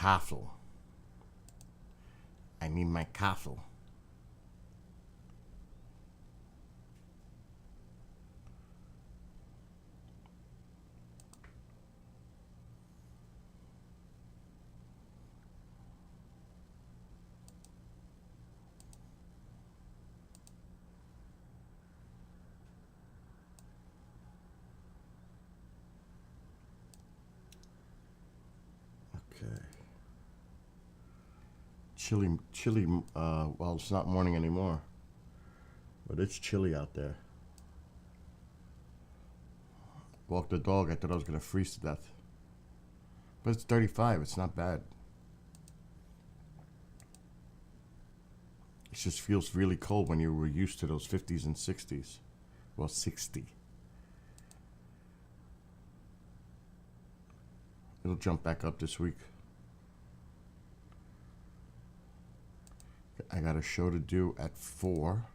coffee. I need my coffee. Okay. Chilly, well, it's not morning anymore, but it's chilly out there. Walked the dog, I thought I was going to freeze to death. But it's 35, it's not bad. It just feels really cold when you were used to those 50s and 60s. Well, 60. It'll jump back up this week. I got a show to do at 4.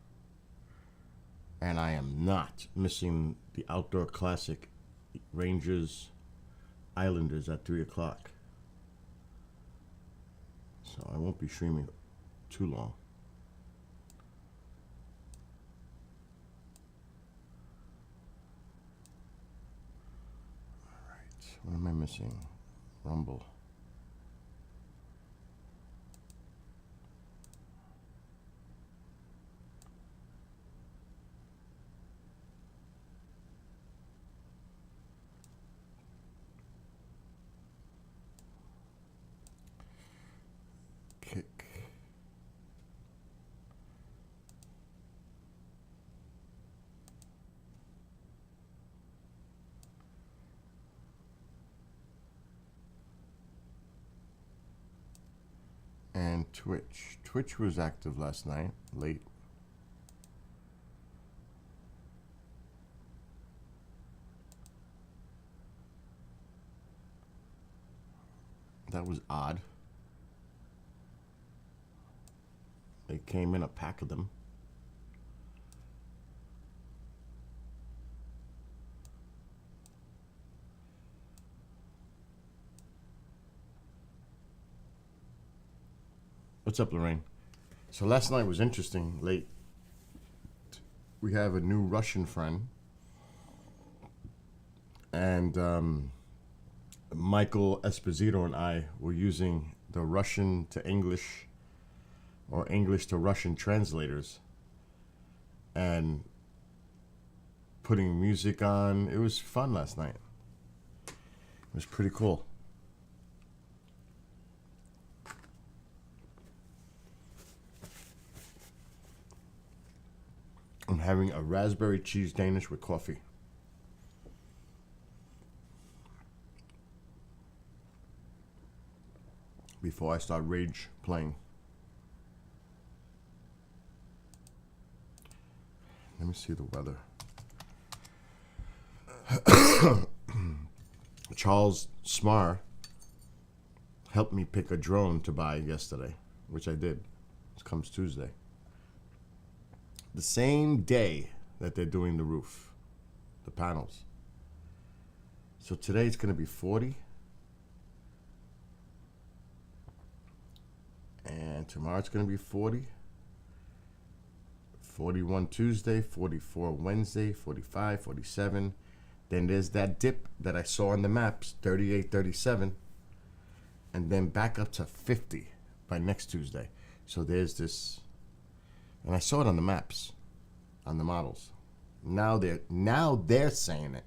And I am not missing the outdoor classic Rangers Islanders at 3 o'clock. So I won't be streaming too long. Alright, what am I missing? Rumble. Kick. And Twitch. Twitch was active last night, late. That was odd. They came in a pack of them. What's up, Lorraine? So last night was interesting, late. We have a new Russian friend. And Michael Esposito and I were using the Russian to English or English to Russian translators and putting music on. It was fun last night. It was pretty cool. I'm having a raspberry cheese Danish with coffee. Before I start rage playing. Let me see the weather. Charles Smar helped me pick a drone to buy yesterday, which I did. It comes Tuesday. The same day that they're doing the roof, the panels. So today it's going to be 40. And tomorrow it's going to be 40. 41 Tuesday, 44 Wednesday, 45, 47. Then there's that dip that I saw on the maps, 38, 37. And then back up to 50 by next Tuesday. So there's this, and I saw it on the maps, on the models. Now they're saying it.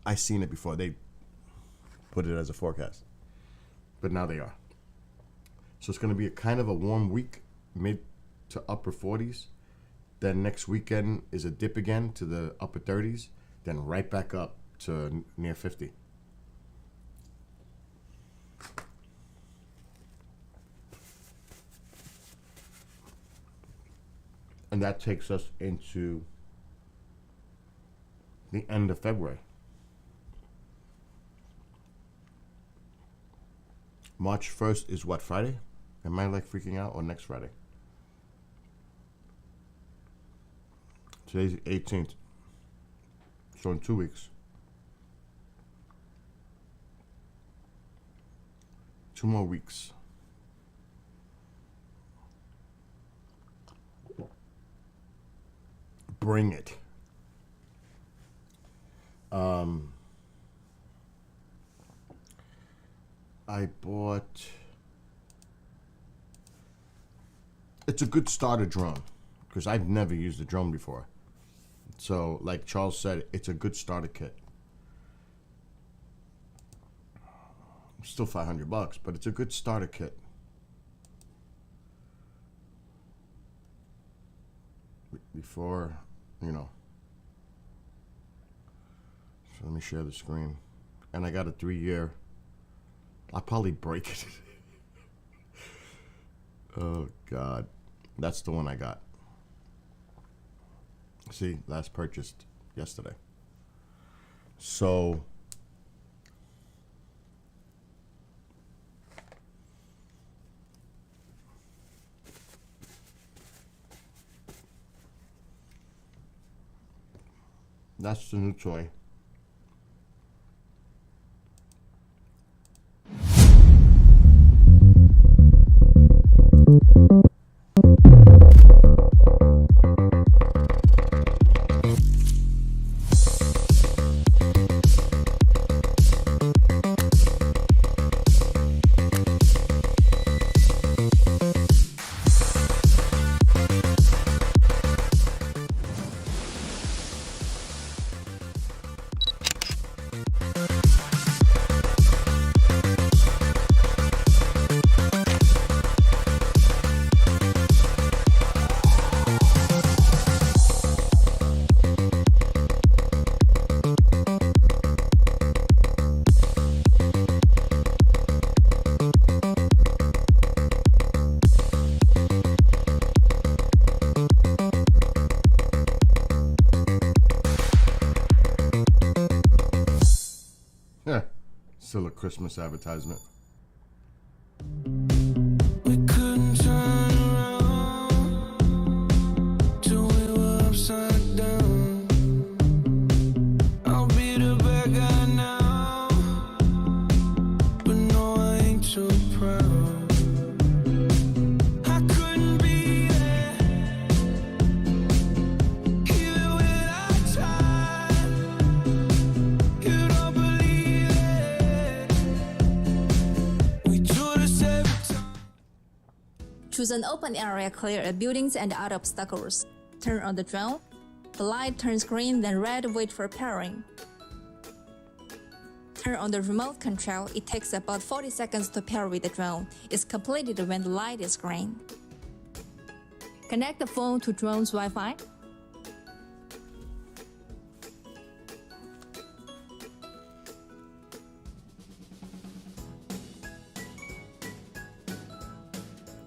I seen it before they put it as a forecast. But now they are. So it's going to be a kind of a warm week, mid to upper 40s. Then next weekend is a dip again to the upper 30s. Then right back up to near 50. And that takes us into the end of February. March 1st is what, Friday? Am I like freaking out, or next Friday? Today's the 18th. So in 2 weeks. 2 more weeks. Bring it. I bought. It's a good starter drone because I've never used a drone before. So, like Charles said, it's a good starter kit. Still $500, but it's a good starter kit. Before, you know. So let me share the screen. And I got a 3-year. I'll probably break it. Oh, God. That's the one I got. See, last purchased yesterday. So, that's the new toy. Still a Christmas advertisement. We couldn't turn around till we were upside down. I'll be the bad guy now, but no, I ain't too proud. I couldn't be there, even when I tried. You don't believe it. We do this every time. Choose an open area, clear of buildings and other obstacles. Turn on the drone. The light turns green, then red, wait for pairing. Turn on the remote control. It takes about 40 seconds to pair with the drone. It's completed when the light is green. Connect the phone to drone's Wi-Fi.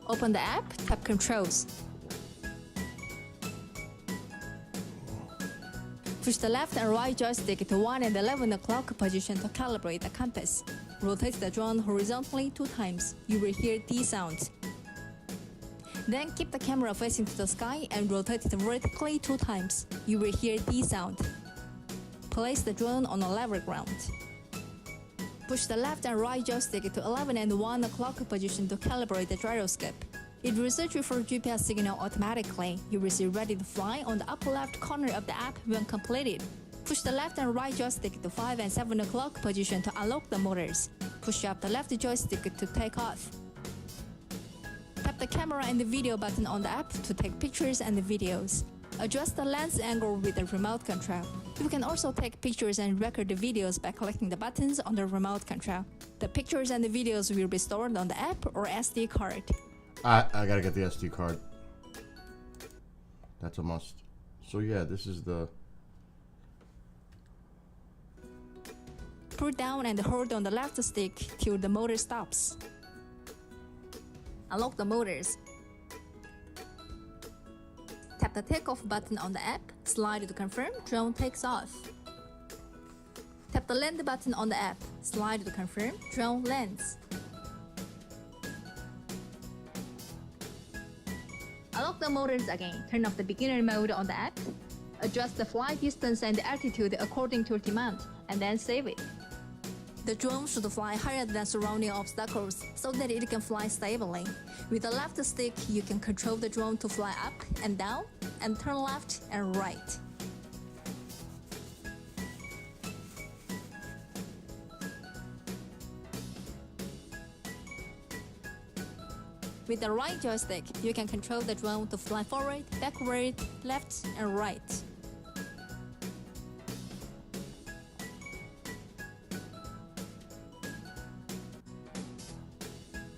Open the app, tap Controls. Push the left and right joystick to 1 and 11 o'clock position to calibrate the compass. Rotate the drone horizontally 2 times. You will hear these sounds. Then keep the camera facing to the sky and rotate it vertically 2 times. You will hear these sounds. Place the drone on a level ground. Push the left and right joystick to 11 and 1 o'clock position to calibrate the gyroscope. It will search for GPS signal automatically. You will see ready to fly on the upper left corner of the app when completed. Push the left and right joystick to 5 and 7 o'clock position to unlock the motors. Push up the left joystick to take off. Tap the camera and the video button on the app to take pictures and videos. Adjust the lens angle with the remote control. You can also take pictures and record the videos by clicking the buttons on the remote control. The pictures and the videos will be stored on the app or SD card. I gotta get the SD card. That's a must. So yeah, this is the... Pull down and hold on the left stick till the motor stops. Unlock the motors. Tap the takeoff button on the app, slide to confirm, drone takes off. Tap the land button on the app, slide to confirm, drone lands. Unlock the motors again, turn off the beginner mode on the app, adjust the flight distance and altitude according to demand, and then save it. The drone should fly higher than surrounding obstacles so that it can fly stably. With the left stick, you can control the drone to fly up and down and turn left and right. With the right joystick, you can control the drone to fly forward, backward, left, and right.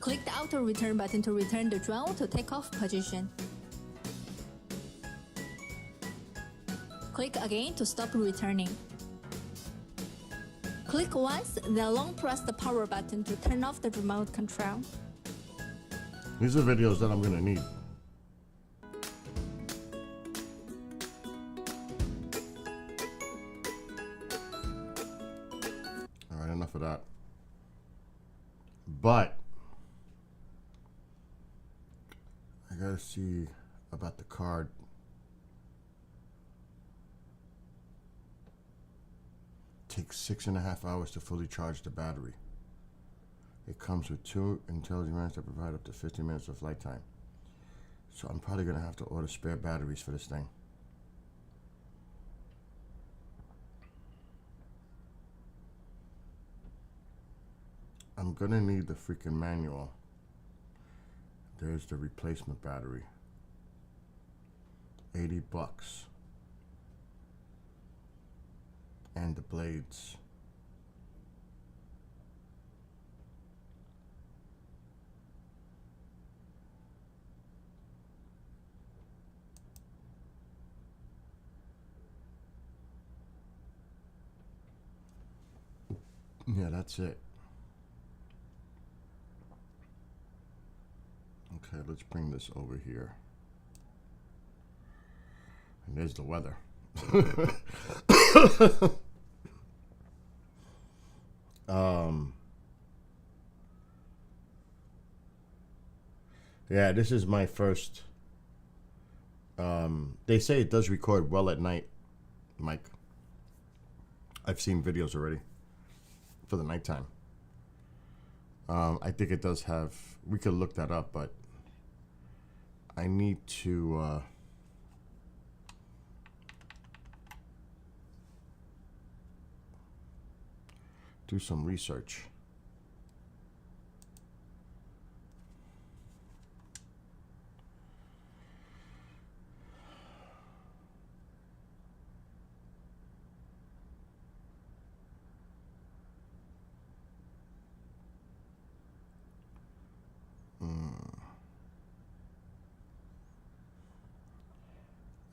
Click the auto return button to return the drone to takeoff position. Click again to stop returning. Click once, then long press the power button to turn off the remote control. These are videos that I'm gonna need. All right, enough of that. But I gotta see about the card. Takes 6.5 hours to fully charge the battery. It comes with 2 intelligent maps that provide up to 50 minutes of flight time. So I'm probably gonna have to order spare batteries for this thing. I'm gonna need the freaking manual. There's the replacement battery. $80. And the blades. Yeah, that's it. Okay, let's bring this over here. And there's the weather. Yeah, this is my first. They say it does record well at night, Mike. I've seen videos already for the nighttime. I think it does have. We could look that up, but I need to. Do some research.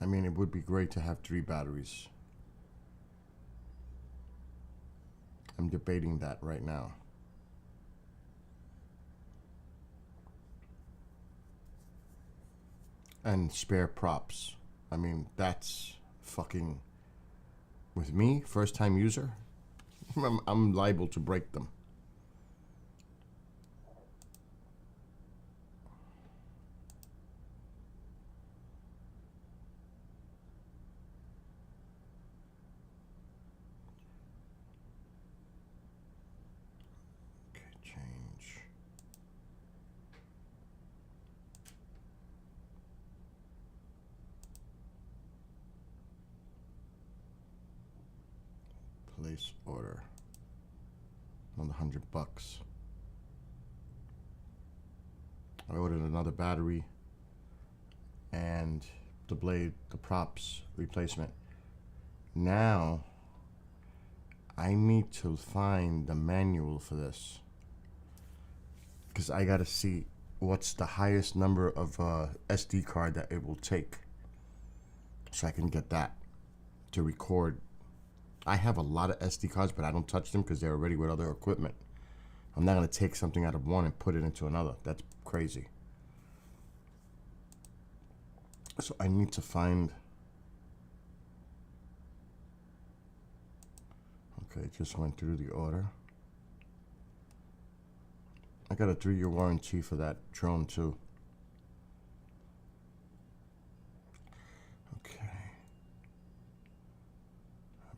I mean, it would be great to have 3 batteries. I'm debating that right now. And spare props. I mean, that's fucking, with me, first time user, I'm liable to break them. Change. Place order. Another $100. I ordered another battery and the blade, the props replacement. Now I need to find the manual for this. Because I gotta see what's the highest number of SD card that it will take, so I can get that to record. I have a lot of SD cards, but I don't touch them because they're already with other equipment. I'm not gonna take something out of one and put it into another. That's crazy. So I need to find. Okay, just went through the order. I got a 3-year warranty for that drone too. Okay.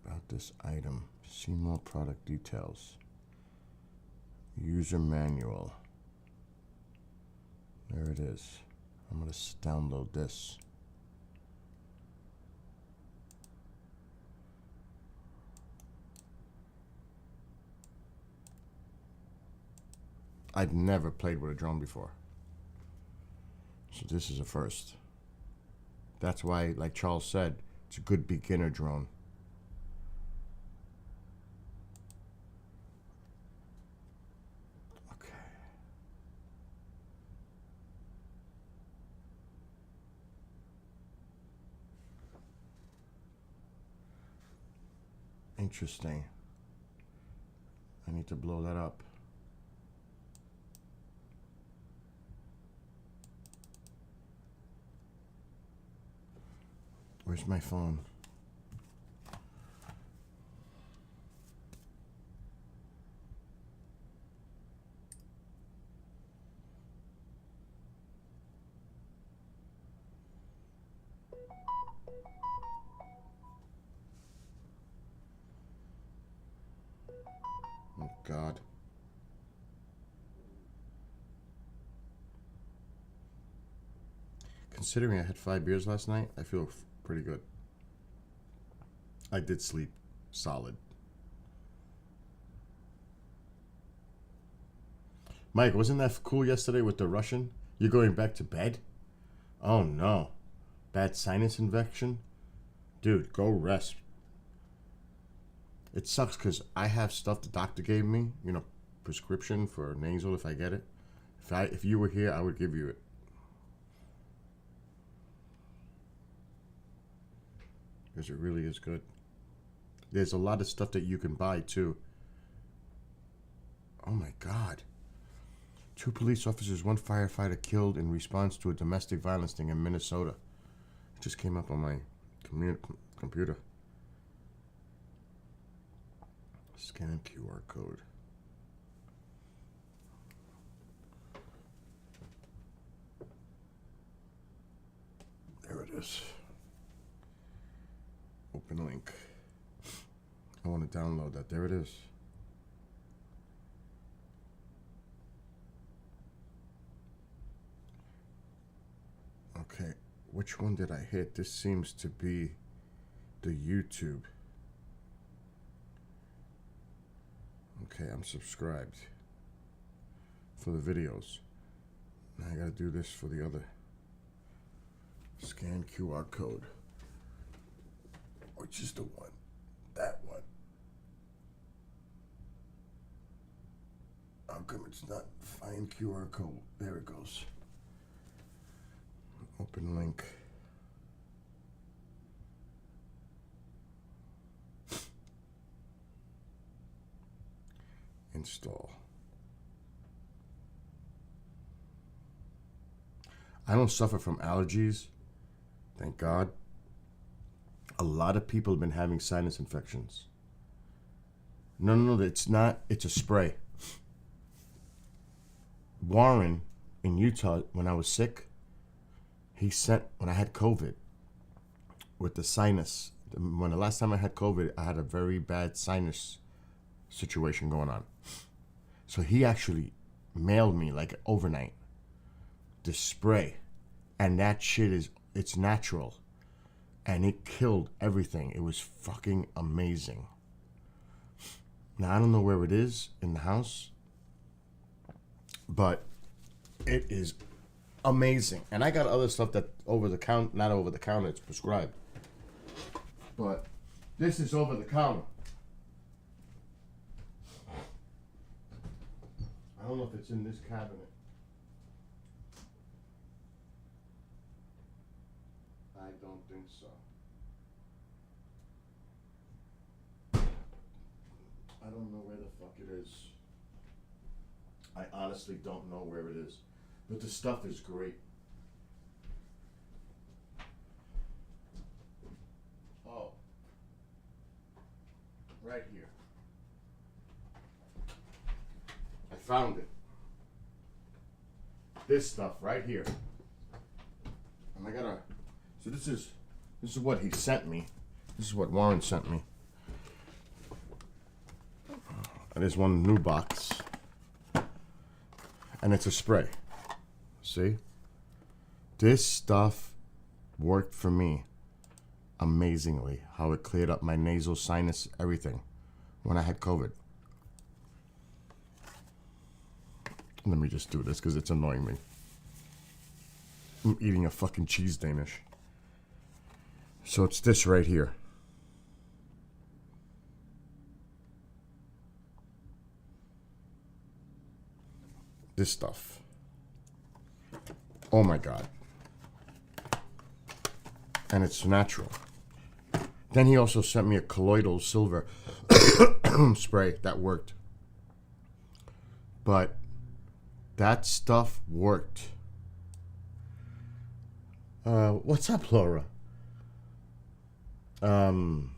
About this item, see more product details. User manual. There it is. I'm going to download this. I've never played with a drone before. So this is a first. That's why, like Charles said, it's a good beginner drone. Okay. Interesting. I need to blow that up. Where's my phone? Oh, God. Considering I had 5 beers last night, I feel pretty good. I did sleep solid. Mike, wasn't that cool yesterday with the Russian? You're going back to bed? Oh no. Bad sinus infection? Dude, go rest. It sucks because I have stuff the doctor gave me, you know, prescription for nasal if I get it. If you were here, I would give you it. Because it really is good. There's a lot of stuff that you can buy too. Oh my God. 2 police officers, 1 firefighter killed in response to a domestic violence thing in Minnesota. It just came up on my computer. Scan QR code. There it is. Open link. I want to download that. There it is. Okay, which one did I hit? This seems to be the YouTube. Okay, I'm subscribed for the videos. Now I gotta do this for the other. Scan QR code. Which is the one? That one. How come it's not find QR code? There it goes. Open link. Install. I don't suffer from allergies, thank God. A lot of people have been having sinus infections. No, it's not. It's a spray. Warren in Utah, when I was sick, he sent, when I had COVID, with the sinus. When the last time I had COVID, I had a very bad sinus situation going on. So he actually mailed me like overnight the spray, and that shit is, it's natural, and it killed everything. It was fucking amazing. Now I don't know where it is in the house, but it is amazing. And I got other stuff that over the counter, not over the counter, it's prescribed, but this is over the counter. I don't know if it's in this cabinet. I don't think so. I don't know where the fuck it is. I honestly don't know where it is. But the stuff is great. Oh. Right here. I found it. This stuff right here. And I gotta, so this is what he sent me. This is what Warren sent me. And there's one new box. And it's a spray. See? This stuff worked for me amazingly. How it cleared up my nasal sinus, everything, when I had COVID. Let me just do this because it's annoying me. I'm eating a fucking cheese Danish. So it's this right here. This stuff. Oh my God. And it's natural. Then he also sent me a colloidal silver spray that worked. But that stuff worked. What's up, Laura? Strep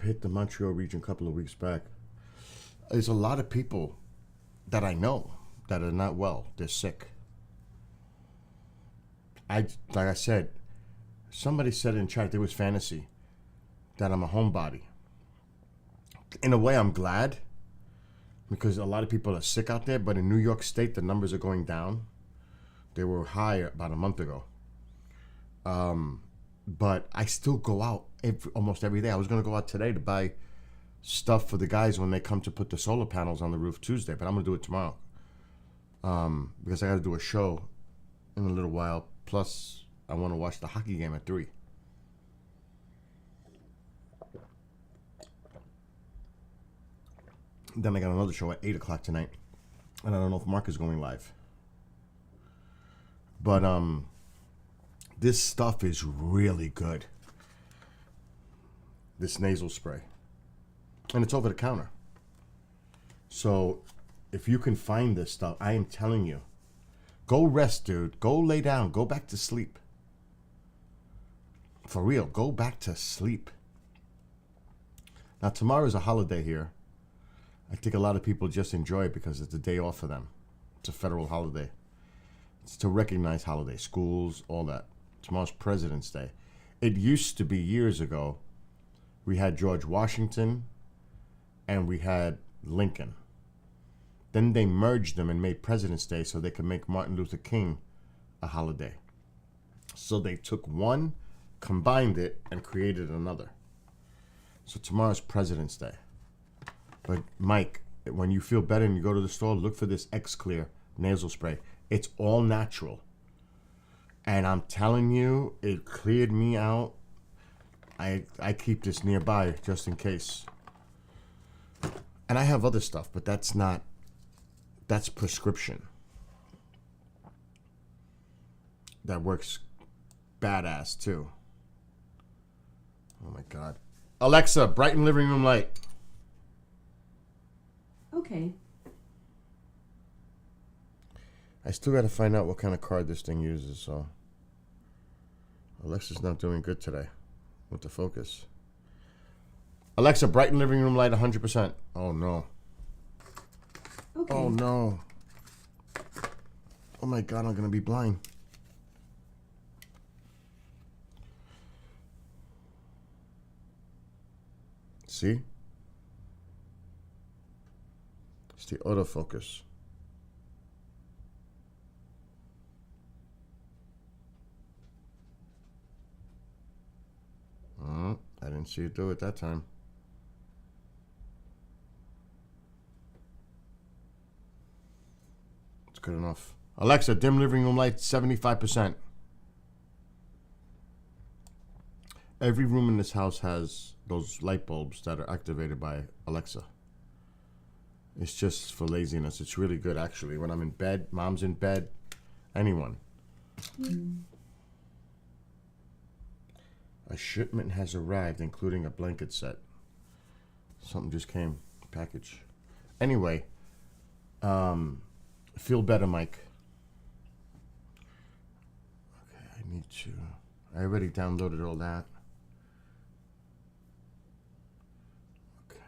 hit the Montreal region a couple of weeks back. There's a lot of people that I know that are not well. They're sick. Like I said, somebody said in chat, there was fantasy, that I'm a homebody. In a way, I'm glad, because a lot of people are sick out there, but in New York State, the numbers are going down. They were high about a month ago. But I still go out almost every day. I was going to go out today to buy stuff for the guys when they come to put the solar panels on the roof Tuesday, but I'm going to do it tomorrow. Because I got to do a show in a little while. Plus, I want to watch the hockey game at 3. Then I got another show at 8 o'clock tonight. And I don't know if Mark is going live. But this stuff is really good. This nasal spray. And it's over the counter. So if you can find this stuff, I am telling you, go rest, dude. Go lay down. Go back to sleep. For real, go back to sleep. Now, tomorrow is a holiday here. I think a lot of people just enjoy it because it's a day off for them. It's a federal holiday. It's to recognize holidays, schools, all that. Tomorrow's President's Day. It used to be years ago, we had George Washington and we had Lincoln. Then they merged them and made President's Day so they could make Martin Luther King a holiday. So they took one, combined it, and created another. So tomorrow's President's Day. But Mike, when you feel better and you go to the store, look for this X-Clear nasal spray. It's all natural. And I'm telling you, it cleared me out. I keep this nearby just in case. And I have other stuff, but that's prescription. That works badass too. Oh my God. Alexa, brighten living room light. Okay. I still got to find out what kind of card this thing uses, so. Alexa's not doing good today with the focus. Alexa, brighten living room light 100%. Oh, no. Okay. Oh, no. Oh, my God, I'm going to be blind. See? It's the autofocus. I didn't see it do it that time. It's good enough. Alexa, dim living room light 75%. Every room in this house has those light bulbs that are activated by Alexa. It's just for laziness. It's really good, actually. When I'm in bed, mom's in bed, anyone. A shipment has arrived, including a blanket set. Something just came, package. Anyway, feel better, Mike. Okay, I need to. I already downloaded all that. Okay.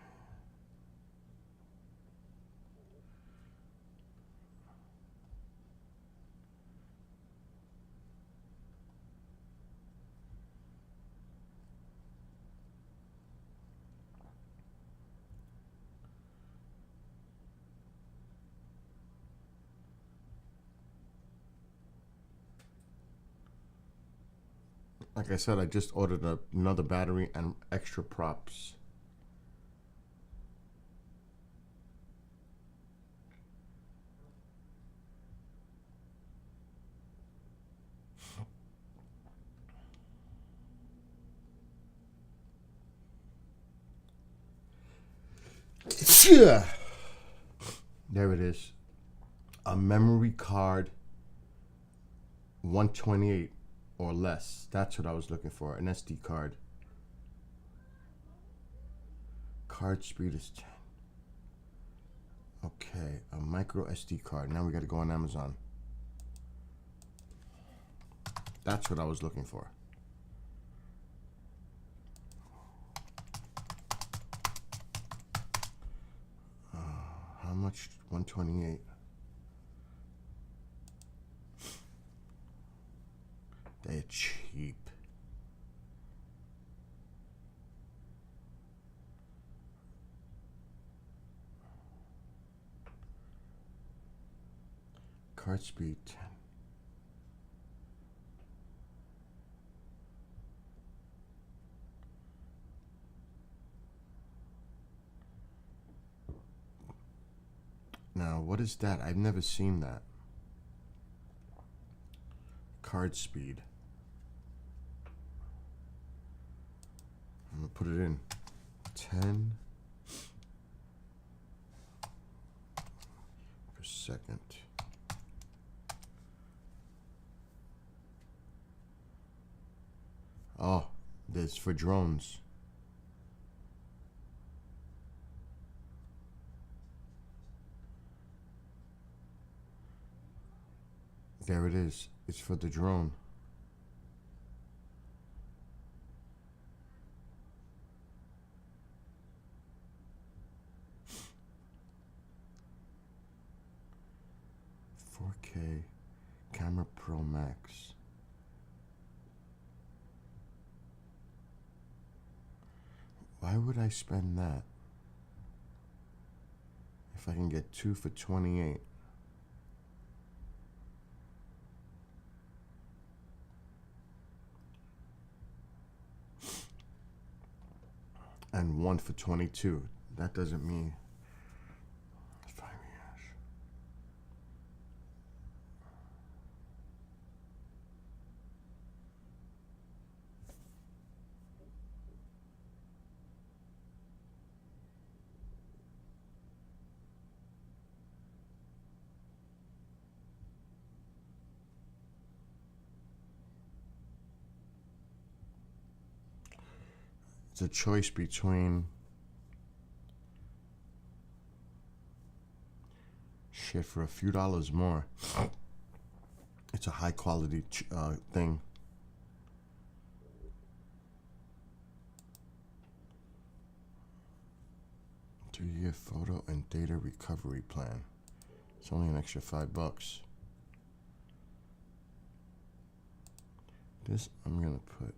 Like I said, I just ordered another battery and extra props. There it is. A memory card 128 or less. That's what I was looking for. An SD card. Card speed is 10. Okay, a micro SD card. Now we got to go on Amazon. That's what I was looking for. How much? 128. They're cheap. Card speed 10. Now, what is that? I've never seen that. Card speed. I'm gonna put it in. 10 per second. Oh, this for drones. There it is. It's for the drone. "4K Camera Pro Max." Why would I spend that if I can get 2 for 28? And 1 for 22. That doesn't mean 5 years. It's a choice between shit for a few dollars more. It's a high quality thing. Two-year photo and data recovery plan. It's only an extra $5. This I'm gonna put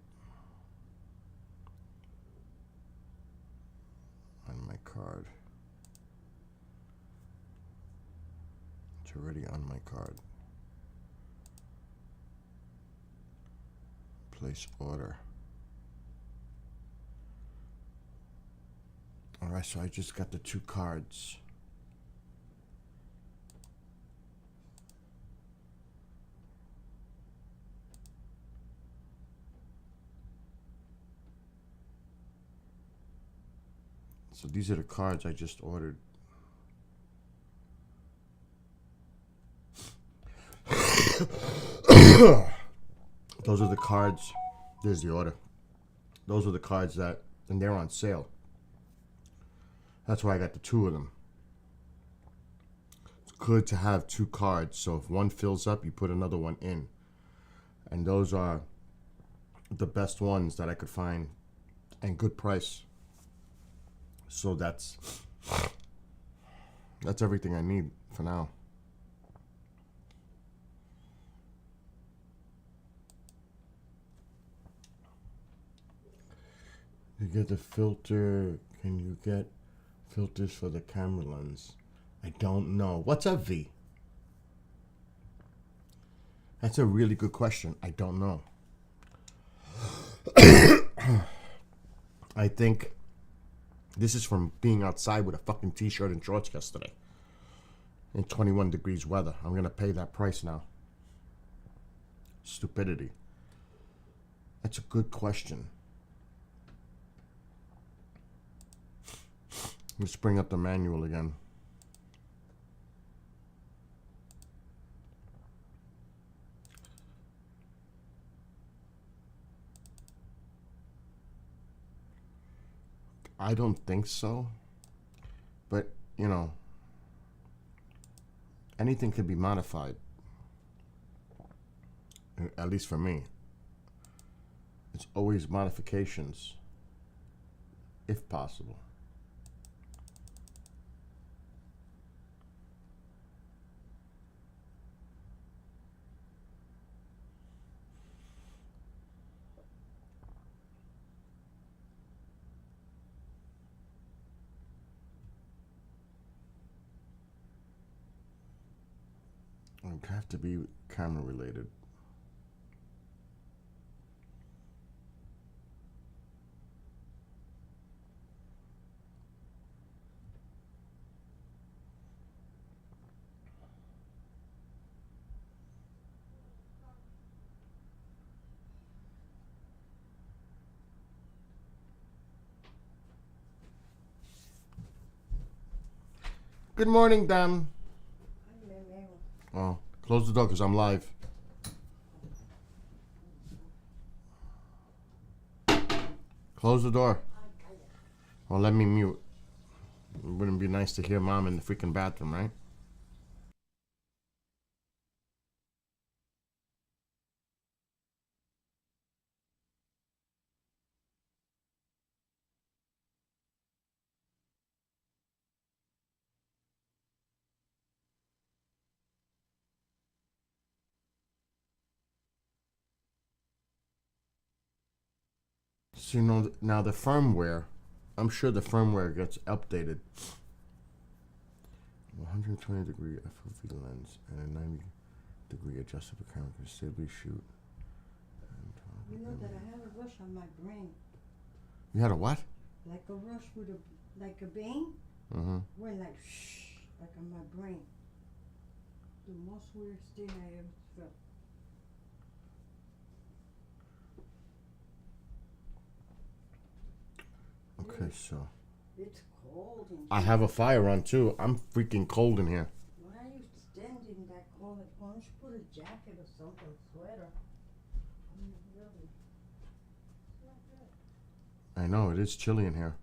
on my card. It's already on my card. Place order. Alright, so I just got the 2 cards. So these are the cards I just ordered. Those are the cards. There's the order. Those are the cards that, and they're on sale. That's why I got the 2 of them. It's good to have 2 cards, so if one fills up, you put another one in. And those are the best ones that I could find, and good price. So that's everything I need for now. You get the filter. Can you get filters for the camera lens? I don't know. What's up, V? That's a really good question. I don't know. I think this is from being outside with a fucking t-shirt and shorts yesterday in 21 degrees weather. I'm gonna pay that price now. Stupidity. That's a good question. Let's bring up the manual again. I don't think so. But, you know, anything could be modified. At least for me. It's always modifications, if possible. It would have to be camera related. Good morning, Dan. Oh, close the door because I'm live. Close the door. Well, let me mute. It wouldn't be nice to hear Mom in the freaking bathroom, right? So, you know, now the firmware, I'm sure the firmware gets updated. 120 degree FOV lens and a 90 degree adjustable camera can stably shoot. You know that I had a rush on my brain, You had a what? like a rush with like a vein, Mm-hmm. went like shh, like on my brain. The most weirdest thing I ever felt. Okay, so It's cold in I here. have a fire on too. I'm freaking cold in here. Why are you standing that cold? Why don't you put a jacket or something, sweater? I mean, really. It's not good. I know, it is chilly in here.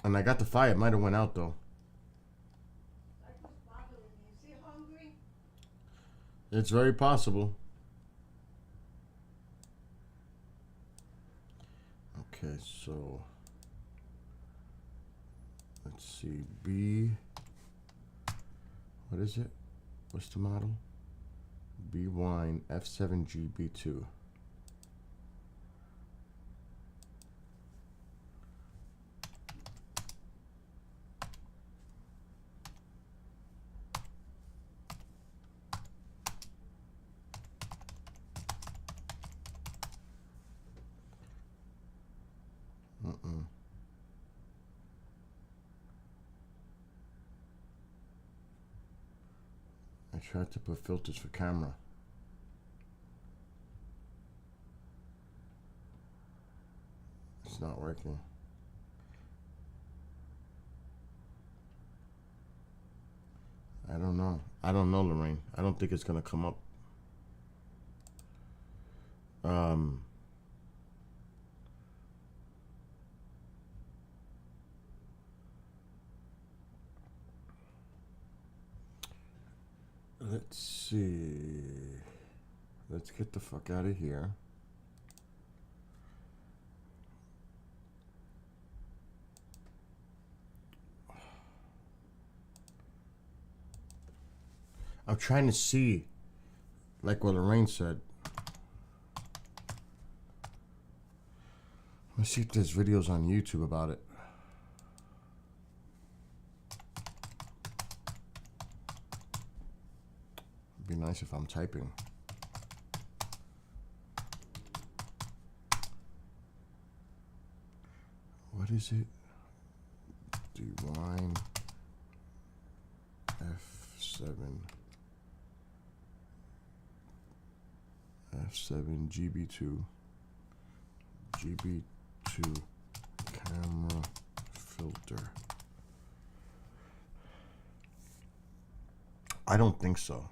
And I got the fire. It might have went out though. Like what's bothering me? Is he hungry? It's very possible. Okay, so let's see. B. What is it? What's the model? B Wine F7G B2. I tried to put filters for camera. It's not working. I don't know. I don't know, Lorraine. I don't think it's gonna come up. Let's see. Let's get the fuck out of here. I'm trying to see, like what Lorraine said. Let's see if there's videos on YouTube about it. It'd be nice if I'm typing. What is it? Divine F7 GB2 camera filter. I don't think so.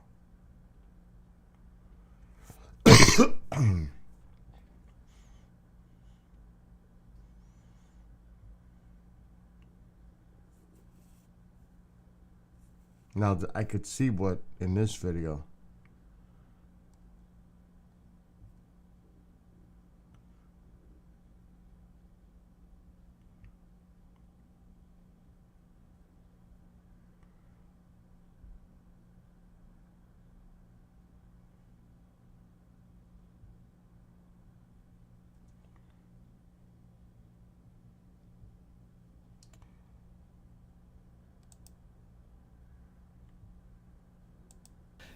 Now I could see what in this video.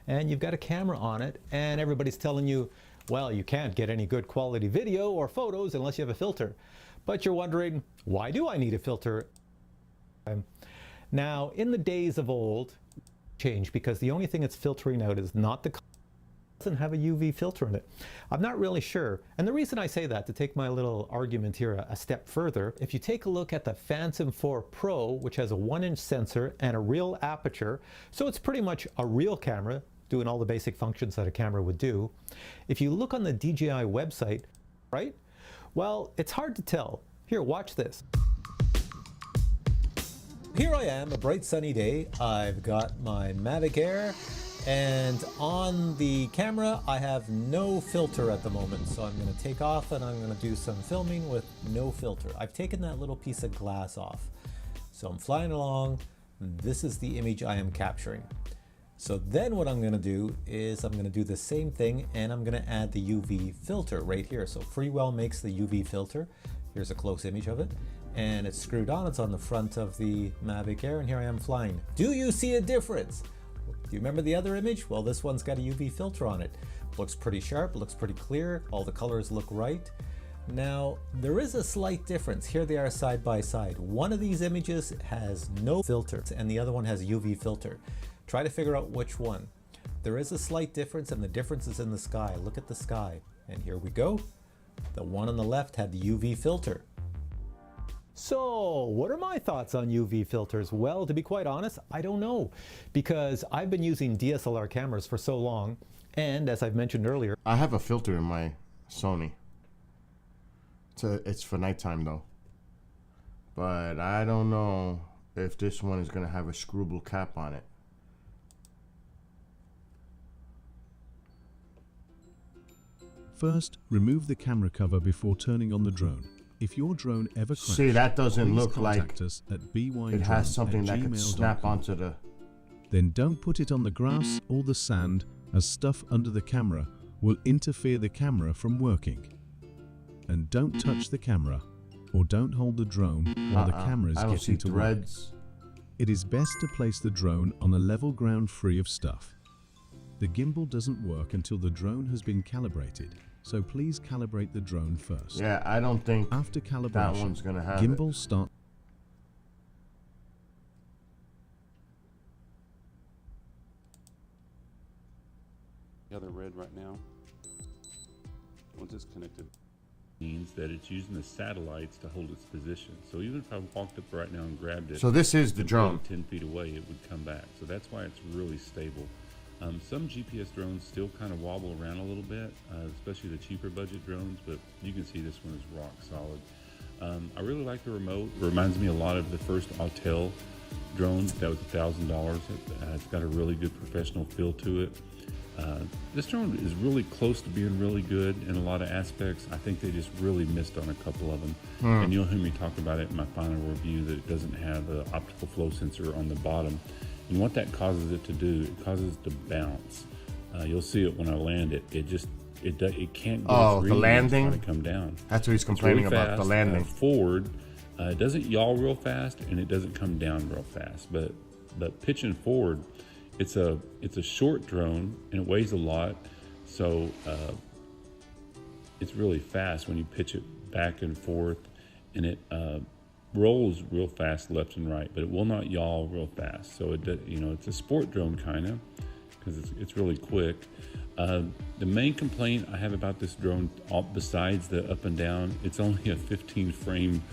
And you've got a camera on it, and everybody's telling you, well, you can't get any good quality video or photos unless you have a filter. But you're wondering, why do I need a filter? Now, in the days of old, change, because the only thing it's filtering out is not the color. It doesn't have a UV filter in it. I'm not really sure. And the reason I say that, to take my little argument here a step further, if you take a look at the Phantom 4 Pro, which has a 1-inch sensor and a real aperture, so it's pretty much a real camera, doing all the basic functions that a camera would do. If you look on the DJI website, right? Well, it's hard to tell. Here, watch this. Here I am, a bright sunny day. I've got my Mavic Air, and on the camera I have no filter at the moment. So I'm gonna take off and I'm gonna do some filming with no filter. I've taken that little piece of glass off. So I'm flying along. This is the image I am capturing. So then what I'm gonna do is I'm gonna do the same thing, and I'm gonna add the UV filter right here. So Freewell makes the UV filter. Here's a close image of it. And it's screwed on, it's on the front of the Mavic Air, and here I am flying. Do you see a difference? Do you remember the other image? Well, this one's got a UV filter on it. Looks pretty sharp, looks pretty clear, all the colors look right. Now, there is a slight difference. Here they are side by side. One of these images has no filter, and the other one has a UV filter. Try to figure out which one. There is a slight difference, and the difference is in the sky. Look at the sky, and here we go. The one on the left had the UV filter. So, what are my thoughts on UV filters? Well, to be quite honest, I don't know, because I've been using DSLR cameras for so long, and as I've mentioned earlier, I have a filter in my Sony. It's for nighttime though. But I don't know if this one is going to have a screwable cap on it. First, remove the camera cover before turning on the drone. If your drone ever crashes, See, that doesn't please look like contact us at it has something that could snap bydrone@gmail.com. onto the... Then don't put it on the grass or the sand, as stuff under the camera will interfere the camera from working. And don't touch the camera, or don't hold the drone while the camera is I don't see getting to work. threads. It is best to place the drone on a level ground free of stuff. The gimbal doesn't work until the drone has been calibrated, so please calibrate the drone first. Yeah, I don't think After calibration, that one's going to have gimbal it. start. The other red right now. Once it's connected, means that it's using the satellites to hold its position. So even if I walked up right now and grabbed it, So this is the and drone. put it 10 feet away, it would come back. So that's why it's really stable. Some GPS drones still kind of wobble around a little bit, especially the cheaper budget drones, but you can see this one is rock solid. I really like the remote. It reminds me a lot of the first Autel drone. That was $1,000. It's got a really good professional feel to it. This drone is really close to being really good in a lot of aspects. I think they just really missed on a couple of them. And you'll hear me talk about it in my final review, that it doesn't have an optical flow sensor on the bottom. And what that causes it to do, it causes it to bounce. You'll see it when I land it. It can't go Oh, its the reading, landing? it's trying to come down. That's what he's It's complaining really about, the fast, landing. forward, it doesn't yaw real fast, and it doesn't come down real fast. But pitching forward, it's a short drone, and it weighs a lot, so it's really fast when you pitch it back and forth, and rolls real fast left and right, but it will not yaw real fast. So it's a sport drone kind of, because it's really quick. The main complaint I have about this drone, besides the up and down, it's only a 15 frame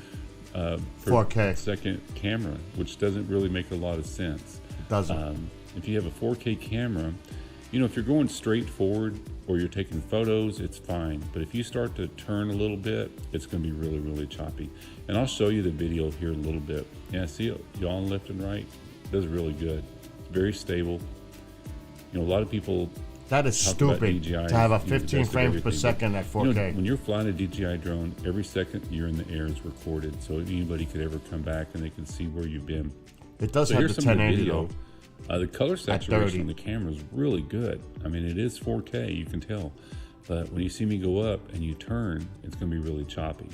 per 4K second camera, which doesn't really make a lot of sense. It doesn't. If you have a 4K camera, if you're going straight forward or you're taking photos, it's fine. But if you start to turn a little bit, it's going to be really, really choppy. And I'll show you the video here in a little bit. Yeah, see it yawing left and right? It does really good. It's very stable. A lot of people That is talk about stupid DJI, to have a the 15 best of frames per everything, second but, at 4K. when you're flying a DJI drone, every second you're in the air is recorded, so anybody could ever come back and they can see where you've been. It does So have here's the some of the 1080 video. though. The color 30. saturation on the camera is really good. I mean, it is 4K, you can tell. But when you see me go up and you turn, it's going to be really choppy.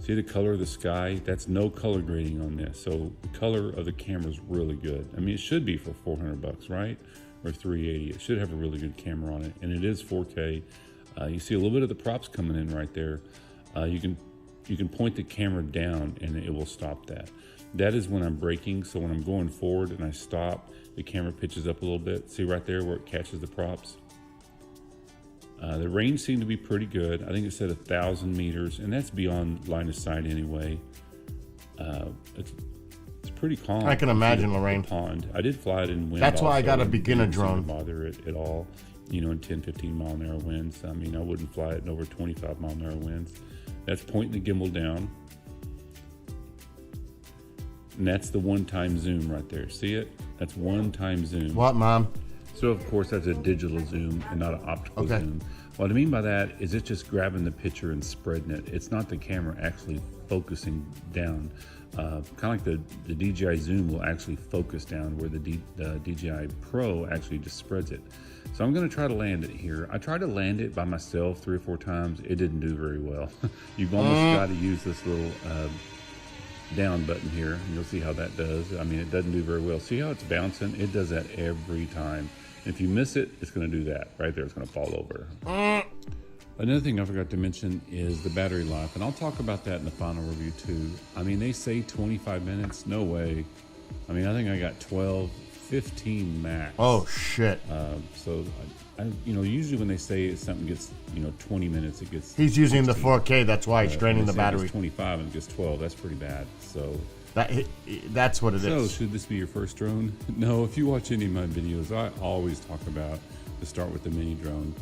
See the color of the sky? That's no color grading on this. So the color of the camera is really good. I mean, it should be for $400, right? Or $380. It should have a really good camera on it. And it is 4K. You see a little bit of the props coming in right there. You can point the camera down and it will stop that. That is when I'm braking. So when I'm going forward and I stop, the camera pitches up a little bit. See right there where it catches the props? The range seemed to be pretty good. I think it said 1,000 meters, and that's beyond line of sight anyway. It's pretty calm. I can imagine, Lorraine. The pond. I did fly it in wind. That's why I got a and beginner didn't seem to drone. bother it at all. In 10, 15 mile an hour winds. I mean, I wouldn't fly it in over 25 mile an hour winds. That's pointing the gimbal down. And that's the one-time zoom right there. See it? That's one-time zoom. What, Mom? So of course that's a digital zoom and not an optical Okay. zoom. What I mean by that is it's just grabbing the picture and spreading it. It's not the camera actually focusing down. Kind of like the DJI Zoom will actually focus down, where the DJI Pro actually just spreads it. So I'm going to try to land it here. I tried to land it by myself 3 or 4 times. It didn't do very well. You've almost got to use this little down button here, and you'll see how that does. I mean, it doesn't do very well. See how it's bouncing? It does that every time. And if you miss it, it's going to do that right there. It's going to fall over. Another thing I forgot to mention is the battery life, and I'll talk about that in the final review too. I mean, they say 25 minutes. No way. I mean, I think I got 12, 15 max. Oh shit! So usually when they say something gets 20 minutes, it gets. He's using the 16. 4K. That's why he's draining When the they say it battery. gets 25 and it gets 12. That's pretty bad. So. That's what it So, is. should this be your first drone? No, if you watch any of my videos, I always talk about to start with the mini drone.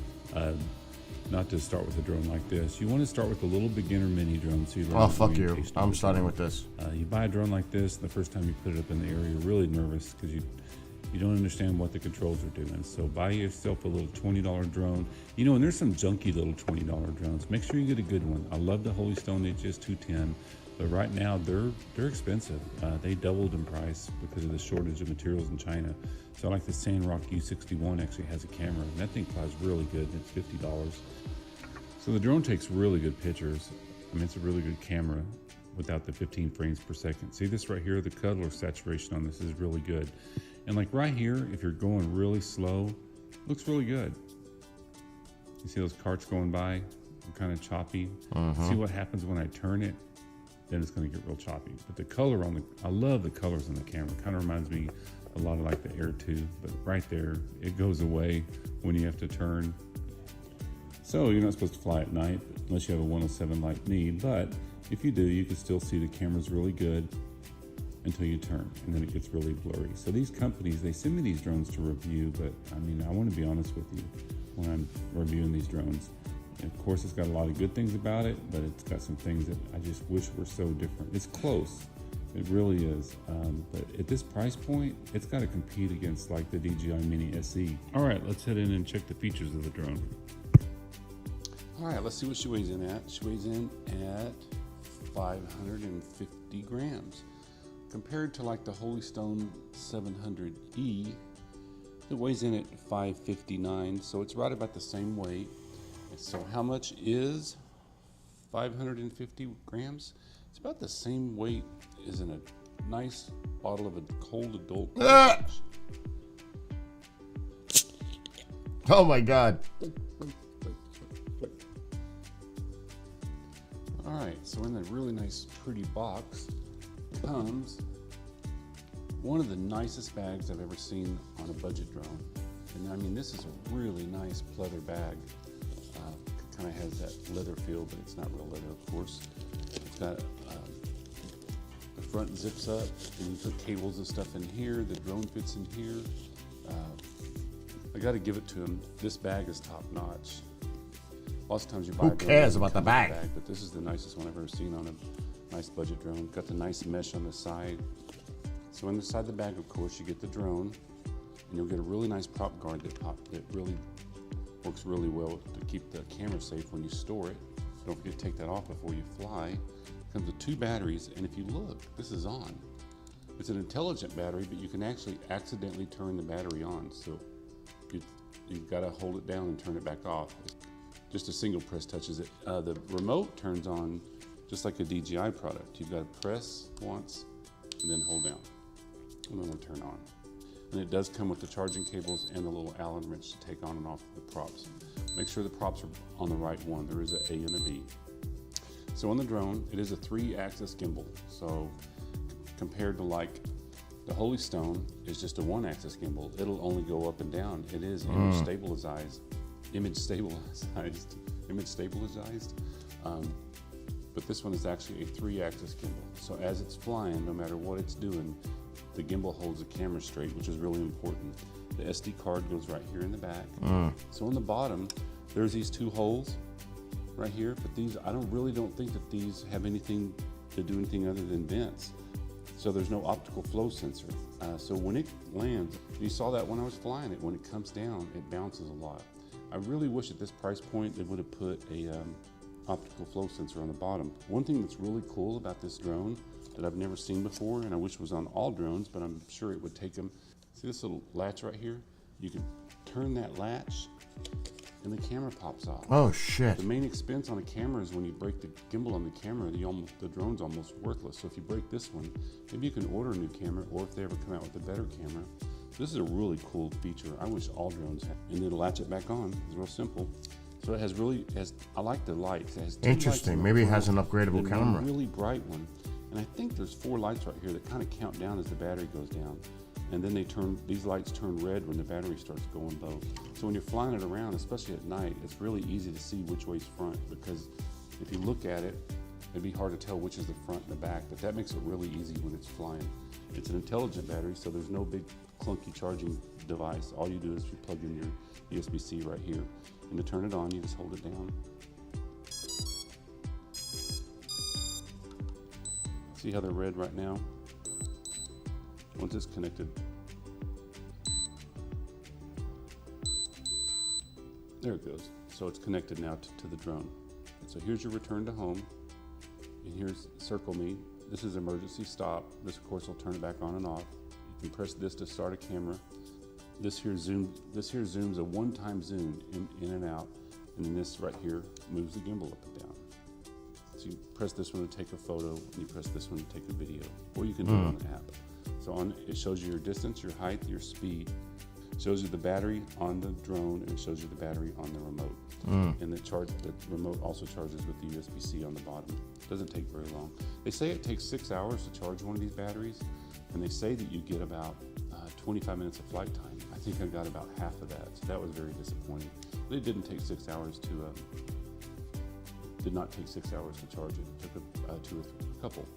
Not to start with a drone like this. You want to start with a little beginner mini drone so you learn Oh the fuck you! orientation of I'm the starting drone. with this. You buy a drone like this, the first time you put it up in the air, you're really nervous because you don't understand what the controls are doing. So buy yourself a little $20 drone. And there's some junky little $20 drones. Make sure you get a good one. I love the Holy Stone HS210. But right now, they're expensive. They doubled in price because of the shortage of materials in China. So like the Sandrock U61 actually has a camera, and that thing flies really good, and it's $50. So the drone takes really good pictures. I mean, it's a really good camera without the 15 frames per second. See this right here? The color saturation on this is really good. And like right here, if you're going really slow, looks really good. You see those carts going by? They're kind of choppy. See what happens when I turn it? Then it's going to get real choppy. But the color I love the colors on the camera. It kind of reminds me a lot of like the Air 2, but right there, it goes away when you have to turn. So you're not supposed to fly at night unless you have a 107 like me, but if you do, you can still see the camera's really good until you turn, and then it gets really blurry. So these companies, they send me these drones to review, but I mean, I want to be honest with you when I'm reviewing these drones. And of course, it's got a lot of good things about it, but it's got some things that I just wish were so different. It's close. It really is. But at this price point, it's got to compete against like the DJI Mini SE. All right, let's head in and check the features of the drone. All right, let's see what she weighs in at. She weighs in at 550 grams. Compared to like the Holy Stone 700E, it weighs in at 559, so it's right about the same weight. So how much is 550 grams? It's about the same weight as in a nice bottle of a cold adult beverage. Oh my god! All Alright, so in the really nice pretty box comes one of the nicest bags I've ever seen on a budget drone. And I mean, this is a really nice pleather bag. Kind of has that leather feel, but it's not real leather, of course. It's got the front zips up, and you put cables and stuff in here. The drone fits in here. I got to give it to him. This bag is top notch. Lots of times you buy. Who cares about the bag? But this is the nicest one I've ever seen on a nice budget drone. Got the nice mesh on the side. So inside the bag, of course, you get the drone, and you'll get a really nice prop guard that really works really well to keep the camera safe when you store it. So don't forget to take that off before you fly. Comes with 2 batteries, and if you look, this is on. It's an intelligent battery, but you can actually accidentally turn the battery on. So you've got to hold it down and turn it back off. Just a single press touches it. The remote turns on just like a DJI product. You've got to press once and then hold down, and then it'll turn on. And it does come with the charging cables and the little Allen wrench to take on and off the props. Make sure the props are on the right one. There is an A and a B. So on the drone, it is a 3-axis gimbal. So compared to like the Holy Stone is just a 1-axis gimbal. It'll only go up and down. It is image stabilized. But this one is actually a 3-axis gimbal. So as it's flying, no matter what it's doing, the gimbal holds the camera straight, which is really important. The SD card goes right here in the back. So on the bottom, there's these 2 holes right here, but these, I really don't think that these have anything to do anything other than vents. So there's no optical flow sensor. So when it lands, you saw that when I was flying it, when it comes down, it bounces a lot. I really wish at this price point they would have put a optical flow sensor on the bottom. One thing that's really cool about this drone that I've never seen before, and I wish was on all drones, but I'm sure it would take them. See this little latch right here? You can turn that latch and the camera pops off. Oh shit. The main expense on a camera is when you break the gimbal on the camera, the drone's almost worthless. So if you break this one, maybe you can order a new camera, or if they ever come out with a better camera. This is a really cool feature. I wish all drones had. And then latch it back on. It's real simple. So it has I like the lights. It has 2 Interesting. lights Maybe it has an and upgradable then camera. one really bright one. And I think there's 4 lights right here that kind of count down as the battery goes down. And then these lights turn red when the battery starts going low. So when you're flying it around, especially at night, it's really easy to see which way's front, because if you look at it, it'd be hard to tell which is the front and the back, but that makes it really easy when it's flying. It's an intelligent battery, so there's no big clunky charging device. All you do is you plug in your USB-C right here. And to turn it on, you just hold it down. See how they're red right now? Once it's connected, there it goes. So it's connected now to the drone. And so here's your return to home, and here's circle me. This is emergency stop. This of course will turn it back on and off. You can press this to start a camera. This here zooms a one-time zoom in and out, and then this right here moves the gimbal up and down. So you press this one to take a photo, and you press this one to take a video, or you can do it on the app. So it shows you your distance, your height, your speed. It shows you the battery on the drone, and it shows you the battery on the remote. And the remote also charges with the USB-C on the bottom. It doesn't take very long. They say it takes 6 hours to charge one of these batteries, and they say that you get about 25 minutes of flight time. I think I got about half of that, so that was very disappointing. But it didn't take 6 hours did not take 6 hours to charge it. It took a couple.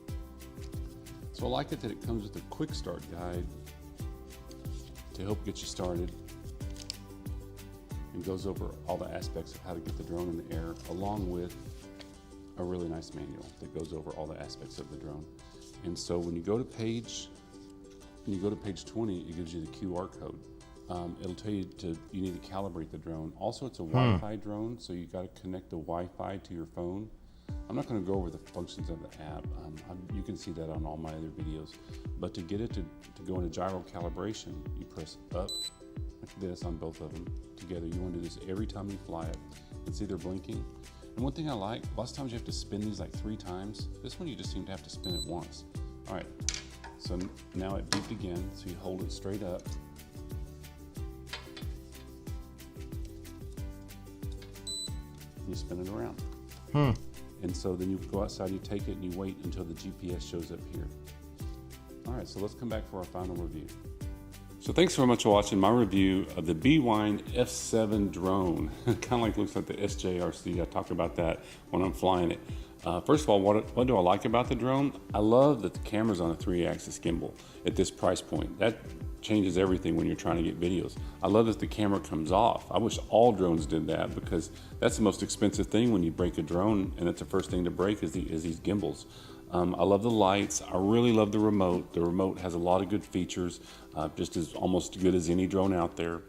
So I like it that it comes with a quick start guide to help get you started, and goes over all the aspects of how to get the drone in the air, along with a really nice manual that goes over all the aspects of the drone. And so when you go to page 20, it gives you the QR code. It'll tell you you need to calibrate the drone. Also, it's a Wi-Fi drone, so you got to connect the Wi-Fi to your phone. I'm not going to go over the functions of the app. You can see that on all my other videos. But to get it to go into gyro calibration, you press up like this on both of them together. You want to do this every time you fly it. You can see they're blinking. And one thing I like, lots of times you have to spin these like 3 times. This one you just seem to have to spin it once. All right, so now it beeped again, so you hold it straight up. You spin it around. And so then you go outside, you take it, and you wait until the GPS shows up here. All right, so let's come back for our final review. So thanks so much for watching my review of the Bwine F7 drone. Kind of like looks like the SJRC. I talk about that when I'm flying it. First of all, what do I like about the drone? I love that the camera's on a 3-axis gimbal at this price point. That changes everything when you're trying to get videos. I love that the camera comes off. I wish all drones did that, because that's the most expensive thing when you break a drone, and that's the first thing to break is these gimbals. I love the lights. I really love the remote. The remote has a lot of good features, just as almost good as any drone out there.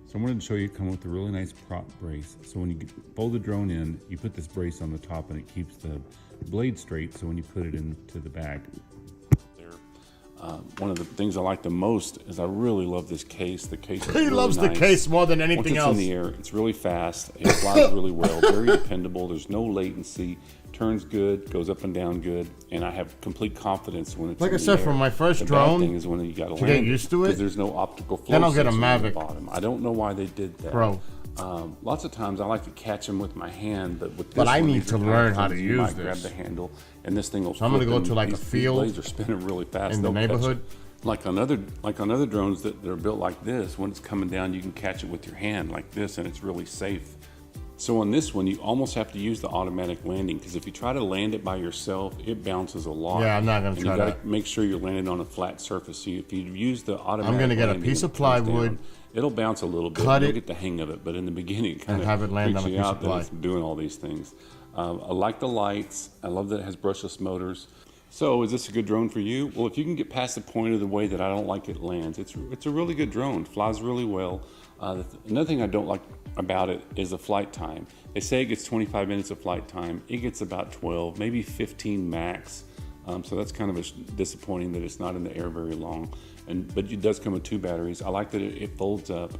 So I wanted to show you, come with a really nice prop brace. So when you fold the drone in, you put this brace on the top and it keeps the blade straight. So when you put it into the bag, one of the things I like the most is I really love this case. The case is He really loves nice. the case more than anything Once it's else. in the air, it's really fast. It flies really well, very dependable. There's no latency. Turns good, goes up and down good, and I have complete confidence when it's Like in I the said, air. for my first the drone, bad thing is when you got to get land used to it, because there's no optical flow then I'll get a sensor on the Mavic bottom. I don't know why they did that. Pro. Lots of times I like to catch them with my hand, but with this But I one, need these to are kind of learn how to things you use might grab this. the handle, and this thing will. So I'm gonna flip go and to like a these field blades are spinning really fast. in the They'll catch neighborhood. it. Like on other drones that are built like this, when it's coming down, you can catch it with your hand like this, and it's really safe. So on this one, you almost have to use the automatic landing, because if you try to land it by yourself, it bounces a lot. Yeah, I'm not gonna and try you gotta that. make sure you're landing on a flat surface. So if you use the automatic, I'm gonna get a landing piece and of it comes plywood, down, it'll bounce a little bit. cut You'll it, get the hang of it, but in the beginning, it kind and of have it land freaks on a you piece out of that ply. it's doing all these things. I like the lights. I love that it has brushless motors. So is this a good drone for you? Well, if you can get past the point of the way that I don't like it lands, it's a really good drone. Flies really well. Another thing I don't like about it is the flight time. They say it gets 25 minutes of flight time. It gets about 12, maybe 15 max. So that's kind of disappointing that it's not in the air very long. But it does come with 2 batteries. I like that it folds up.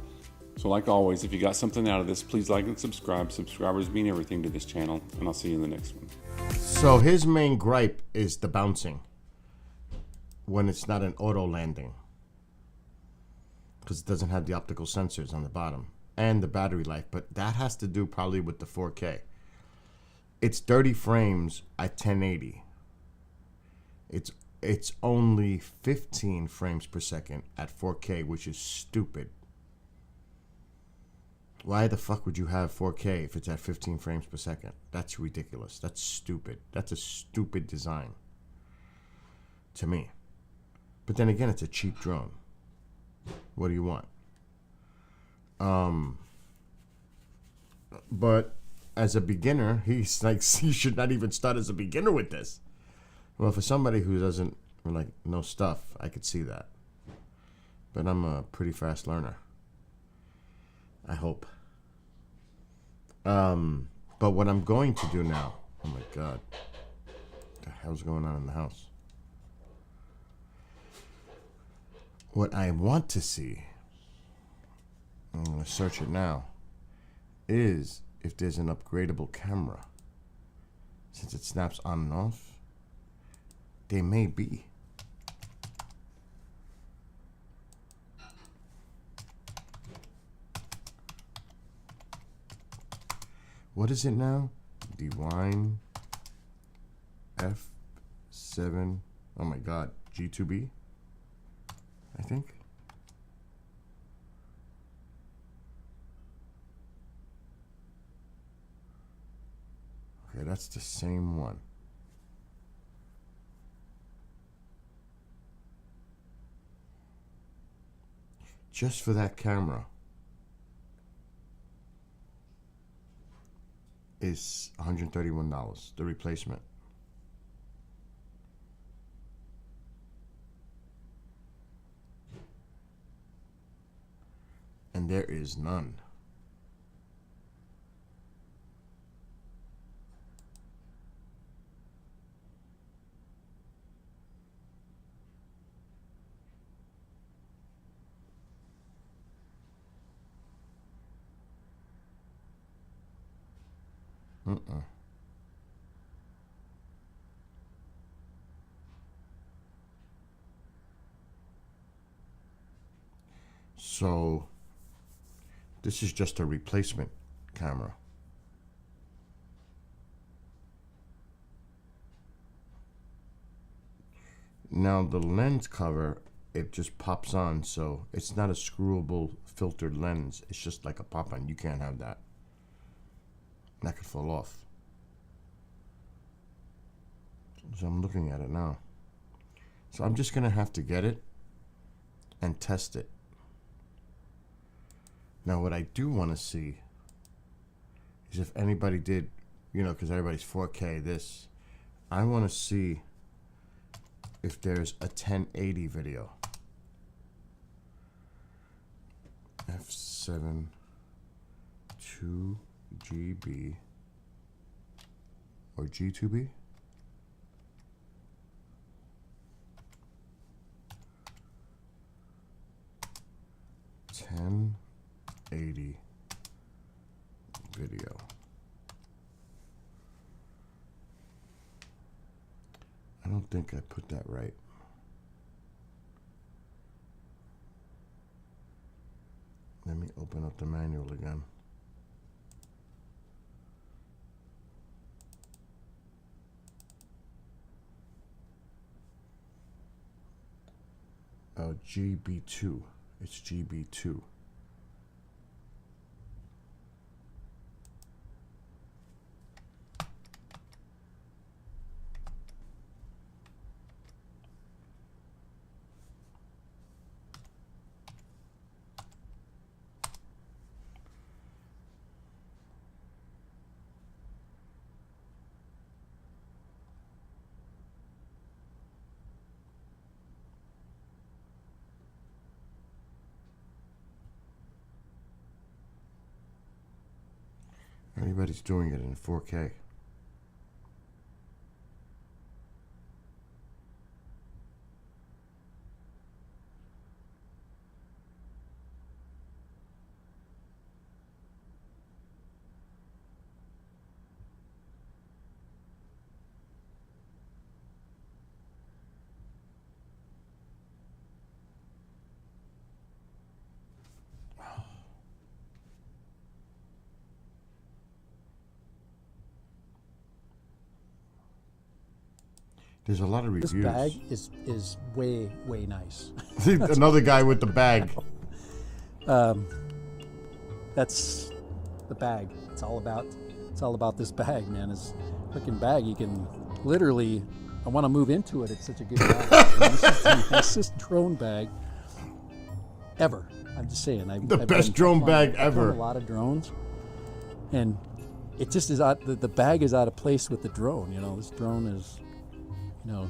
So like always, if you got something out of this, please like and subscribe. Subscribers mean everything to this channel, and I'll see you in the next one. So his main gripe is the bouncing when it's not an auto landing, because it doesn't have the optical sensors on the bottom and the battery life. But that has to do probably with the 4K. It's 30 frames at 1080. It's only 15 frames per second at 4K, which is stupid. Why the fuck would you have 4K if it's at 15 frames per second? That's ridiculous. That's stupid. That's a stupid design to me. But then again, it's a cheap drone. What do you want? But as a beginner, he's like, he should not even start as a beginner with this. Well, for somebody who doesn't like know stuff, I could see that. But I'm a pretty fast learner. I hope. But what I'm going to do now, oh my God, what the hell's going on in the house? What I want to see, I'm going to search it now, is if there's an upgradable camera. Since it snaps on and off, there may be. What is it now? Bwine F7. Oh my God. G2B, I think. Okay, that's the same one. Just for that camera is $131, the replacement. And there is none. So this is just a replacement camera. Now the lens cover, it just pops on, so it's not a screwable filtered lens. It's just like a pop-on. You can't have that. That could fall off. So I'm looking at it now. So I'm just gonna have to get it and test it. Now what I do want to see is if anybody did, you know, because everybody's 4K this, I want to see if there's a 1080 video. F7 2GB or G2B. $1080 video. I don't think I put that right. Let me open up the manual again. Oh, GB2. It's GB2. Everybody's doing it in 4K. There's a lot of This reviews. bag is way nice. Another guy with the bag. That's the bag. It's all about this bag, man. This freaking bag. You can literally. I want to move into it. It's such a good bag. This is the nicest drone bag ever. I'm just saying. I've best been drone flying- bag I've flown ever. A lot of drones, and it just is out. The bag is out of place with the drone. You know, this drone is, you know,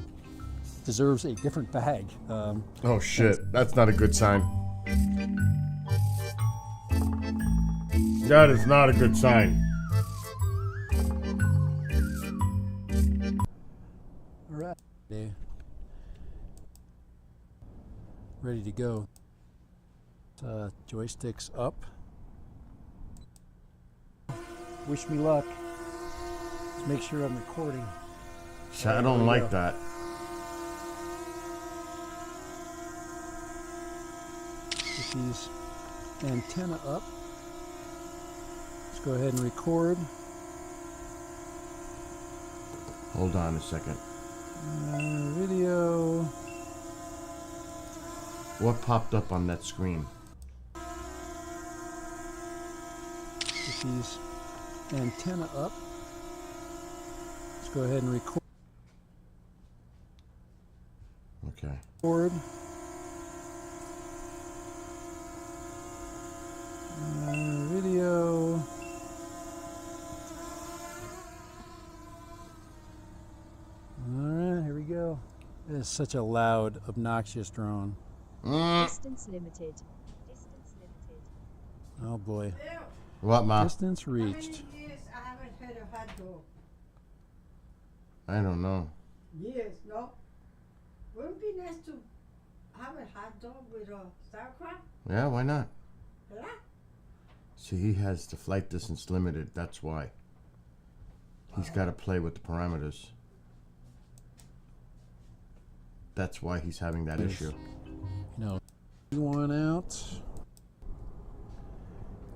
deserves a different bag. Oh shit, that's not a good sign. That is not a good sign. All right, ready to go. Joysticks up. Wish me luck. Let's make sure I'm recording. So I don't like that. Get these antenna up. Let's go ahead and record. Hold on a second. Video. What popped up on that screen? Get these antenna up. Let's go ahead and record. Okay. Video. Alright, here we go. This is such a loud, obnoxious drone. Distance limited. Distance limited. Oh boy. What, Ma? Distance How many reached. years I haven't had a hot dog? I don't know. Years, no? Wouldn't it be nice to have a hot dog with a sauerkraut? Yeah, why not? Yeah? See, he has the flight distance limited. That's why. He's got to play with the parameters. That's why he's having that Yes. issue. You know, one out.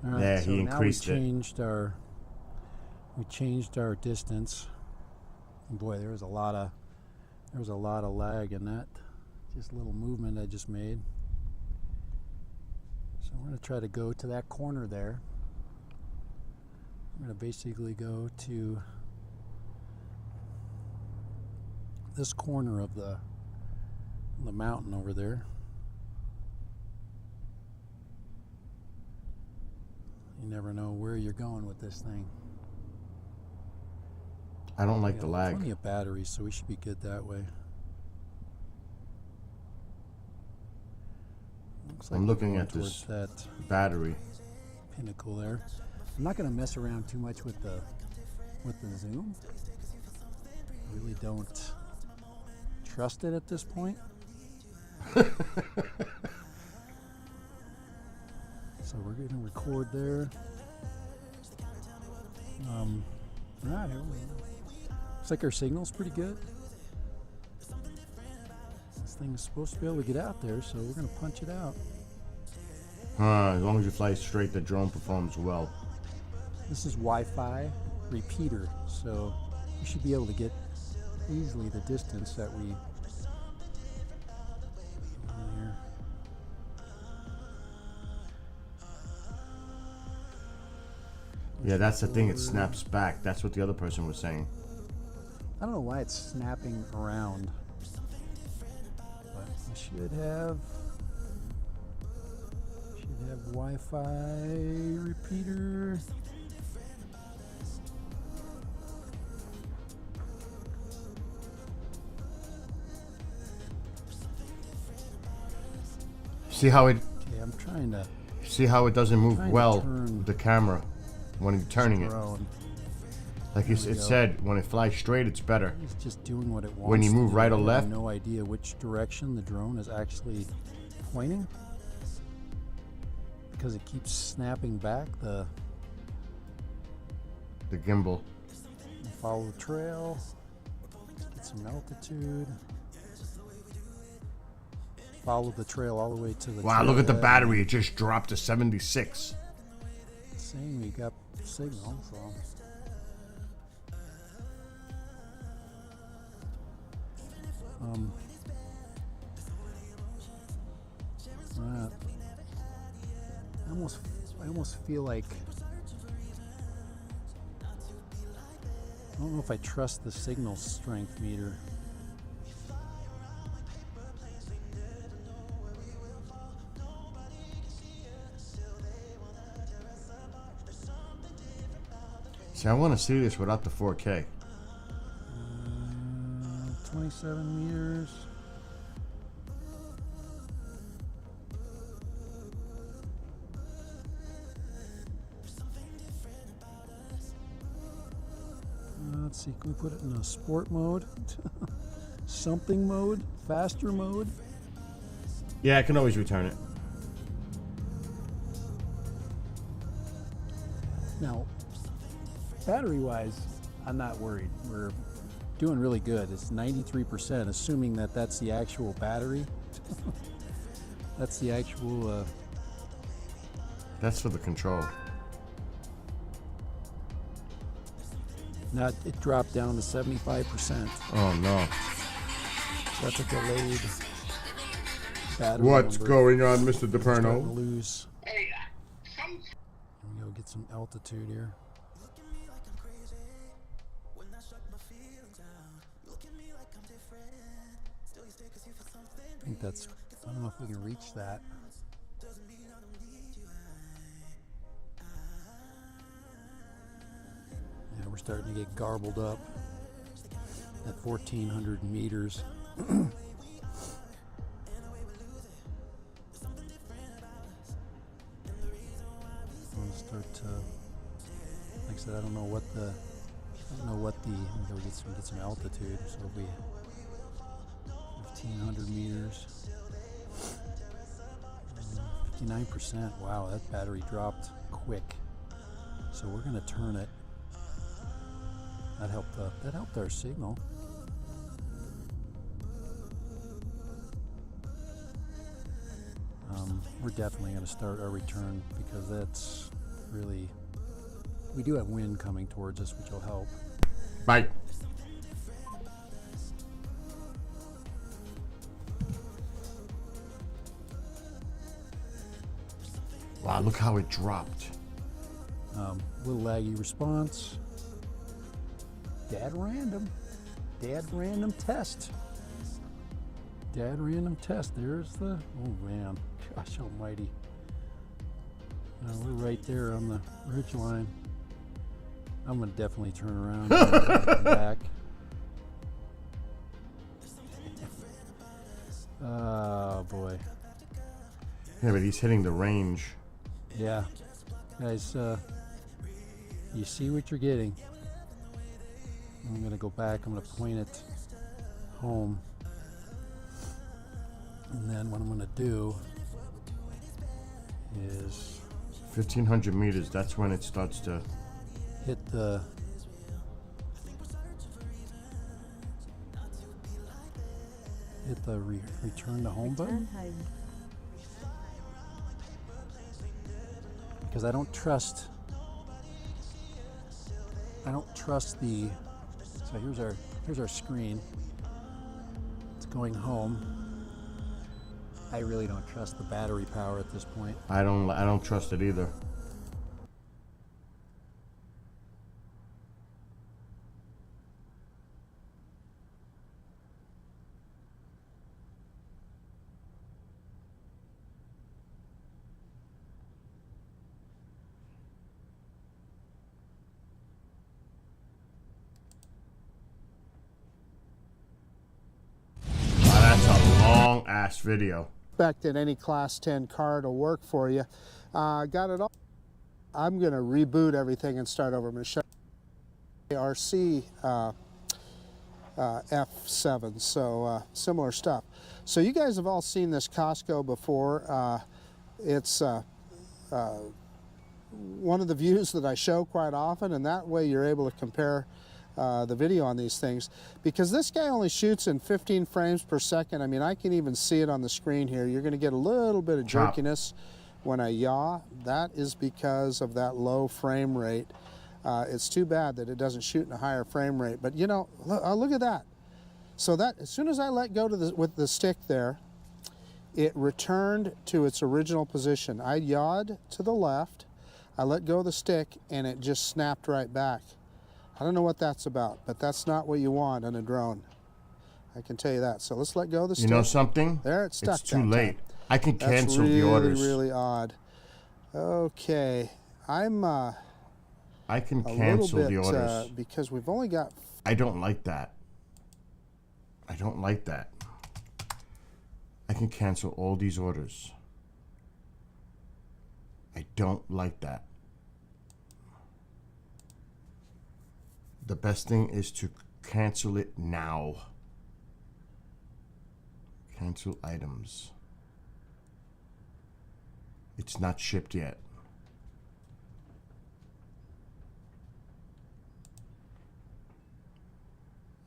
All right, Yeah, so he now increased it. We changed our distance. And boy, there was a lot of lag in that. Just a little movement I just made. So we're going to try to go to that corner there. I'm going to basically go to this corner of the mountain over there. You never know where you're going with this thing. I don't like the lag. Plenty of batteries, so we should be good that way. Looks like I'm we're looking going at this towards that battery. pinnacle there. I'm not going to mess around too much with the zoom. I really don't trust it at this point. So we're going to record there. Right, looks like our signal's pretty good. This thing is supposed to be able to get out there, so we're going to punch it out. As long as you fly straight, the drone performs well. This is Wi-Fi repeater, so you should be able to get easily the distance that we there. Yeah, that's the thing. It snaps back. That's what the other person was saying. I don't know why it's snapping around, but we should have Wi-Fi repeater. See how it? Okay, I'm trying to. See how it doesn't move Trying to well turn with the camera when you're turning it. drone. Like There it we go. said, when it flies straight, it's better. It's just doing what it wants. When you to move do. right or I have left? no idea which direction the drone is actually pointing because it keeps snapping back. The gimbal. follow the trail, get some altitude. Follow the trail all the way to the. Wow, look at the trailhead. battery. It just dropped to 76. Saying we got signal, so. Right. I almost feel like I don't know if I trust the signal strength meter. See, I want to see this without the 4K. 27 meters. Let's see, can we put it in a sport mode? Something mode? Faster mode? Yeah, I can always return it. Now, battery-wise, I'm not worried. We're doing really good. It's 93%, assuming that that's the actual battery. That's the actual... That's for the control. Now, it dropped down to 75%. Oh, no. That's a delayed battery What's number. going on, Mr. Starting to DePerno? lose. Here we go, get some altitude here. I think that's, I don't know if we can reach that. Yeah, we're starting to get garbled up at 1,400 meters. I'll start to, like I said, I don't know what the, I'm gonna get some altitude, so it'll be 1,500 meters. 59%, wow, that battery dropped quick. So we're gonna turn it. That helped our signal. We're definitely going to start our return because that's really, we do have wind coming towards us, which will help. Bye. Wow, look how it dropped. Little laggy response. Dad random test. Dad random test. There's the, oh man, gosh almighty. We're right there on the ridge line. I'm gonna definitely turn around and come back. Oh boy. Yeah, but he's hitting the range. Yeah. Guys, you see what you're getting. I'm gonna go back, I'm gonna point it home. And then what I'm gonna do is 1,500 meters, that's when it starts to... hit the return to home button, Return home. because I don't trust the, so here's our screen. It's going home. I really don't trust the battery power at this point. I don't trust it either. Wow, that's a long ass video. Expected any class 10 car to work for you. Got it all. I'm going to reboot everything and start over. I'm going to show you RC F7, so similar stuff. So you guys have all seen this Costco before. It's one of the views that I show quite often, and that way you're able to compare the video on these things, because this guy only shoots in 15 frames per second. I mean, I can even see it on the screen here. You're going to get a little bit of jerkiness when I yaw. That is because of that low frame rate. It's too bad that it doesn't shoot in a higher frame rate, but you know, look at that. So that, as soon as I let go with the stick there, it returned to its original position. I yawed to the left, I let go of the stick, and it just snapped right back. I don't know what that's about, but that's not what you want on a drone. I can tell you that. So let's let go of the stick. You know something? There, it's stuck. It's too late. I can That's cancel the orders. really odd. Okay, I'm I can a cancel little the bit orders. because we've only got. I don't like that. I don't like that. I can cancel all these orders. I don't like that. The best thing is to cancel it now. Cancel items. It's not shipped yet.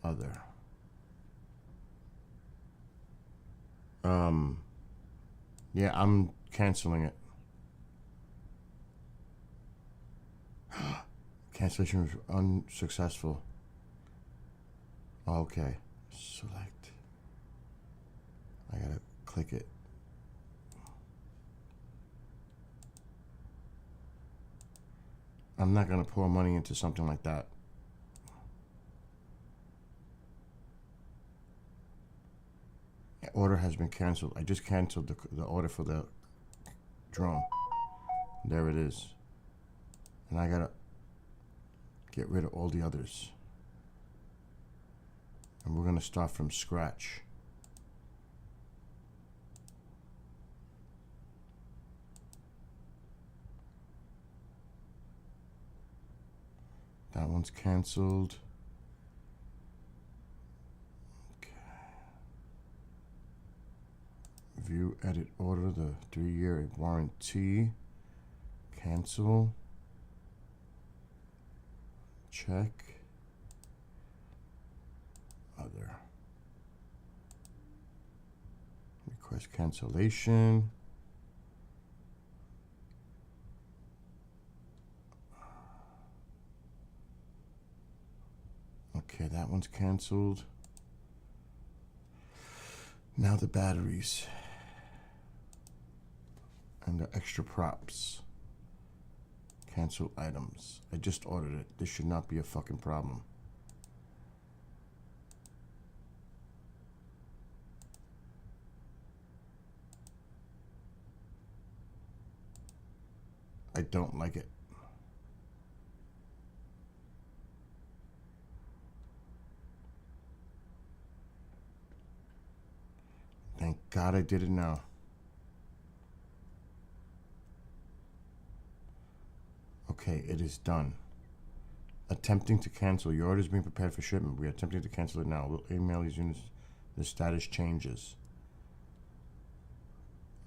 Other. Yeah, I'm canceling it. Cancellation was unsuccessful. Okay. Select. I gotta click it. I'm not gonna pour money into something like that. Order has been canceled. I just canceled the order for the drone. There it is. And I gotta get rid of all the others. And we're gonna start from scratch. That one's canceled. View, edit, order, the 3-year warranty. Cancel. Check. Other. Request cancellation. Okay, that one's canceled. Now the batteries. And the extra props. Cancel items. I just ordered it. This should not be a fucking problem. I don't like it. Thank God I did it now. Okay, it is done. Attempting to cancel. Your order is being prepared for shipment. We are attempting to cancel it now. We'll email these units. The status changes.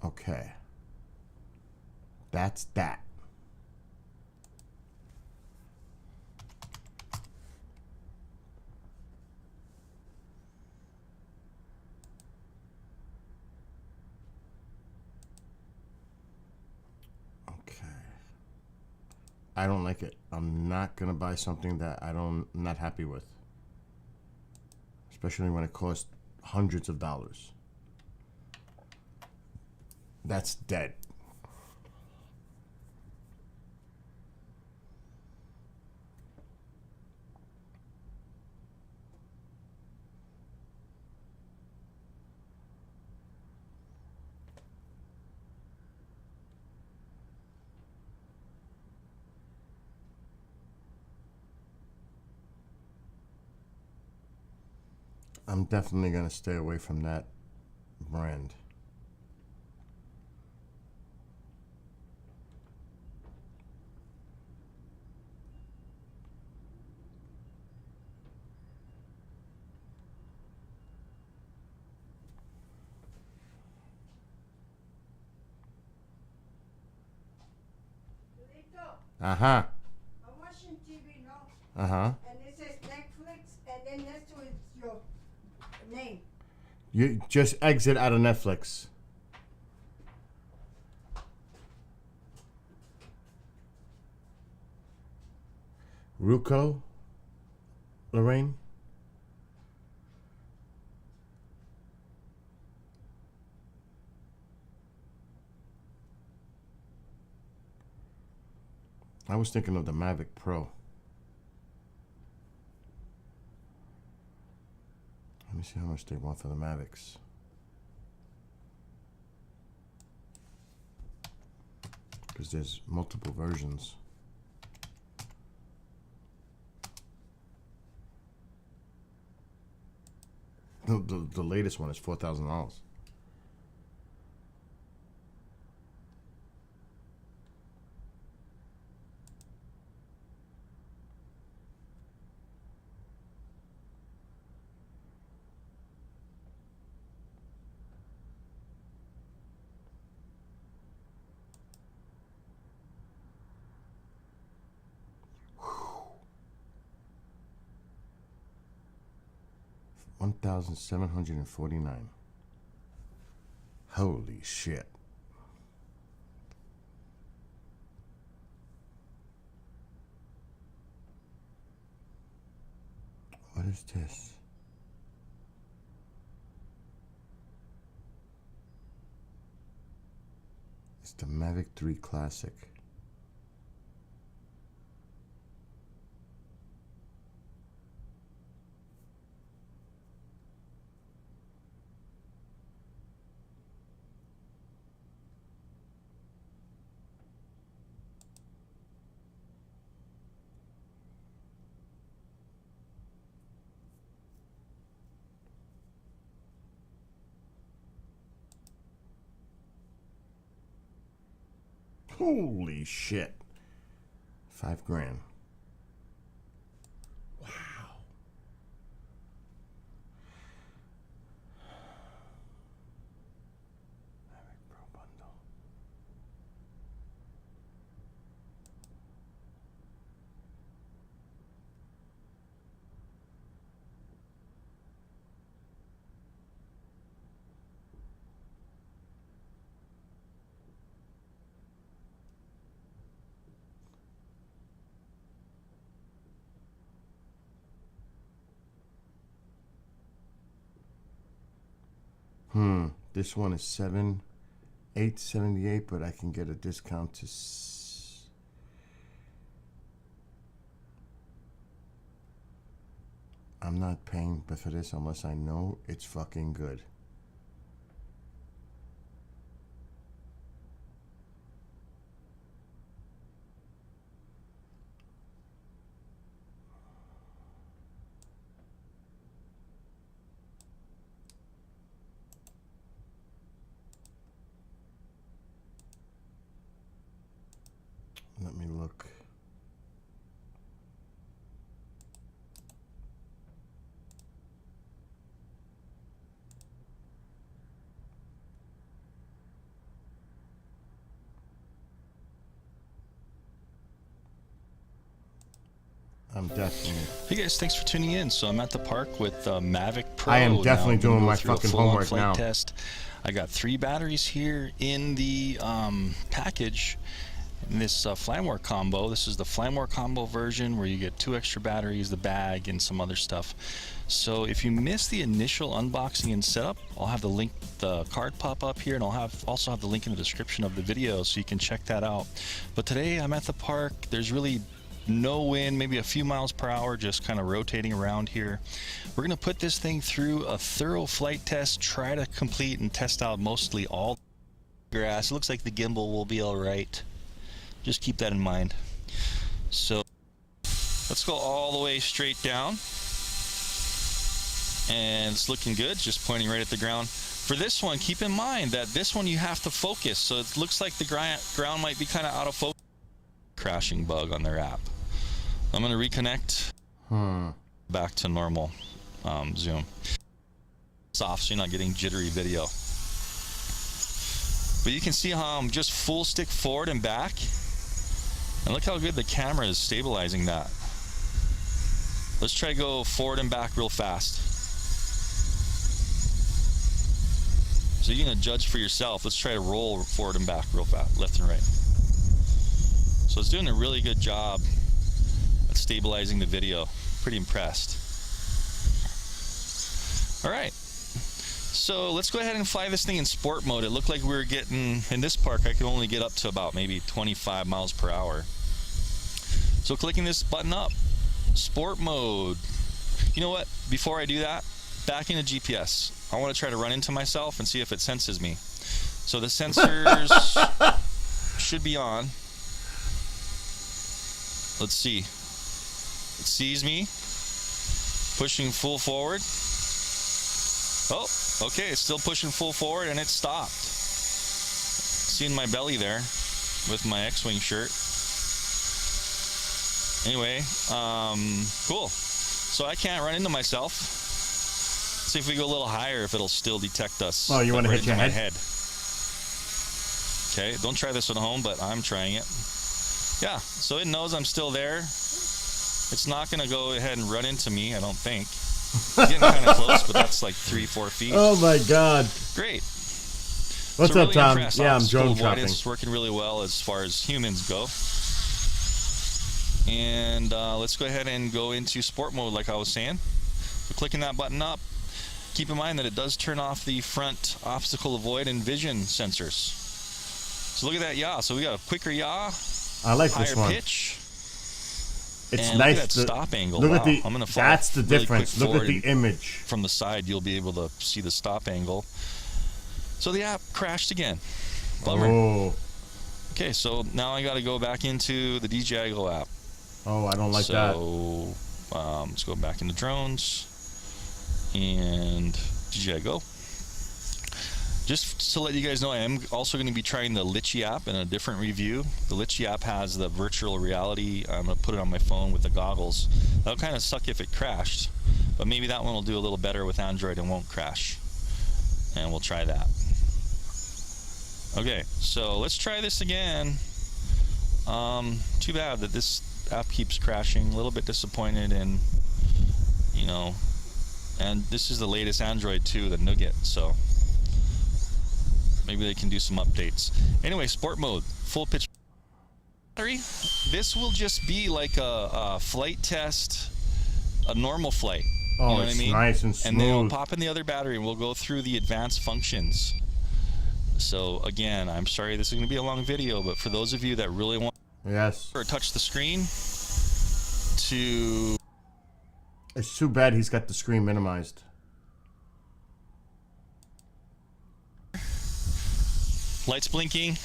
Okay. That's that. I don't like it. I'm not gonna buy something that I'm not happy with, especially when it costs hundreds of dollars. That's dead. I'm definitely gonna stay away from that brand. Uh-huh. I'm watching TV now. Uh-huh. And it says Netflix, and then next to it is your name. You just exit out of Netflix. Ruko? Lorraine? I was thinking of the Mavic Pro. Let me see how much they want for the Mavics. Because there's multiple versions. The latest one is $4,000. $1,749. Holy shit. What is this? It's the Mavic 3 Classic. Holy shit. $5,000. Wow. Mavic Pro bundle. This one is 7 $878, but I can get a discount to I'm not paying for this unless I know it's fucking good. Let me look. I'm definitely. Hey guys, thanks for tuning in. So I'm at the park with Mavic Pro. I am definitely Now, doing go my through a fucking full-on homework flight now. Test. I got 3 batteries here in the package. In this Flamware combo. This is the Flamware combo version where you get 2 extra batteries, the bag, and some other stuff. So if you missed the initial unboxing and setup, I'll have the link, the card pop up here, and I'll also have the link in the description of the video so you can check that out. But today I'm at the park. There's really no wind, maybe a few miles per hour, just kind of rotating around here. We're going to put this thing through a thorough flight test, try to complete and test out mostly all the grass. It looks like the gimbal will be all right. Just keep that in mind. So let's go all the way straight down. And it's looking good, just pointing right at the ground. For this one, keep in mind that this one you have to focus. So it looks like the ground might be kind of out of focus. Crashing bug on their app. I'm going to reconnect back to normal zoom. It's off so you're not getting jittery video. But you can see how I'm just full stick forward and back. And look how good the camera is stabilizing that. Let's try to go forward and back real fast. So you're going to judge for yourself. Let's try to roll forward and back real fast, left and right. So it's doing a really good job at stabilizing the video. Pretty impressed. All right. So let's go ahead and fly this thing in sport mode. It looked like we were getting, in this park, I could only get up to about maybe 25 miles per hour. So clicking this button up, sport mode. You know what? Before I do that, back into GPS. I want to try to run into myself and see if it senses me. So the sensors should be on. Let's see. It sees me. Pushing full forward. Oh, okay, it's still pushing full forward and it stopped. Seeing my belly there with my X-Wing shirt. Anyway, cool. So I can't run into myself. Let's see if we go a little higher, if it'll still detect us. Oh, you want to hit your my head? Okay, don't try this at home, but I'm trying it. Yeah, so it knows I'm still there. It's not going to go ahead and run into me, I don't think. It's getting kind of close, but that's like 3-4 feet. Oh my God. Great. What's So up, really Tom? impressed. Yeah, I'm Obstacle drone chopping. avoidance working really well as far as humans go. And let's go ahead and go into sport mode like I was saying. So clicking that button up, keep in mind that it does turn off the front obstacle avoid and vision sensors. So look at that yaw. So we got a quicker yaw, I like higher this one. pitch. It's and nice. Look at that stop angle. Look Wow. at the. I'm gonna fall That's the really difference. quick Look at the forward and image. from the side. You'll be able to see the stop angle. So the app crashed again. Bummer. Oh. Okay, so now I got to go back into the DJI Go app. Oh, I don't like that. So let's go back into drones and DJI Go. Just to let you guys know, I am also going to be trying the Litchi app in a different review. The Litchi app has the virtual reality. I'm going to put it on my phone with the goggles. That'll kind of suck if it crashed, but maybe that one will do a little better with Android and won't crash. And we'll try that. Okay, so let's try this again. Too bad that this app keeps crashing. A little bit disappointed in, you know, and this is the latest Android too, the Nougat, so maybe they can do some updates. Anyway, sport mode, full pitch battery. This will just be like a flight test, a normal flight. Oh, you know it's what I mean? nice and And then we'll smooth. pop in the other battery and we'll go through the advanced functions. So again, I'm sorry this is going to be a long video, but for those of you that really want Yes. to touch the screen to... It's too bad he's got the screen minimized. Lights blinking,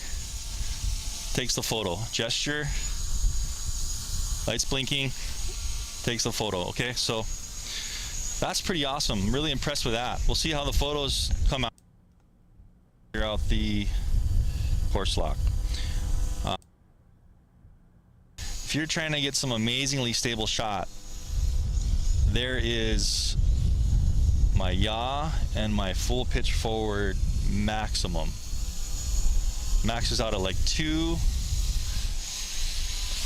takes the photo. Gesture, lights blinking, takes the photo. Okay, so that's pretty awesome. I'm really impressed with that. We'll see how the photos come out. Figure out the horse lock. If you're trying to get some amazingly stable shot, there is my yaw and my full pitch forward maximum. Maxes out at like 2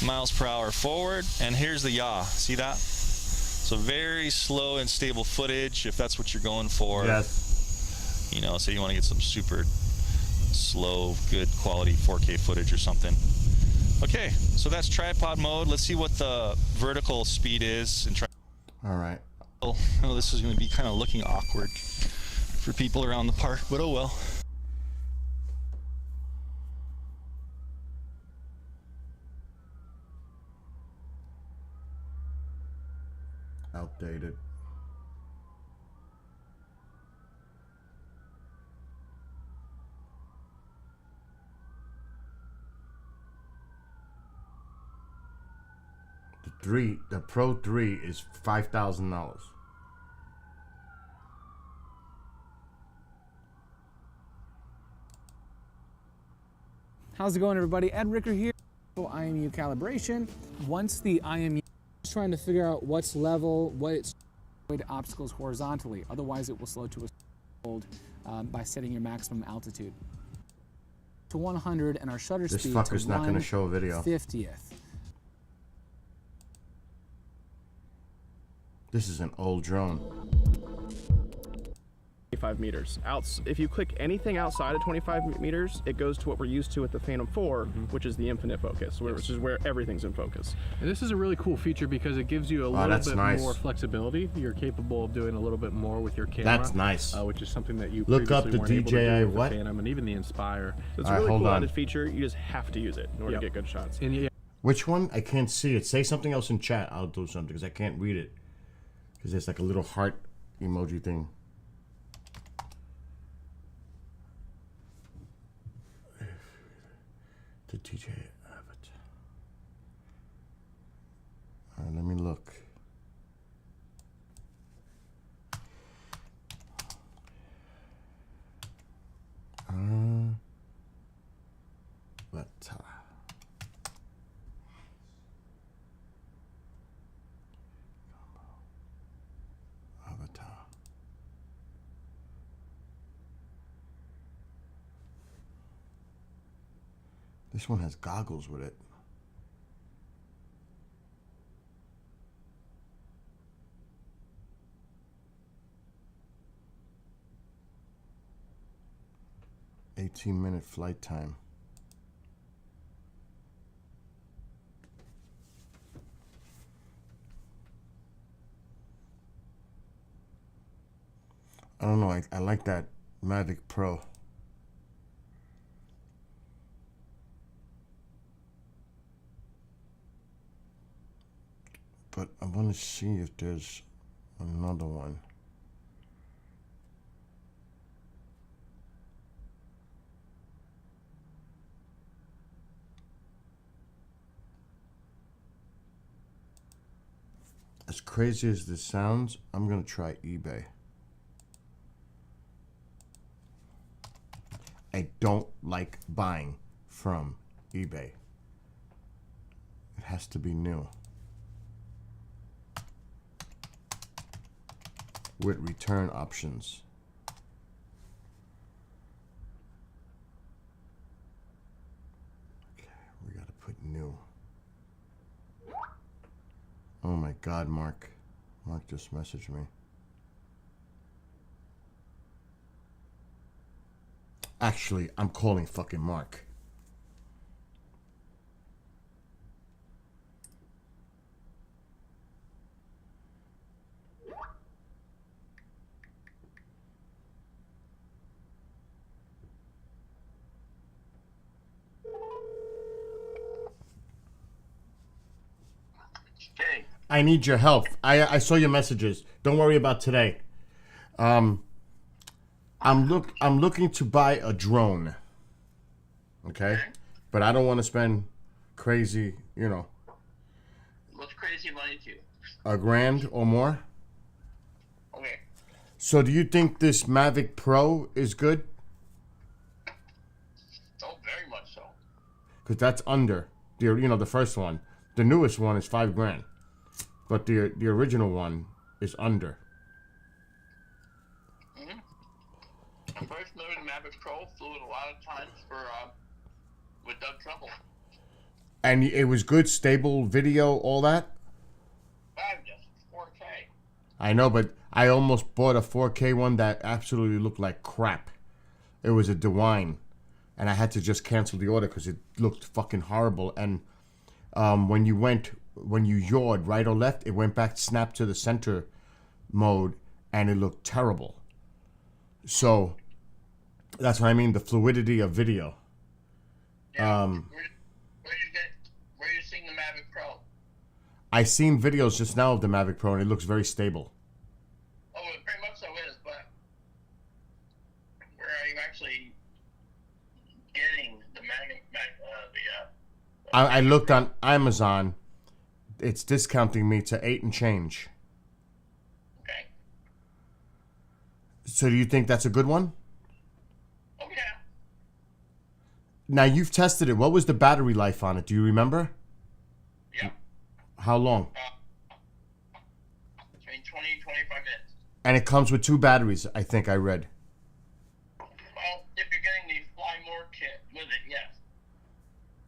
miles per hour forward, and here's the yaw. See that? So very slow and stable footage if that's what you're going for. Yes. You know, say you want to get some super slow, good quality 4K footage or something. Okay, so that's tripod mode. Let's see what the vertical speed is. And All right. oh, this is going to be kind of looking awkward for people around the park, but oh well. Outdated. The Pro 3 is $5,000. How's it going, everybody? Ed Ricker here. IMU calibration. Once the IMU is trying to figure out what's level, what it's avoid obstacles horizontally. Otherwise, it will slow to a hold by setting your maximum altitude to 100 and our shutter This speed fucker's to not going to show a video. 1/50th. This is an old drone. 25 meters. If you click anything outside of 25 meters, it goes to what we're used to with the Phantom 4, which is the infinite focus, which is where everything's in focus. And this is a really cool feature because it gives you a little bit nice. more flexibility. You're capable of doing a little bit more with your camera. That's nice. Which is something that you Look up previously the weren't able to do DJI with the what? Phantom and even the Inspire. So it's a really cool added feature. You just have to use it in order to get good shots. And yeah, Which one? I can't see it. Say something else in chat. I'll do something because I can't read it. Because there's like a little heart emoji thing. The DJ Avatar. All right, let me look. Avatar. Avatar. This one has goggles with it. "18-minute flight time." I don't know. I like that Mavic Pro. But I want to see if there's another one. As crazy as this sounds, I'm going to try eBay. I don't like buying from eBay. It has to be new. With return options. Okay, we gotta put new. Oh my God, Mark. Mark just messaged me. Actually, I'm calling fucking Mark. I need your help. I saw your messages. Don't worry about today. I'm looking to buy a drone. Okay? But I don't want to spend crazy, What's crazy money to you? $1,000 or more. Okay. So do you think this Mavic Pro is good? Oh, very much so. Because that's under the first one. The newest one is $5,000, but the original one is under. Mm-hmm. I'm very familiar with the Mavic Pro. Flew it a lot of times with Doug Trumbull. And it was good, stable video, all that. Yes, 4K. I know, but I almost bought a 4K one that absolutely looked like crap. It was a DeWine, and I had to just cancel the order because it looked fucking horrible. And when you yawed right or left, it went back, snapped to the center mode, and it looked terrible. So that's what I mean, the fluidity of video. Yeah. Where you seeing the Mavic Pro? I seen videos just now of the Mavic Pro, and it looks very stable. Oh, it pretty much so is, but where are you actually getting the I looked on Amazon. It's discounting me to 8 and change. Okay. So do you think that's a good one? Oh, yeah. Now, you've tested it. What was the battery life on it? Do you remember? Yeah. How long? Between 20 and 25 minutes. And it comes with 2 batteries, I think I read. Well, if you're getting the Fly More kit with it, yes.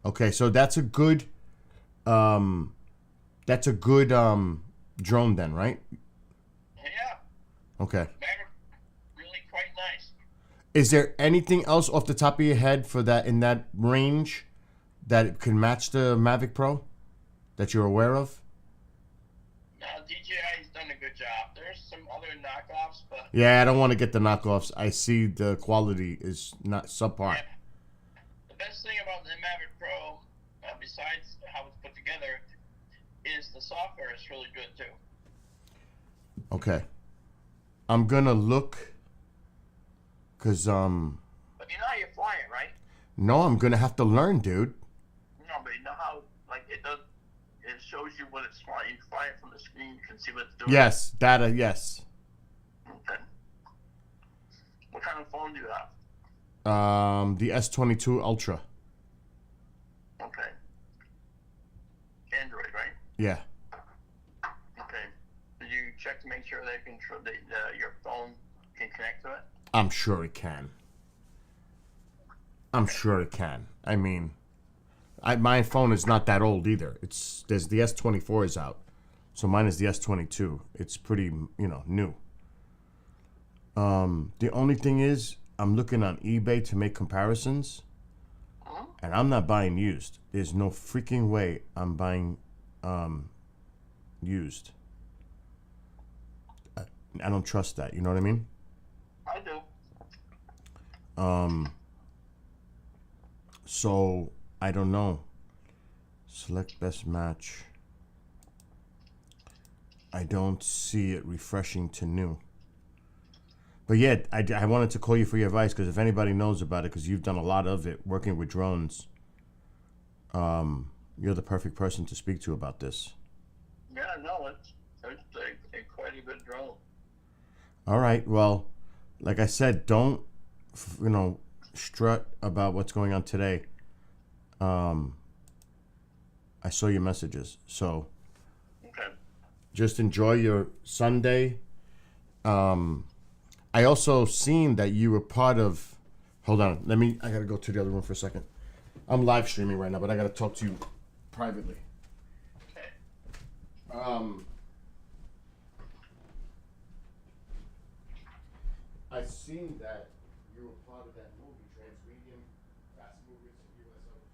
Okay, so that's a good drone then, right? Yeah. Okay. Really quite nice. Is there anything else off the top of your head for that in that range that it can match the Mavic Pro that you're aware of? No, DJI's done a good job. There's some other knockoffs, but Yeah, I don't want to get the knockoffs. I see the quality is not subpar. yeah. The best thing about the Mavic Pro, besides how it's put together, is the software is really good too. Okay. I'm gonna look, cause But you know how you fly it, right? no, I'm gonna have to learn, dude. No, but you know how it does. It shows you what it's flying. You fly it from the screen. You can see what it's doing. Yes, data. Yes. Okay. What kind of phone do you have? The S22 Ultra. Okay. Android, right? Yeah. Okay. Did you check to make sure that your phone can connect to it? I'm sure it can. I'm sure it can. I mean, my phone is not that old either. There's the S24 is out, so mine is the S22. It's pretty, new. The only thing is, I'm looking on eBay to make comparisons, and I'm not buying used. There's no freaking way I'm buying used. I don't trust that. You know what I mean? I do. So I don't know. Select best match. I don't see it refreshing to new. But yeah, I wanted to call you for your advice, because if anybody knows about it, because you've done a lot of it working with drones, you're the perfect person to speak to about this. Yeah, no, it's quite a good drone. All right. Well, like I said, don't strut about what's going on today. I saw your messages, so Okay. just enjoy your Sunday. I also seen that you were part of. Hold on, I gotta go to the other room for a second. I'm live streaming right now, but I gotta talk to you privately. Okay. I seen that you were part of that movie, Transmedium, Fast Movies and USOs.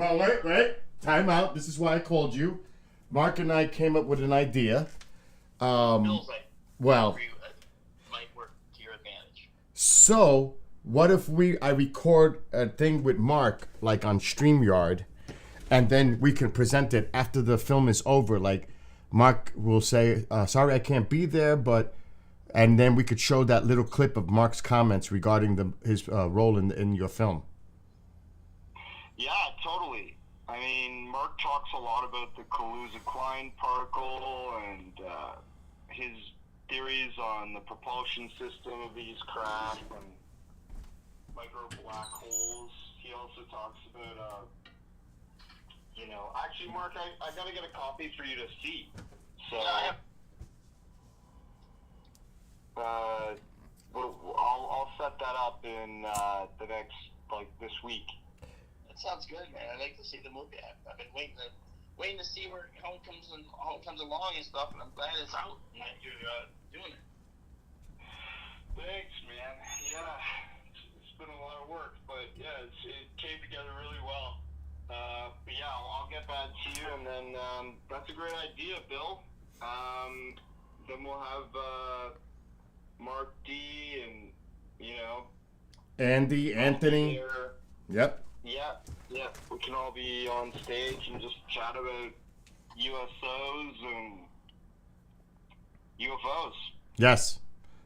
Well, wait. Time out. This is why I called you. Mark and I came up with an idea. Bill's like, Well, might work to your advantage. so what if I record a thing with Mark, like on StreamYard, and then we can present it after the film is over? Like, Mark will say, sorry, I can't be there, but... And then we could show that little clip of Mark's comments regarding his role in your film. Yeah, totally. I mean, Mark talks a lot about the Kaluza-Klein particle and his theories on the propulsion system of these craft and micro black holes. He also talks about, actually, Mark, I got to get a copy for you to see. So, I'll set that up in the next, this week. That sounds good, man. I'd like to see the movie. I've been waiting to see how it comes along and stuff, and I'm glad it's out and that you're doing it. Thanks, man. Yeah, it's been a lot of work, but yeah, it came together really well. But yeah, I'll get that to you, and then that's a great idea, Bill. Then we'll have Mark D and Andy, Anthony. Yep. Yeah. We can all be on stage and just chat about USOs and UFOs. Yes.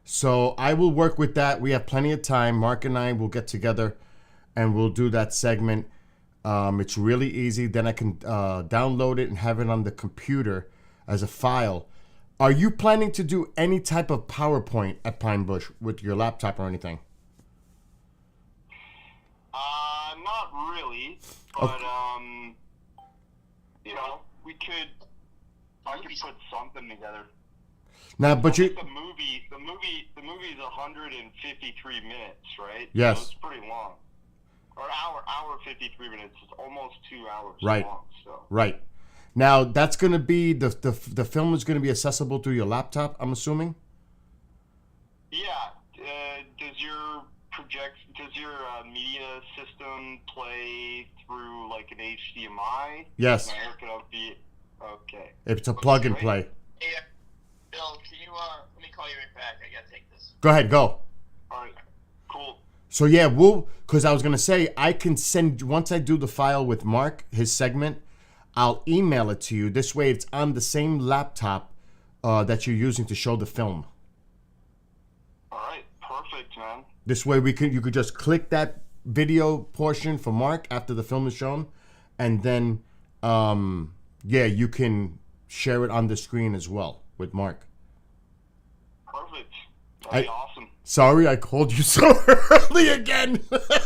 So I will work with that. We have plenty of time. Mark and I will get together and we'll do that segment. It's really easy. Then I can download it and have it on the computer as a file. Are you planning to do any type of PowerPoint at Pine Bush with your laptop or anything? Not really, but Okay. I could put something together. Now, but you. The movie is 153 minutes, right? Yes. So it's pretty long. Or hour 53 minutes. It's almost 2 hours Right. long. So. Right. Now that's going to be the film is going to be accessible through your laptop, I'm assuming. Yeah. Does your media system play through like an HDMI? Yes. Can I hook it up via? Okay. It's a plug and play. Hey, Bill, can you let me call you right back? I gotta take this. Go ahead, go. All right. Cool. So yeah, because I was gonna say I can send once I do the file with Mark, his segment, I'll email it to you. This way, it's on the same laptop that you're using to show the film. All right. Perfect, man. This way, you could just click that video portion for Mark after the film is shown, and then you can share it on the screen as well with Mark. Perfect. That'd be awesome. Sorry, I called you so early again. No, it's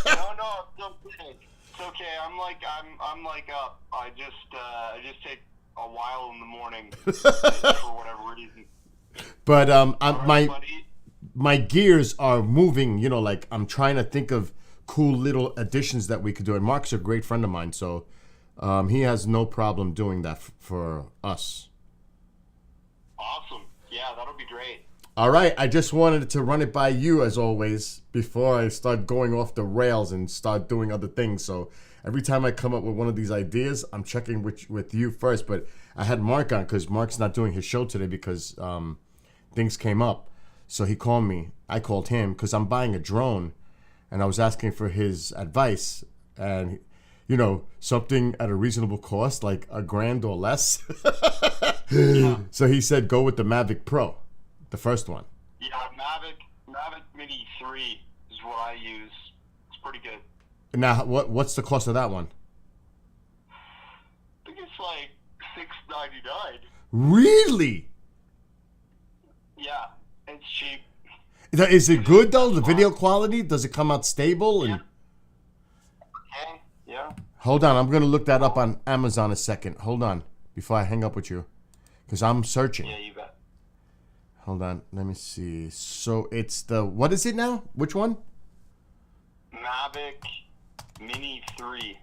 okay. I'm up. I just take a while in the morning for whatever reason. But my gears are moving. Like I'm trying to think of cool little additions that we could do. And Mark's a great friend of mine, so he has no problem doing that for us. Awesome. Yeah, that'll be great. All right, I just wanted to run it by you as always before I start going off the rails and start doing other things. So every time I come up with one of these ideas, I'm checking with you first. But I had Mark on because Mark's not doing his show today because things came up. So he called me. I called him because I'm buying a drone, and I was asking for his advice and something at a reasonable cost, like $1,000 or less. So he said go with the Mavic Pro. The first one. Yeah, Mavic Mini 3 is what I use. It's pretty good. Now, what's the cost of that one? I think it's like $699. Really? Yeah, it's cheap. Is it good though? The video quality? Does it come out stable? And yeah. Hold on, I'm gonna look that up on Amazon a second. Hold on, before I hang up with you, because I'm searching. Yeah, you bet. Hold on, let me see. So it's what is it now? Which one? Mavic Mini 3. Mini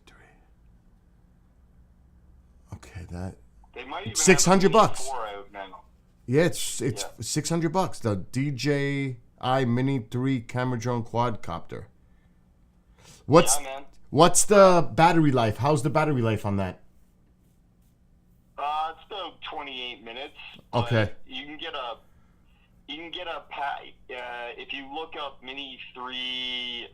3. Okay, that. They might even $600. have 4 out now. Yeah, it's $600. The DJI Mini 3 camera drone quadcopter. What's Yeah, man. what's the battery life? How's the battery life on that? It's about 28 minutes. but Okay. You can get a pack. If you look up Mini 3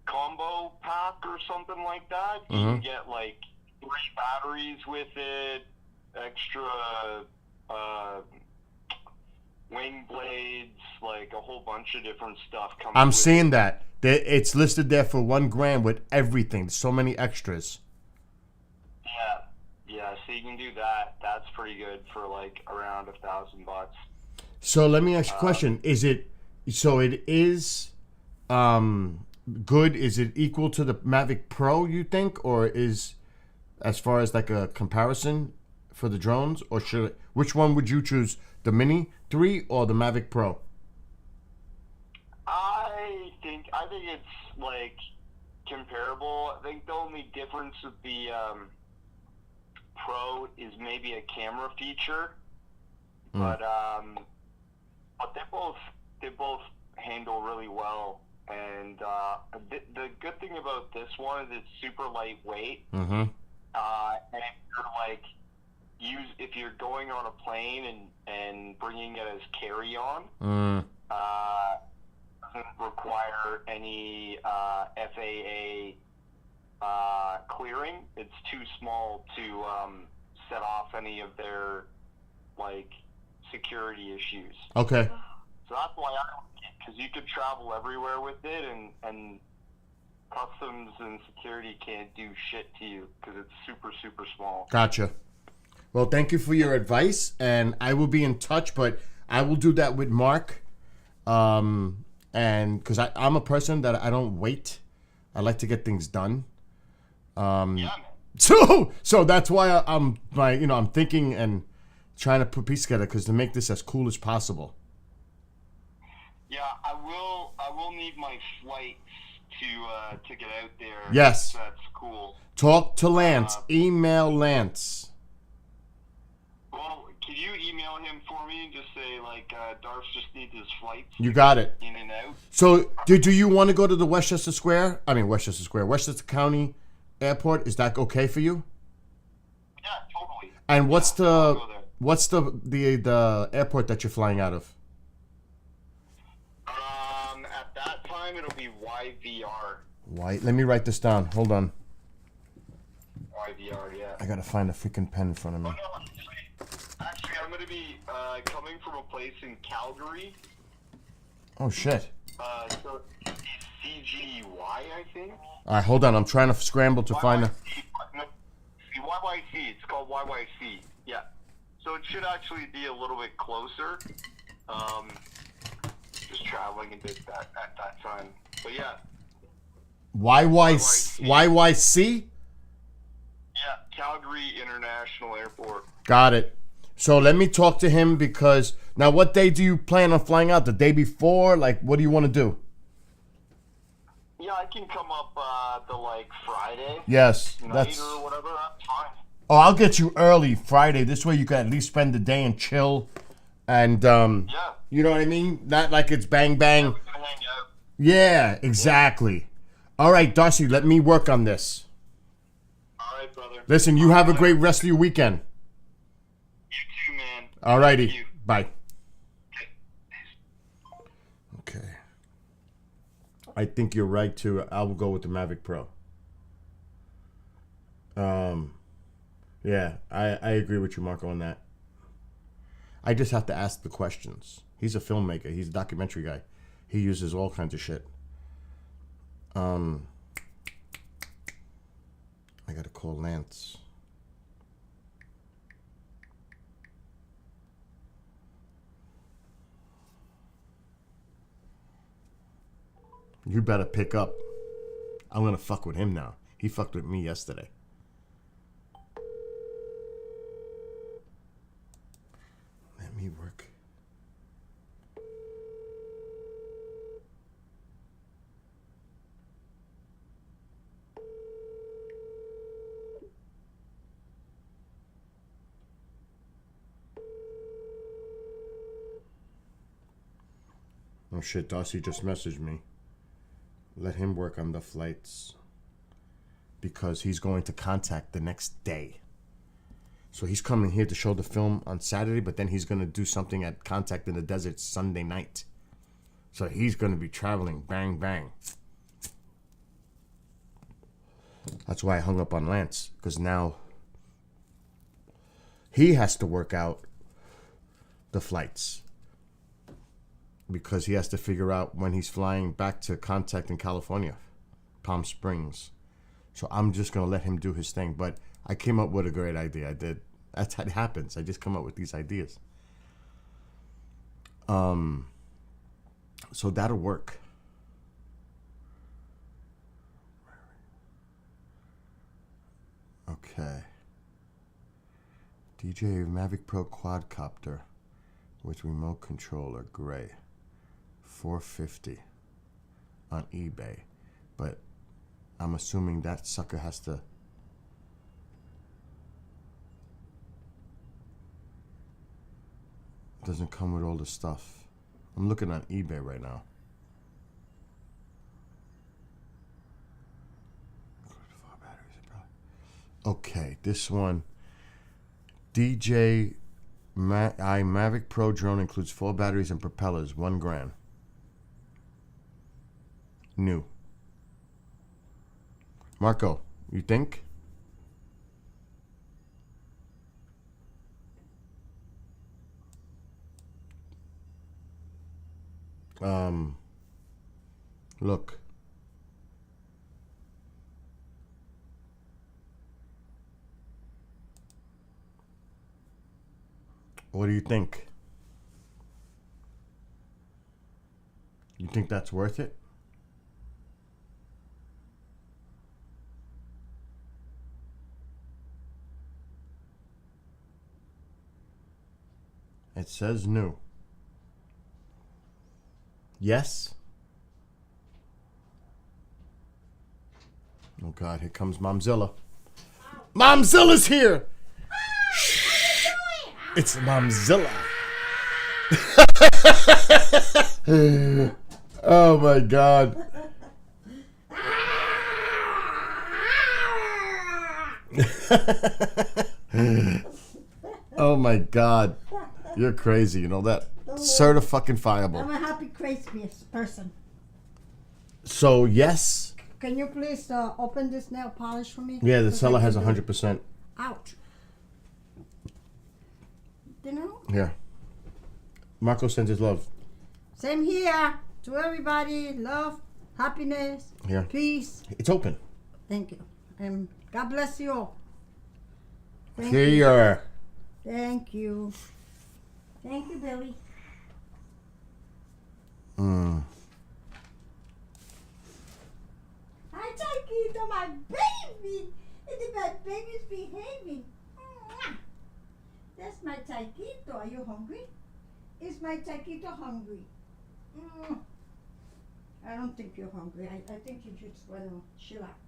combo pack or something like that, you can get like 3 batteries with it, extra wing blades, like a whole bunch of different stuff comes I'm with seeing it. that. It's listed there for $1,000 with everything. So many extras. Yeah, so you can do that. That's pretty good for like around $1,000. So let me ask you a question. Is it so it is good? Is it equal to the Mavic Pro, you think, or is as far as like a comparison for the drones, or which one would you choose? The Mini 3 or the Mavic Pro? I think it's like comparable. I think the only difference with the Pro is maybe a camera feature, but they both handle really well. And the good thing about this one is it's super lightweight. And if you're going on a plane and bringing it as carry-on, doesn't require any FAA clearing. It's too small to set off any of their like security issues. Okay. So that's why I like it, because you could travel everywhere with it, and customs and security can't do shit to you because it's super, super small. Gotcha. Well, thank you for your advice, and I will be in touch, but I will do that with Mark. And because I'm a person that I don't wait. I like to get things done. So that's why I'm thinking and trying to put pieces together, because to make this as cool as possible. Yeah, I will need my flights to get out there. Yes. That's cool. Talk to Lance. Email Lance. Well, can you email him for me and just say, like, Darth just needs his flights? You got it. In and out. So, do you want to go to the Westchester County Airport? Is that okay for you? Yeah, totally. And what's the airport that you're flying out of? At that time, it'll be YVR. Let me write this down. Hold on. YVR, yeah. I gotta find a freaking pen in front of me. Actually, I'm going to be coming from a place in Calgary. Oh shit. So it's CGY, I think. All right, hold on. I'm trying to scramble to find a. YYC. It's called YYC. Yeah. So it should actually be a little bit closer. Just traveling a bit at that time. But yeah. YYC? Yeah, Calgary International Airport. Got it. So let me talk to him, because now what day do you plan on flying out? The day before? Like, what do you want to do? Yeah, I can come up the Friday. Yes, night or whatever. That's fine. Oh, I'll get you early Friday. This way you can at least spend the day and chill. And, you know what I mean? Not like it's bang, bang. Yeah, exactly. All right, Darcy, let me work on this. All right, brother. Listen, you have a great rest of your weekend. You too, man. All righty. Bye. Okay. I think you're right, too. I will go with the Mavic Pro. Yeah, I agree with you, Marco, on that. I just have to ask the questions. He's a filmmaker. He's a documentary guy. He uses all kinds of shit. I gotta call Lance. You better pick up. I'm gonna fuck with him now. He fucked with me yesterday. Let me work. Oh shit, Darcy just messaged me. let him work on the flights because he's going to contact the next day. So he's coming here to show the film on Saturday, but then he's going to do something at Contact in the Desert Sunday night. So he's going to be traveling, bang, bang. That's why I hung up on Lance, because now he has to work out the flights. Because he has to figure out when he's flying back to Contact in California, Palm Springs. So I'm just going to let him do his thing. But I came up with a great idea. I did. That's how it happens. I just come up with these ideas. So that'll work. Okay. DJ Mavic Pro quadcopter with remote controller, gray, $450 on eBay. But I'm assuming that sucker has to. Doesn't come with all the stuff. I'm looking on eBay right now. Okay, this one. DJI Mavic Pro drone includes 4 batteries and propellers, $1,000. New. Marco, you think? Look. What do you think? You think that's worth it? It says new. Yes? Oh God, here comes Momzilla. Momzilla's here! Shh. It's Momzilla. Oh my God. Oh my God. You're crazy, you know that? Certifiable. I'm a happy crazy person. So, yes. Can you please open this nail polish for me? Yeah, the 'Cause seller I has can do it. 100%. Ouch. You know? Yeah. Marco sends his love. Same here. To everybody. Love, happiness, Yeah. peace. It's open. Thank you. And God bless you all. Thank Here you. you are. Thank you. Thank you, Billy. Hi, Chiquito, my baby. My baby's behaving. Mwah. That's my Chiquito. Are you hungry? Is my Chiquito hungry? I don't think you're hungry. I think you just want to chill out.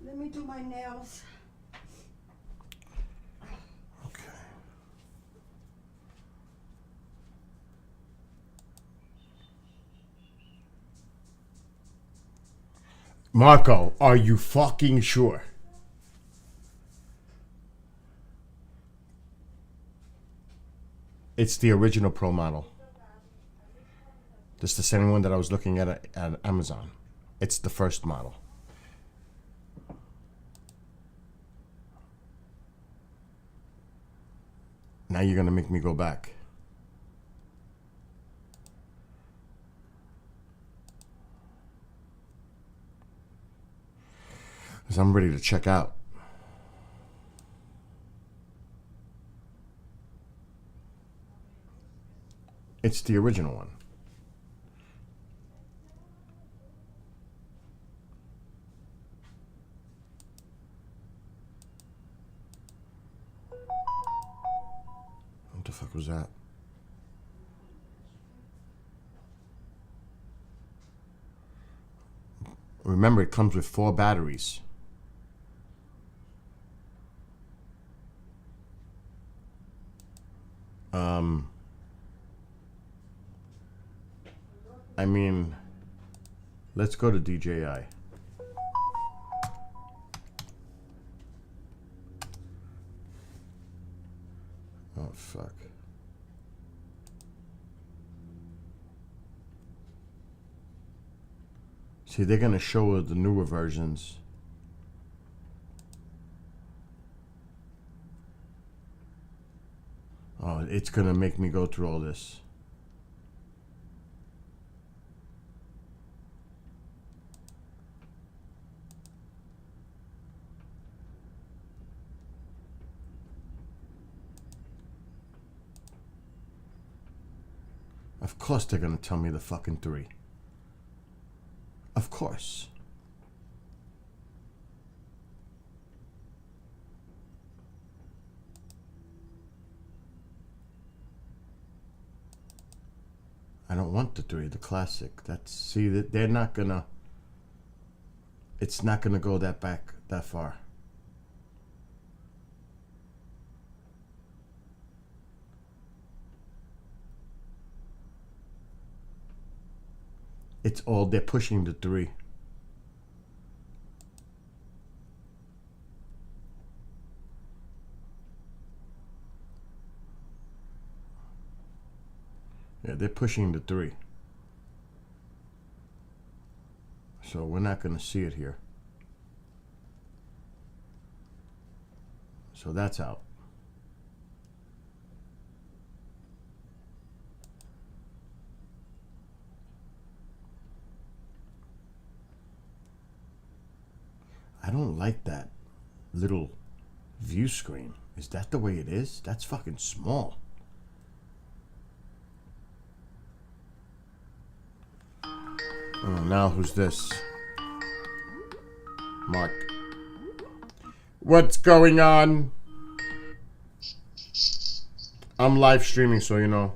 Let me do my nails. Marco, are you fucking sure? It's the original Pro model. This is the same one that I was looking at Amazon. It's the first model. Now you're gonna make me go back. Because I'm ready to check out. It's the original one. What the fuck was that? Remember, it comes with 4 batteries. I mean, Let's go to DJI. Oh, fuck. See, they're going to show the newer versions. Oh, it's going to make me go through all this. Of course they're going to tell me the fucking 3. Of course. I don't want the 3, the classic. That's, see, that they're not gonna, it's not gonna go that back that far. It's all, they're pushing the 3. Yeah, they're pushing the 3. So we're not going to see it here. So that's out. I don't like that little view screen. Is that the way it is? That's fucking small. Oh, now who's this? Mark. What's going on? I'm live streaming, so you know.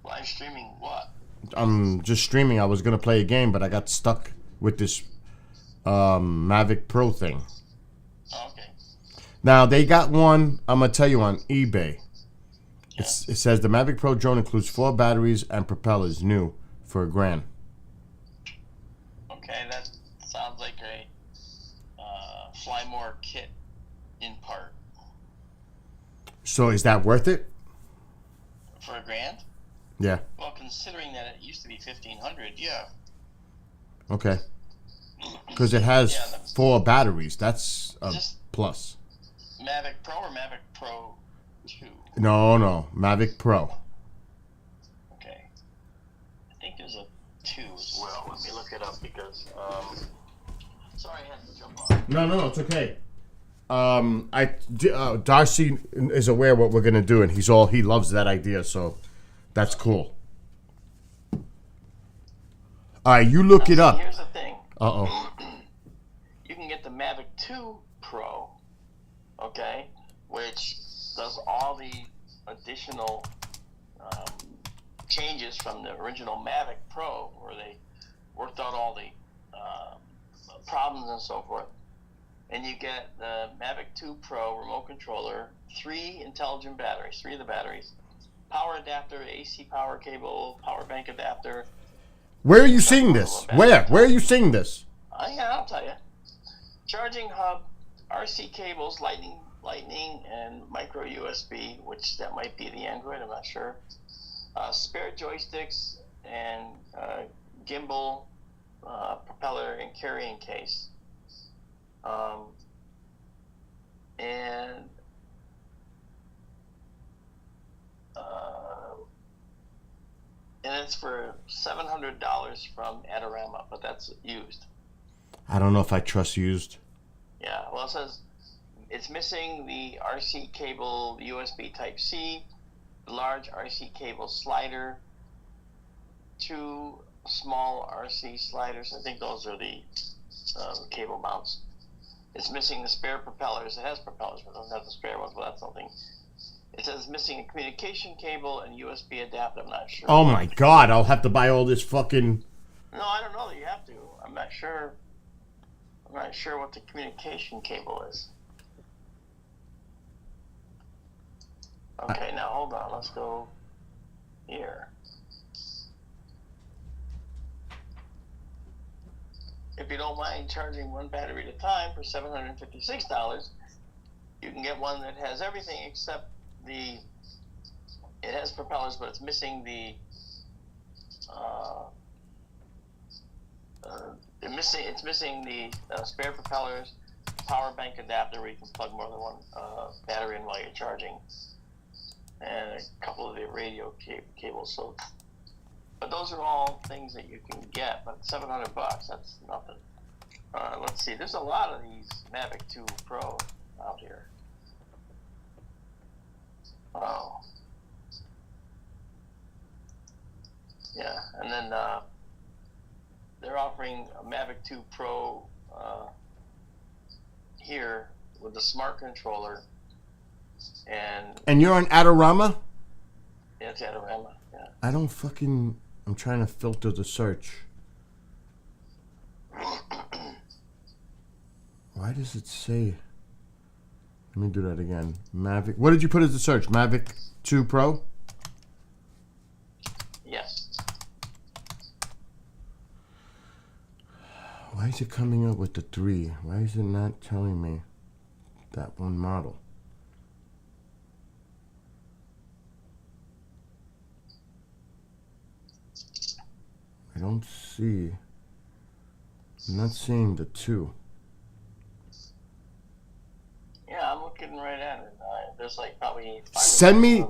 Live streaming what? I'm just streaming. I was gonna play a game, but I got stuck with this Mavic Pro thing. Oh, okay. Now they got one. I'm gonna tell you on eBay. It says the Mavic Pro drone includes 4 batteries and propellers, new for $1,000. Okay, that sounds like a Fly More kit in part. So is that worth it? For $1,000? Yeah. Well, considering that it used to be $1,500, yeah. Okay. Because it has 4 batteries. That's a plus. Mavic Pro or Mavic Pro 2? No. Mavic Pro. Okay. I think there's a 2 as well. Let me look it up because, sorry I had to jump on. No, it's okay. Darcy is aware what we're gonna do, and he loves that idea, so that's cool. All right, you look it up. Here's the thing. Uh-oh. You can get the Mavic 2 Pro, okay, which does all the additional changes from the original Mavic Pro, where they worked out all the problems and so forth. And you get the Mavic 2 Pro remote controller, 3 intelligent batteries, 3 of the batteries, power adapter, AC power cable, power bank adapter. Where are you seeing this? Where are you seeing this? Yeah, I'll tell you. Charging hub, RC cables, lightning, and micro USB, which that might be the Android. I'm not sure. Spare joysticks and gimbal, propeller, and carrying case. And it's for $700 from Adorama, but that's used. I don't know if I trust used. Yeah, well, it says it's missing the RC cable, USB Type-C, large RC cable slider, 2 small RC sliders. I think those are the cable mounts. It's missing the spare propellers. It has propellers, but it doesn't have the spare ones, but that's something. It says missing a communication cable and USB adapter. I'm not sure. Oh my god, I'll have to buy all this fucking... No, I don't know that you have to. I'm not sure. I'm not sure what the communication cable is. Okay, now hold on. Let's go here. if you don't mind charging one battery at a time for $756, you can get one that has everything except it has propellers, but it's missing the it's missing the spare propellers, power bank adapter where you can plug more than one battery in while you're charging, and a couple of the radio cables. So, but those are all things that you can get. But $700, that's nothing. Let's see. There's a lot of these Mavic 2 Pro out here. Oh. Yeah, and then they're offering a Mavic 2 Pro here with the smart controller, and you're on Adorama? Yeah, it's Adorama. Yeah. I don't fucking. I'm trying to filter the search. Why does it say? Let me do that again. Mavic. What did you put as the search? Mavic 2 Pro? Yes. Why is it coming up with the 3? Why is it not telling me that one model? I don't see. I'm not seeing the 2. Yeah, I'm looking right at it. There's like probably 5 Send me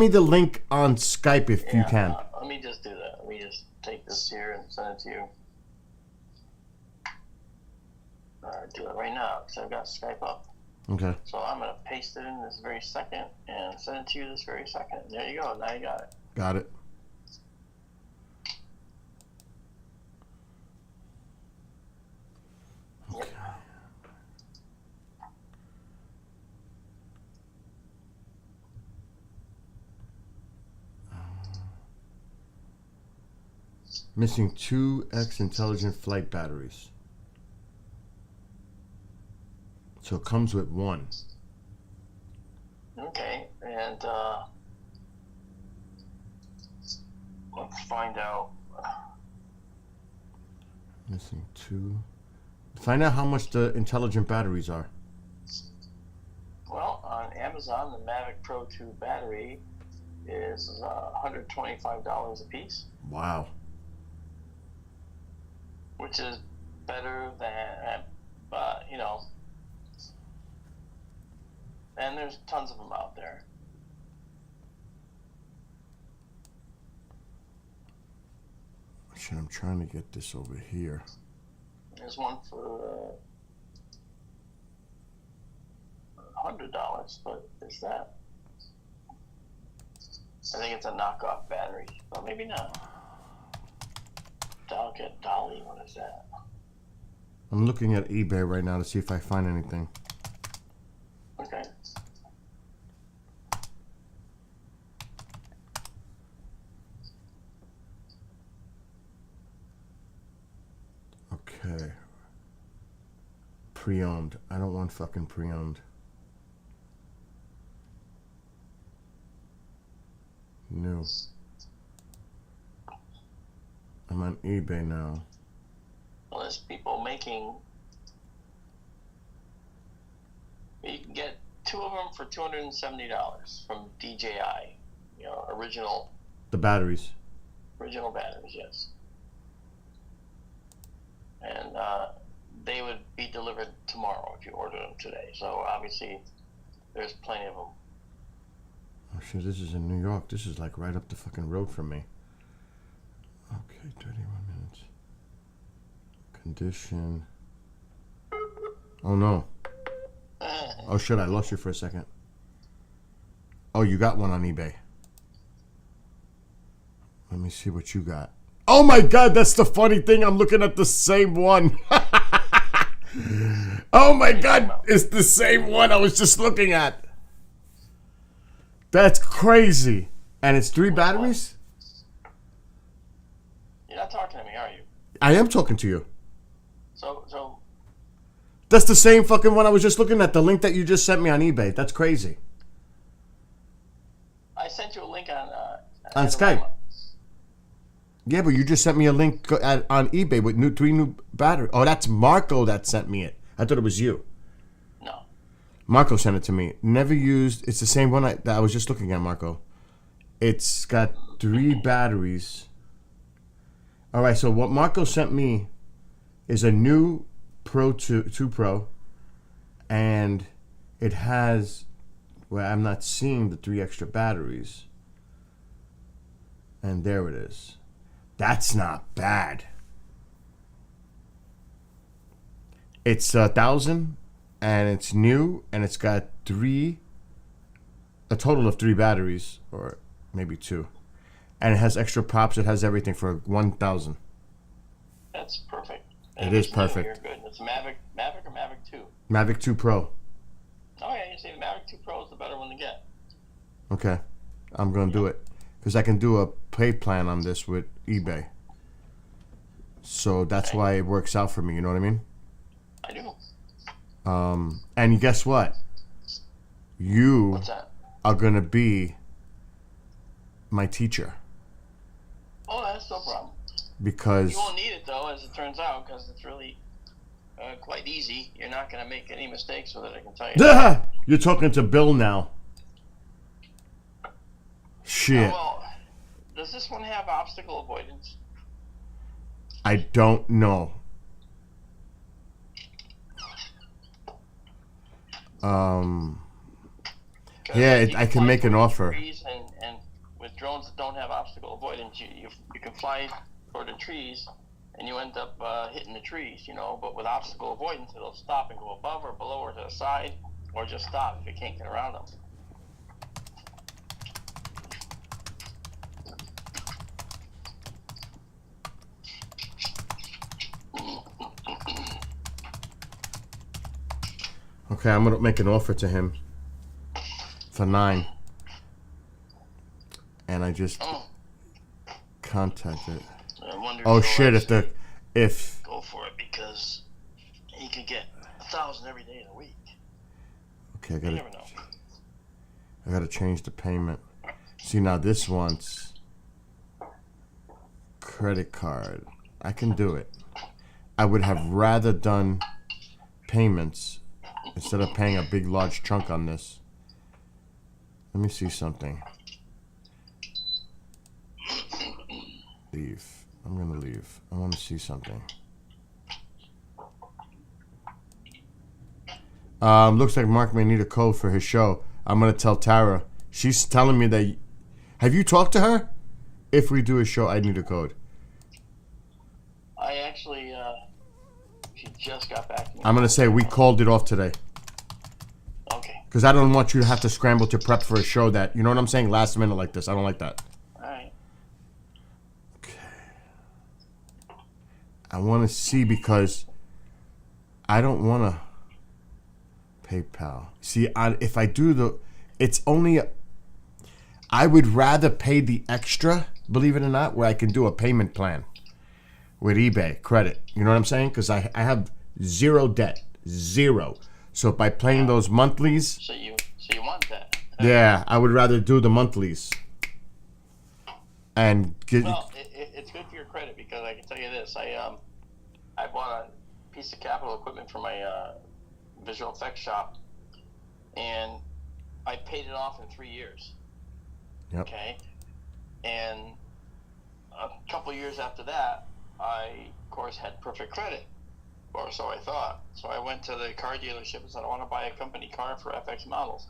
the link on Skype if you can. Let me just do that. Let me just take this here and send it to you. Do it right now because I've got Skype up. Okay. So I'm going to paste it in this very second and send it to you this very second. There you go. Now you got it. Got it. Okay. Missing 2X intelligent flight batteries. So it comes with 1. Okay, and let's find out. Missing 2. Find out how much the intelligent batteries are. Well, on Amazon, the Mavic Pro 2 battery is $125 a piece. Wow. Which is better than, you know, and there's tons of them out there. Shit, I'm trying to get this over here. There's one for $100, but is that? I think it's a knockoff battery, but maybe not. Dolly, what is that? I'm looking at eBay right now to see if I find anything. Okay. Okay. Pre-owned. I don't want fucking pre-owned. New. I'm on eBay now. Well, there's people making. You can get 2 of them for $270 from DJI. You know, original. The batteries. Original batteries, yes. And they would be delivered tomorrow if you order them today. So obviously, there's plenty of them. Oh shit, this is in New York. This is like right up the fucking road from me. Okay, 31 minutes. Condition. Oh no. Oh shit, I lost you for a second. Oh, you got one on eBay. Let me see what you got. Oh my god, that's the funny thing. I'm looking at the same one. Oh my god, it's the same one I was just looking at. That's crazy. And it's 3 batteries? You're not talking to me, are you? I am talking to you. So. That's the same fucking one I was just looking at. The link that you just sent me on eBay. That's crazy. I sent you a link on Skype. Yeah, but you just sent me a link on eBay with 3 new batteries. Oh, that's Marco that sent me it. I thought it was you. No. Marco sent it to me. Never used. It's the same one that I was just looking at, Marco. It's got 3 batteries. All right, so what Marco sent me is a new Pro 2 Pro, and it has, well, I'm not seeing the 3 extra batteries. And there it is. That's not bad. It's 1,000, and it's new, and it's got a total of 3 batteries, or maybe 2. And it has extra pops. It has everything for 1,000. That's perfect. It is perfect. You're good. It's Mavic or Mavic 2? Mavic 2 Pro. Oh, yeah, you say the Mavic 2 Pro is the better one to get. Okay. I'm going to do it. Because I can do a pay plan on this with eBay. So that's why it works out for me. You know what I mean? I do. And guess what? You What's that? are going to be my teacher. Oh, that's no problem. Because You won't need it, though, as it turns out, because it's really quite easy. You're not going to make any mistakes with it, I can tell you. You're talking to Bill now. Shit. Well, does this one have obstacle avoidance? I don't know. Yeah, I can make an offer. And with drones that don't have obstacle avoidance, you can fly toward the trees, and you end up hitting the trees, you know. But with obstacle avoidance, it'll stop and go above or below or to the side, or just stop if it can't get around them. Okay, I'm gonna make an offer to him for 9, and I just contacted. Oh shit! If Go for it, because he could get 1,000 every day of the week. Okay, You never know. I gotta change the payment. See, now this one's credit card. I can do it. I would have rather done payments instead of paying a big large chunk on this. Let me see something. Leave. I'm gonna leave. I want to see something. Looks like Mark may need a code for his show. I'm gonna tell Tara. She's telling me that. Have you talked to her? If we do a show, I need a code. I actually, she just got back to me. I'm gonna say we called it off today. Okay. Because I don't want you to have to scramble to prep for a show that, you know what I'm saying, last minute like this. I don't like that. All right. I want to see because I don't want to PayPal. See, if I do it's only, I would rather pay the extra, believe it or not, where I can do a payment plan with eBay credit. You know what I'm saying? Because I have 0 debt. 0. So by paying those monthlies. So you want that? Yeah, I would rather do the monthlies. And get. Well, it's good for your credit, because I can tell you this: I bought a piece of capital equipment for my visual effects shop, and I paid it off in 3 years. Yep. Okay, and a couple years after that, I of course had perfect credit, or so I thought. So I went to the car dealership and said, I want to buy a company car for FX models.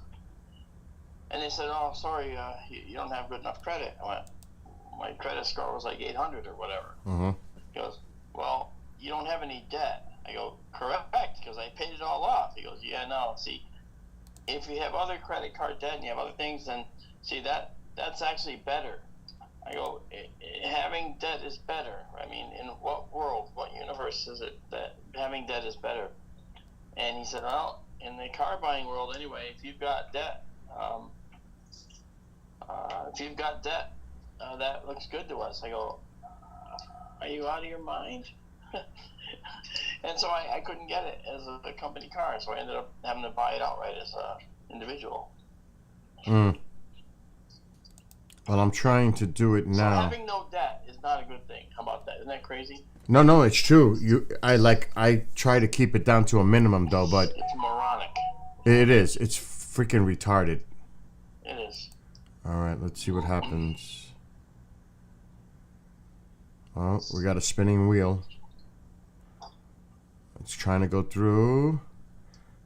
And they said, oh, sorry, you don't have good enough credit. I went, my credit score was like 800 or whatever. Mm-hmm. He goes, well, you don't have any debt. I go, correct, because I paid it all off. He goes, yeah, no, see, if you have other credit card debt and you have other things, then see, that's actually better. I go, having debt is better. I mean, in what world, what universe is it that having debt is better? And he said, well, in the car buying world anyway, if you've got debt, that looks good to us. I go, are you out of your mind? And so I couldn't get it as a company car, so I ended up having to buy it outright as an individual. Well, I'm trying to do it now. So having no debt is not a good thing. How about that? Isn't that crazy? No, it's true. I try to keep it down to a minimum though, but It's moronic. it is. It's freaking retarded. It is. All right, let's see what happens. Oh, we got a spinning wheel. It's trying to go through.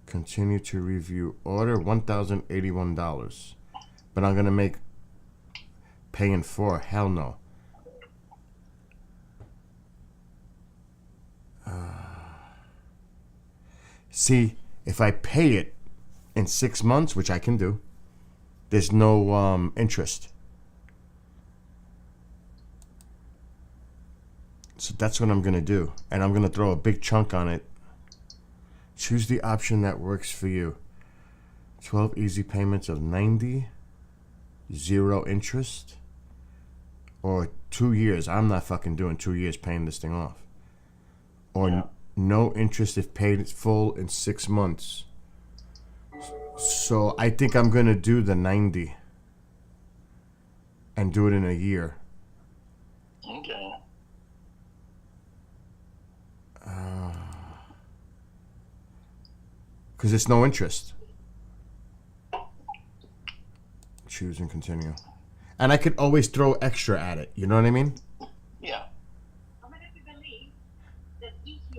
Continue to review order, $1,081. But I'm gonna make paying for, hell no. See, if I pay it in 6 months, which I can do, there's no interest. So that's what I'm gonna do, and I'm gonna throw a big chunk on it. Choose the option that works for you. 12 easy payments of 90, 0 interest, or 2 years. I'm not fucking doing 2 years paying this thing off. Or no interest if paid full in 6 months. So I think I'm gonna do the 90 and do it in a year. Okay. Because it's no interest. Choose and continue. And I could always throw extra at it. You know what I mean? Yeah.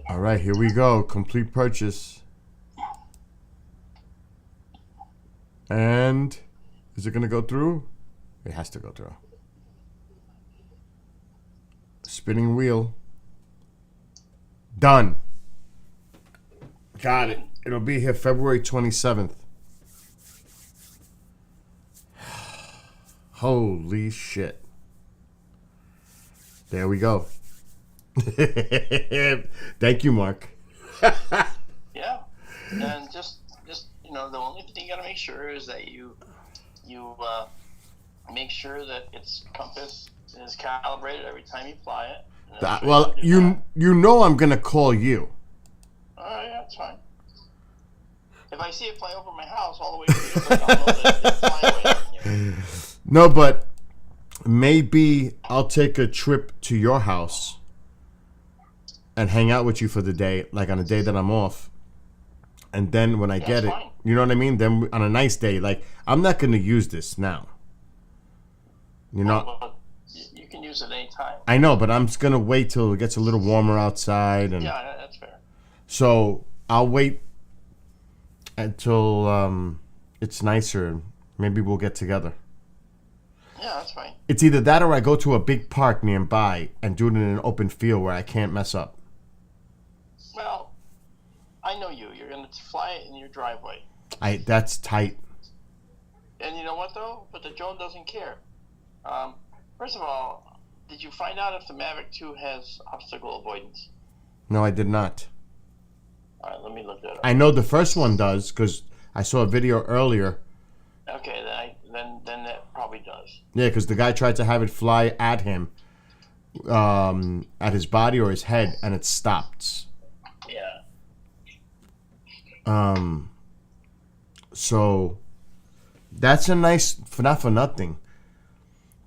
All right, here we go. Complete purchase. And is it going to go through? It has to go through. Spinning wheel. Done. Got it. It'll be here February 27th. Holy shit. There we go. Thank you, Mark. Yeah. And just the only thing you got to make sure is that you make sure that its compass is calibrated every time you fly it. Well, you know I'm going to call you. All right, that's fine. If I see it fly over my house all the way to the I'll know that it's flying away from you. No, but maybe I'll take a trip to your house and hang out with you for the day, like on a day that I'm off. And then when I get it, you know what I mean? Then on a nice day, like, I'm not going to use this now. You know? Well, you can use it anytime. I know, but I'm just going to wait till it gets a little warmer outside. And Yeah, that's fair. so I'll wait until it's nicer. Maybe we'll get together. Yeah, that's fine. It's either that or I go to a big park nearby and do it in an open field where I can't mess up. Well, I know you. You're going to fly it in your driveway. That's tight. And you know what, though? But the drone doesn't care. First of all, did you find out if the Mavic 2 has obstacle avoidance? No, I did not. All right, let me look that up. I know the first one does because I saw a video earlier. Okay, then that probably does. Yeah, because the guy tried to have it fly at him, at his body or his head, and it stopped. Yeah. So that's a nice, not for nothing.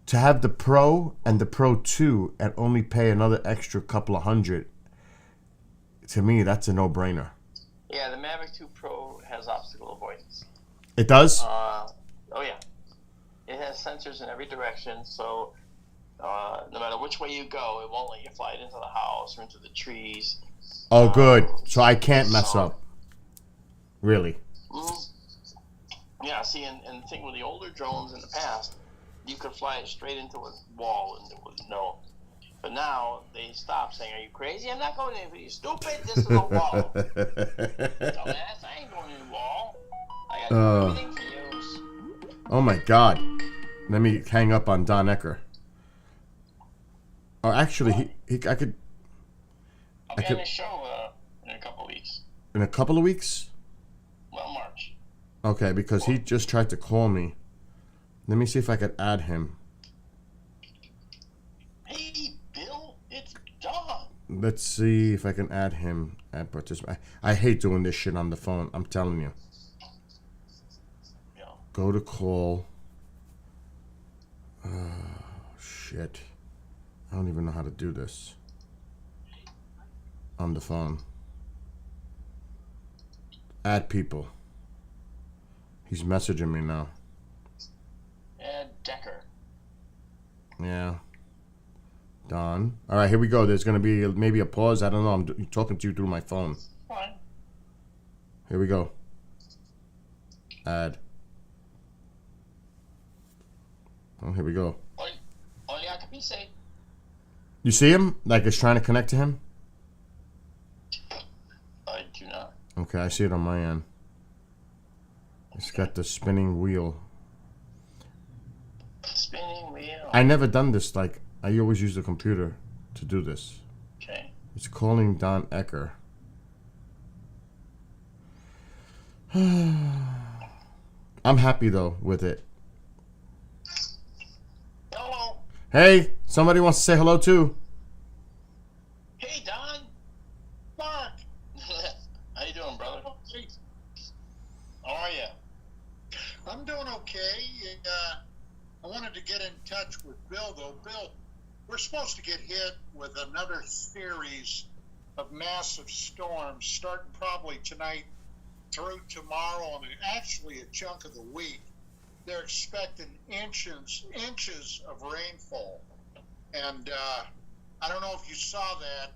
To have the Pro and the Pro 2 and only pay another extra couple of $100, to me, that's a no-brainer. Yeah, the Mavic 2 Pro has obstacle avoidance. It does? Oh, yeah. It has sensors in every direction, so no matter which way you go, it won't let you fly it into the house or into the trees. Oh, good. So I can't mess up. Really? Yeah, see, and the thing with the older drones in the past, you could fly it straight into a wall and there was no. But now they stop saying, "Are you crazy? I'm not going in. Are you stupid? This is a wall." Dumbass, I ain't going in the wall. I got everything to use. Oh my God. Let me hang up on Don Ecker. Oh, actually, I could. I'll be on the show in a couple of weeks. In a couple of weeks? Well, March. Okay, because he just tried to call me. Let me see if I could add him. Hey, Bill, it's Don. Let's see if I can add him. Add participant. I hate doing this shit on the phone. I'm telling you. Yeah. Go to call. Oh, shit. I don't even know how to do this on the phone. Add people. He's messaging me now. Ed Decker. Yeah. Don. All right, here we go. There's going to be maybe a pause. I don't know. I'm talking to you through my phone. Fine. Here we go. Add. Oh, here we go. Only I can be safe. You see him? Like it's trying to connect to him? I do not. Okay, I see it on my end. It's got the spinning wheel. Spinning wheel. I never done this. Like, I always use the computer to do this. Okay. It's calling Don Ecker. I'm happy, though, with it. Hello. Hey, somebody wants to say hello, too. Hey, Don. Mark. How you doing, brother? How are you? I'm doing okay. I wanted to get in touch with Bill, though. Bill, we're supposed to get hit with another series of massive storms, starting probably tonight through tomorrow, and actually a chunk of the week. They're expecting inches of rainfall. And I don't know if you saw that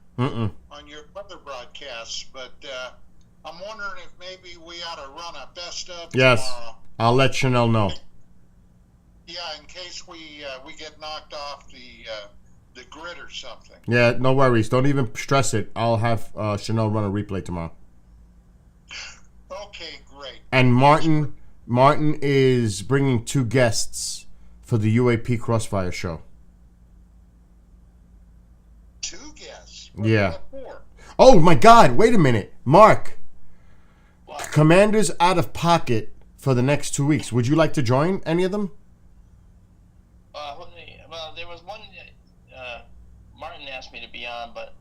on your weather broadcasts, but I'm wondering if maybe we ought to run a best of Yes. tomorrow. I'll let Chanel know. Yeah, in case we get knocked off the grid or something. Yeah, no worries. Don't even stress it. I'll have Chanel run a replay tomorrow. Okay, great. And Martin is bringing 2 guests for the UAP Crossfire show. 2 guests? Yeah. Oh my God! Wait a minute, Mark. Commander's out of pocket for the next 2 weeks. Would you like to join any of them? Well, there was one. Martin asked me to be on, but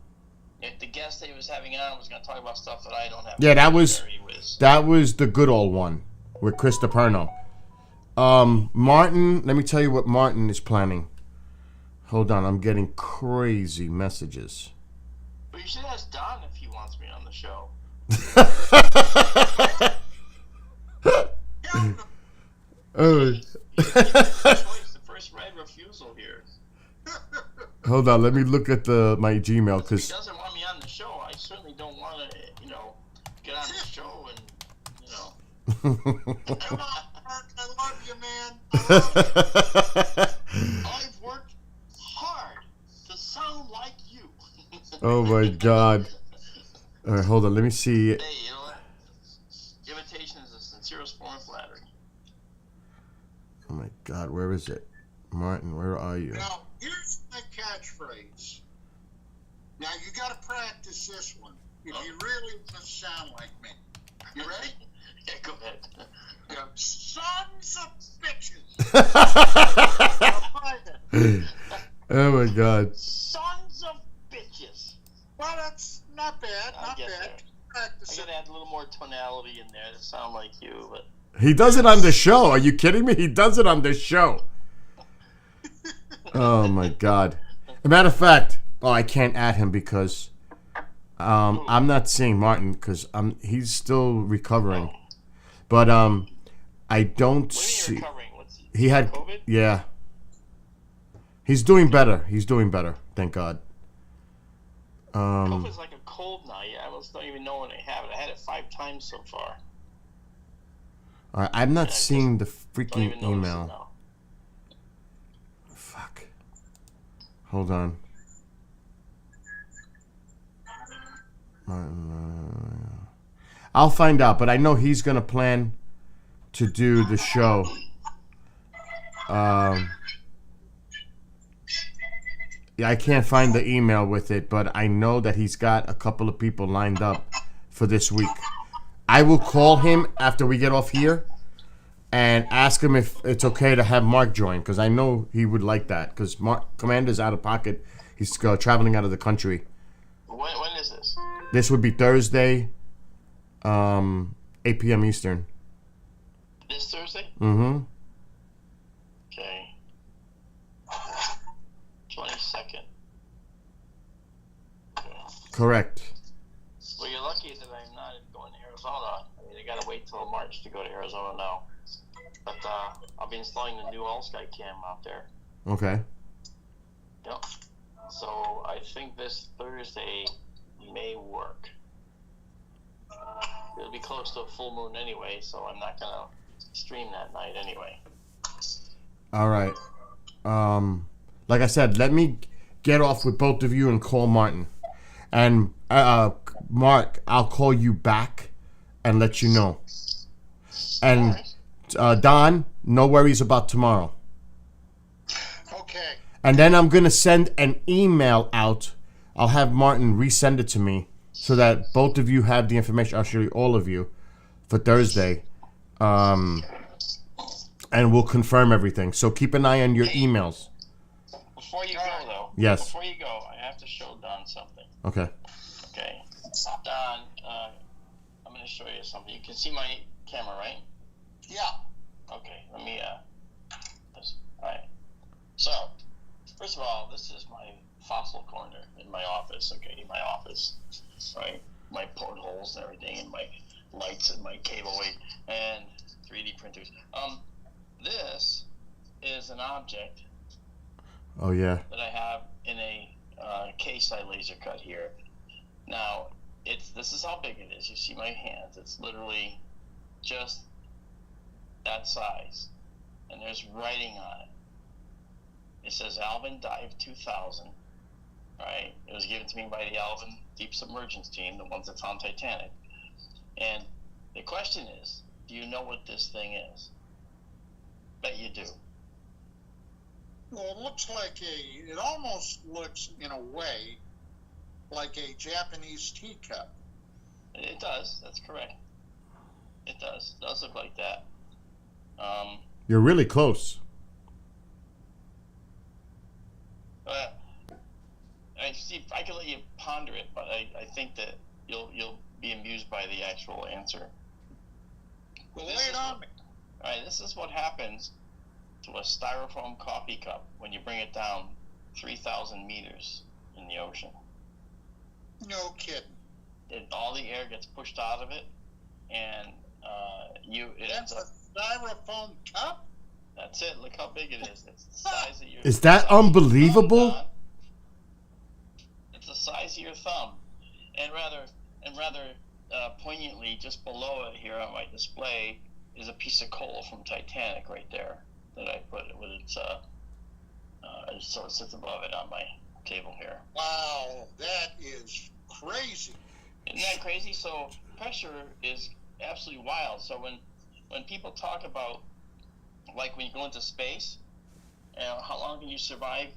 the guest that he was having on was going to talk about stuff that I don't have. Yeah, that was the good old one with Chris DePerno. Martin, let me tell you what Martin is planning. Hold on, I'm getting crazy messages. But you should ask Don if he wants me on the show. Oh. The first right refusal here. Hold on, let me look at my Gmail If he because doesn't want me on the show, I certainly don't want to, get on the show and, Come on, Mark, I love you, man. I've worked hard to sound like you. oh my God. All right, hold on, let me see. Hey, you know what? Imitation is the sincerest form of flattery. Oh my God, where is it? Martin, where are you? Now, here's my catchphrase. Now, you got to practice this one if you really want to sound like me. You ready? Yeah, go ahead. Yeah. Sons of bitches. Oh my God. Sons of bitches. Well, that's not bad. Not bad. I gotta add a little more tonality in there to sound like you, but He does it on the show. Are you kidding me? He does it on the show. Oh my God. As a matter of fact, I can't add him because I'm not seeing Martin because he's still recovering. But I don't see. He had COVID? Yeah. He's doing better. He's doing better. Thank God. COVID's like a cold now. Yeah, I almost don't even know when I have it. I had it 5 times so far. All right, I'm not seeing the freaking email. Fuck. Hold on. I'll find out, but I know he's gonna plan to do the show. Yeah, I can't find the email with it, but I know that he's got a couple of people lined up for this week. I will call him after we get off here and ask him if it's okay to have Mark join, because I know he would like that, because Commander's out of pocket. He's traveling out of the country. When is this? This would be Thursday, 8 p.m. Eastern. This Thursday? Mm-hmm. Okay. 22nd. Correct. Well, you're lucky that I'm not going to Arizona. I mean, I gotta wait till March to go to Arizona now. But I'll be installing the new All-Sky cam out there. Okay. Yep. So I think this Thursday may work. It'll be close to a full moon anyway, so I'm not gonna stream that night anyway. All right. Like I said, let me get off with both of you and call Martin. And Mark, I'll call you back and let you know. And Don, no worries about tomorrow. Okay. And then I'm going to send an email out. I'll have Martin resend it to me so that both of you have the information, actually all of you, for Thursday. And we'll confirm everything. So keep an eye on your emails. Before you go, though. Yes. Before you go, I have to show Don something. Okay. Okay. Don, I'm going to show you something. You can see my camera, right? Yeah. Okay. Let me, all right. So, first of all, this is my fossil corner in my office, okay? My office, right? My portholes and everything, and my lights and my cable weight, and 3D printers. This is an object Oh, yeah. that I have in a case I laser cut here. Now, this is how big it is. You see my hands. It's literally just that size. And there's writing on it. It says Alvin Dive 2000. Right? It was given to me by the Alvin Deep Submergence team, the ones that found Titanic. And the question is, do you know what this thing is? Bet you do. Well, it looks like it almost looks, in a way, like a Japanese teacup. It does. That's correct. It does. It does look like that. You're really close. I can let you ponder it, but I think that you'll be amused by the actual answer. Well, lay it on me. All right, this is what happens to a styrofoam coffee cup when you bring it down 3,000 meters in the ocean. No kidding. All the air gets pushed out of it, and it ends up. Styrofoam cup? That's it. Look how big it is. It's the size of your. Is that unbelievable? Thumb, it's the size of your thumb, and rather poignantly, just below it here on my display is a piece of coal from Titanic right there that I put with its. It sort of sits above it on my table here. Wow, that is crazy. Isn't that crazy? So pressure is absolutely wild. So when people talk about, like when you go into space, how long can you survive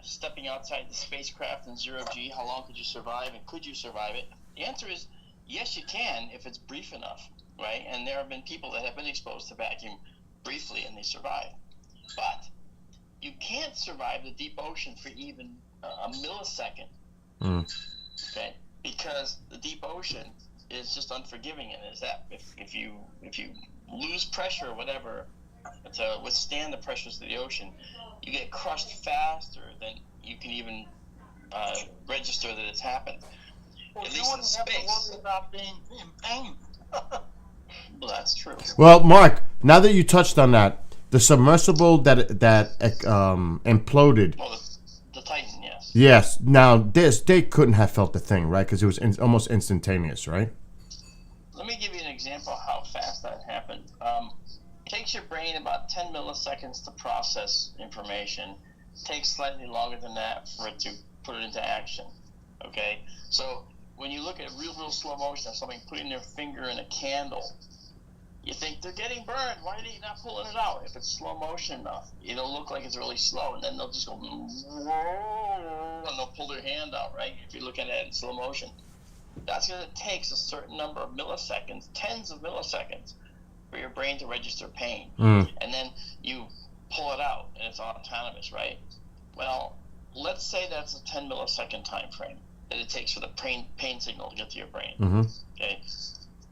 stepping outside the spacecraft in 0G? How long could you survive, and could you survive it? The answer is yes, you can if it's brief enough, right? And there have been people that have been exposed to vacuum briefly and they survive. But you can't survive the deep ocean for even a millisecond, okay? Because the deep ocean is just unforgiving, and is that if you lose pressure or whatever to withstand the pressures of the ocean, you get crushed faster than you can even register that it's happened. Well, At you least in wouldn't have to space. worry about being in pain. Well, that's true. Well, Mark, now that you touched on that, the submersible that imploded. Well, the Titan, yes. Yes. Now, they couldn't have felt the thing, right? Because it was almost instantaneous, right? Let me give you an example of how fast that happened. It takes your brain about 10 milliseconds to process information. It takes slightly longer than that for it to put it into action. Okay? So when you look at real slow motion of somebody putting their finger in a candle, you think they're getting burned. Why are they not pulling it out? If it's slow motion enough, it'll look like it's really slow, and then they'll just go, whoa, and they'll pull their hand out, right? If you're looking at it in slow motion. That's going to take a certain number of milliseconds, tens of milliseconds, for your brain to register pain. And then you pull it out, and it's autonomous, right? Well, let's say that's a 10 millisecond time frame that it takes for the pain signal to get to your brain. Okay,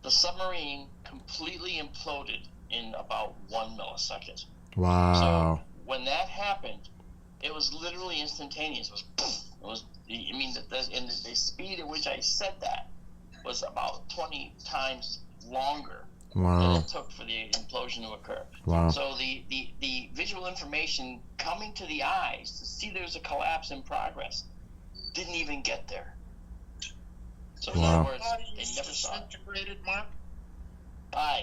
the submarine completely imploded in about 1 millisecond. Wow. So when that happened, it was literally instantaneous. It was poof, It was, I mean, and the speed at which I said that was about 20 times longer than Wow. it took for the implosion to occur. Wow. So the visual information coming to the eyes to see there's a collapse in progress didn't even get there. So in Wow. other words, they never saw it. Disintegrated, Mark?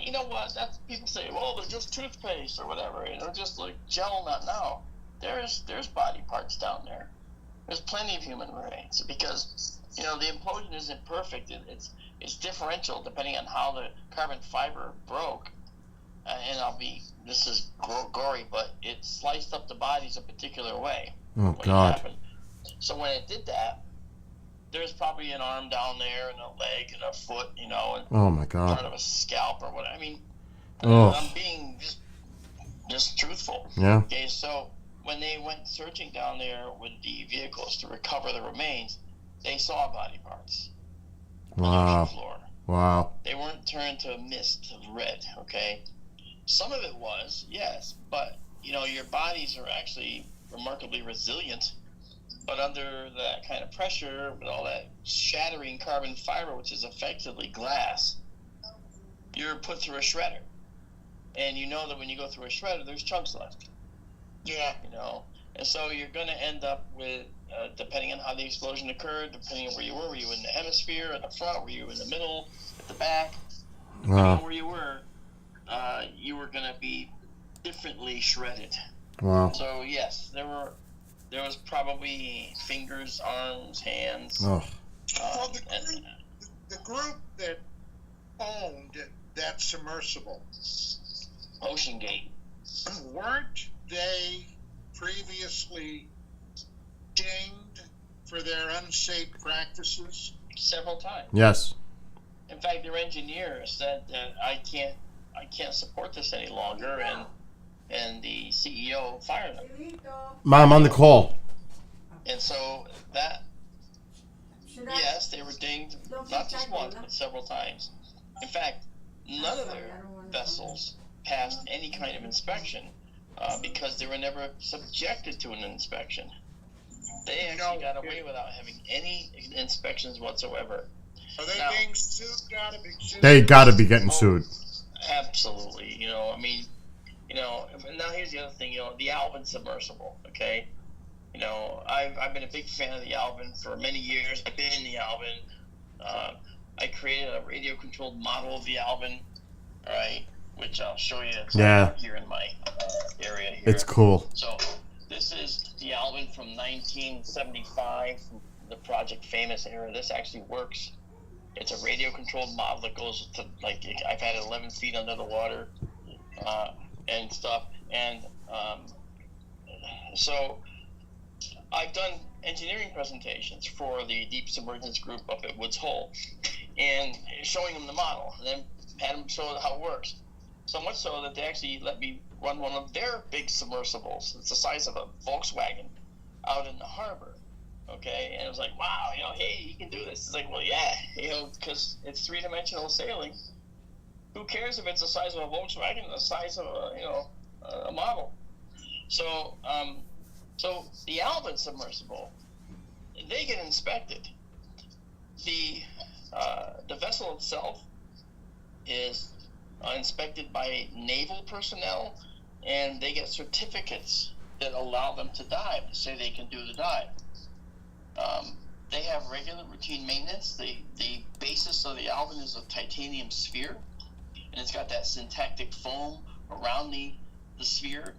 You know what? That's people say, well, they're just toothpaste or whatever. You know, just like gel. Not now. There's body parts down there. There's plenty of human remains because you know the implosion isn't perfect. It's differential depending on how the carbon fiber broke. And this is gory, but it sliced up the bodies a particular way. Oh, when it God. happened. So when it did that, there's probably an arm down there and a leg and a foot, you know, and Oh, my God. part of a scalp or whatever. I mean, Oh. I'm being just truthful. Yeah. Okay, so when they went searching down there with the vehicles to recover the remains, they saw body parts on the Wow. ocean floor. Wow. They weren't turned to a mist of red, okay? Some of it was, yes, but, you know, your bodies are actually remarkably resilient. But under that kind of pressure, with all that shattering carbon fiber, which is effectively glass, you're put through a shredder. And you know that when you go through a shredder, there's chunks left. Yeah. You know? And so you're going to end up with, depending on how the explosion occurred, depending on where you were in the hemisphere, at the front, were you in the middle, at the back, depending on where you were going to be differently shredded. Wow. So, yes, there was probably fingers, arms, hands. Oh. Well, the group that owned that submersible, Ocean Gate, weren't they previously dinged for their unsafe practices? Several times. Yes. In fact, their engineer said that I can't support this any longer, and the CEO fired him. Mom, on the call. And so that, yes, they were dinged not just once, but several times. In fact, none of their vessels passed any kind of inspection because they were never subjected to an inspection. They actually got away without having any inspections whatsoever. Are they Now, being sued out of existence? They gotta be getting sued. Absolutely. You know, I mean, you know, now here's the other thing, you know, the Alvin submersible, okay? You know, I've been a big fan of the Alvin for many years. I've been in the Alvin. I created a radio-controlled model of the Alvin, all right, which I'll show you. It's here in my area here. It's cool. So this is the Alvin from 1975, from the Project Famous era. This actually works. It's a radio-controlled model that goes to, like, I've had it 11 feet under the water and stuff. And so I've done engineering presentations for the Deep Submergence group up at Woods Hole and showing them the model and then had them show how it works. So much so that they actually let me run one of their big submersibles. It's the size of a Volkswagen out in the harbor. Okay, and it was like, wow, you know, hey, you can do this. It's like, well, yeah, you know, because it's three-dimensional sailing. Who cares if it's the size of a Volkswagen or the size of a model? So, so the Alvin submersible, they get inspected. The vessel itself is inspected by naval personnel, and they get certificates that allow them to dive, to say they can do the dive. They have regular routine maintenance. The basis of the Alvin is a titanium sphere, and it's got that syntactic foam around the sphere.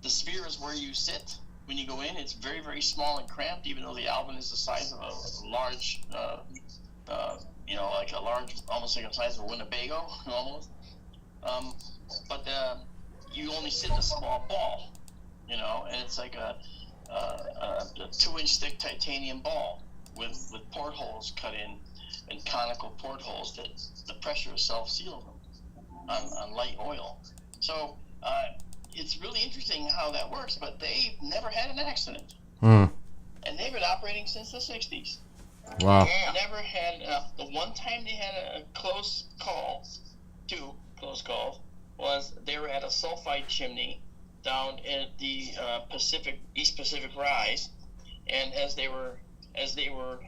The sphere is where you sit when you go in. It's very, very small and cramped, even though the Alvin is the size of a large, you know, like a large, almost like the size of a Winnebago, almost. But you only sit in a small ball, you know, and it's like a 2-inch thick titanium ball with portholes cut in and conical portholes that the pressure is self-sealing them on light oil. So it's really interesting how that works, but they've never had an accident. And they've been operating since the 60s. Wow. Never had, the one time they had a close call, 2 close calls, was they were at a sulfide chimney down at the East Pacific Rise, and as they were as they were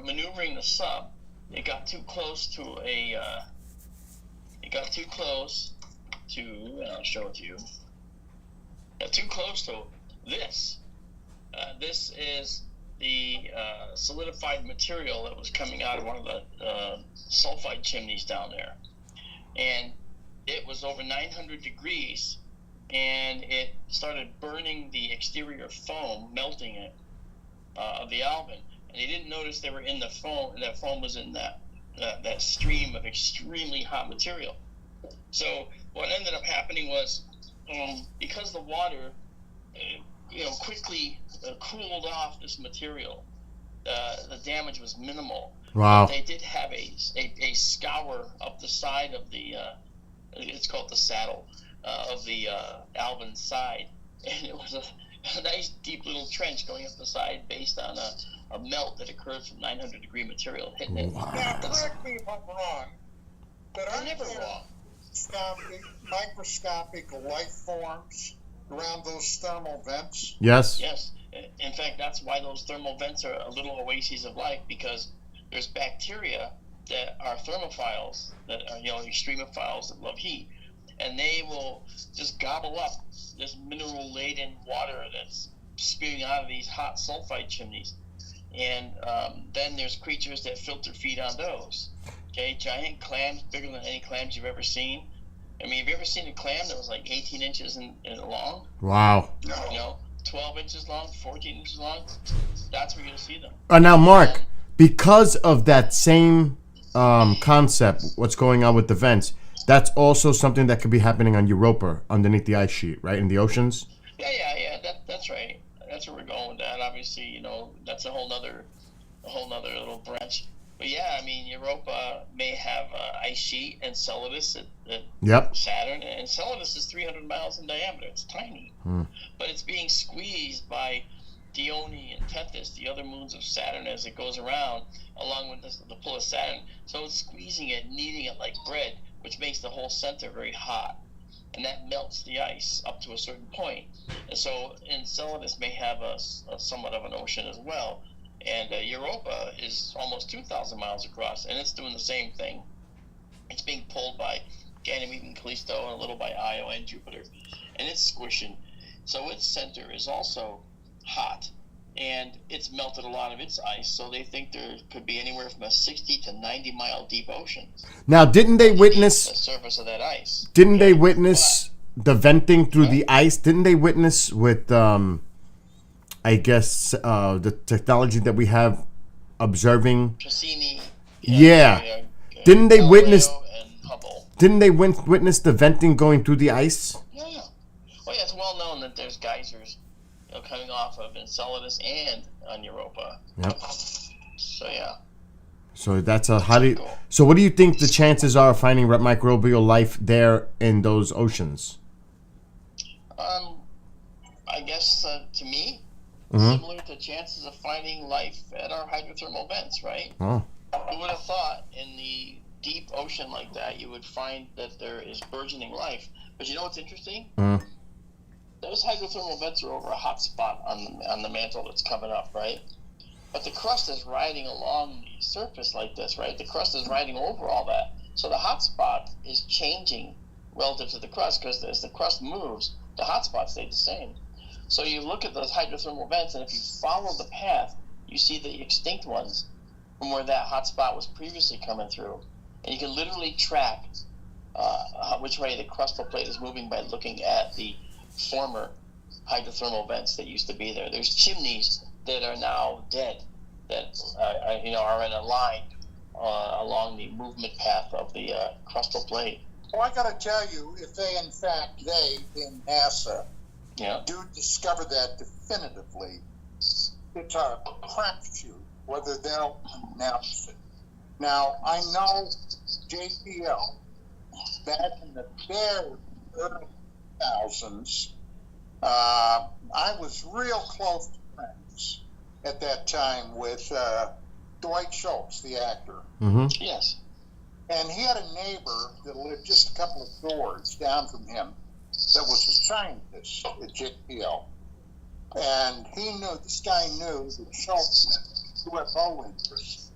maneuvering the sub, it got too close to and I'll show it to you. Got too close to this. This is the solidified material that was coming out of one of the sulfide chimneys down there. And it was over 900 degrees, and it started burning the exterior foam, melting it, of the Alvin. And they didn't notice they were in the foam, and that foam was in that stream of extremely hot material. So what ended up happening was, because the water quickly cooled off this material, the damage was minimal. Wow. But they did have a scour up the side of the it's called the saddle of the Alvin side, and it was a nice deep little trench going up the side based on a melt that occurred from 900-degree material hitting it. Now, correct me if I'm wrong, but I'm never wrong. Microscopic life forms around those thermal vents? Yes. Yes. In fact, that's why those thermal vents are a little oases of life, because there's bacteria that are thermophiles, that are extremophiles that love heat, and they will just gobble up this mineral-laden water that's spewing out of these hot sulfide chimneys. And then there's creatures that filter feed on those. Okay, giant clams, bigger than any clams you've ever seen. I mean, have you ever seen a clam that was like 18 inches in long? Wow. 12 inches long, 14 inches long? That's where you'll see them. Now, Mark, because of that same concept, what's going on with the vents, that's also something that could be happening on Europa underneath the ice sheet, right, in the oceans? Yeah. That's right. That's where we're going with that. Obviously, that's a whole nother little branch. But yeah, I mean, Europa may have ice sheet, and Enceladus at Saturn, and Enceladus is 300 miles in diameter. It's tiny, but it's being squeezed by Dione and Tethys, the other moons of Saturn, as it goes around, along with the pull of Saturn. So it's squeezing it, kneading it like bread, which makes the whole center very hot, and that melts the ice up to a certain point. And so Enceladus may have a somewhat of an ocean as well. And Europa is almost 2,000 miles across, and it's doing the same thing. It's being pulled by Ganymede and Callisto, and a little by Io and Jupiter, and it's squishing. So its center is also hot, and it's melted a lot of its ice, so they think there could be anywhere from a 60 to 90 mile deep ocean. Now, didn't they witness the surface of that ice? Didn't they witness the venting through the ice? Didn't they witness with I guess the technology that we have observing? Cassini. Yeah. Didn't they witness? Didn't they witness the venting going through the ice? Yeah. Well, yeah, it's well known that there's geysers coming off of Enceladus and on Europa. Yep. So yeah. So that's So what do you think the chances are of finding microbial life there in those oceans? I guess to me, similar to chances of finding life at our hydrothermal vents, right? Oh. Who would have thought in the deep ocean like that you would find that there is burgeoning life? But you know what's interesting? Those hydrothermal vents are over a hot spot on the mantle that's coming up, right? But the crust is riding along the surface like this, right? The crust is riding over all that. So the hot spot is changing relative to the crust, because as the crust moves, the hot spot stays the same. So you look at those hydrothermal vents, and if you follow the path, you see the extinct ones from where that hot spot was previously coming through. And you can literally track which way the crustal plate is moving by looking at the former hydrothermal vents that used to be there. There's chimneys that are now dead, that are in a line along the movement path of the crustal plate. Well, I got to tell you, if they, in fact, in NASA, do discover that definitively, it's a crapshoot whether they'll announce it. Now, I know JPL, back in the very early 2000s, I was real close to friends at that time with Dwight Schultz, the actor. Yes. And he had a neighbor that lived just a couple of doors down from him that was a scientist at JPL. And this guy knew that Schultz had UFO interests.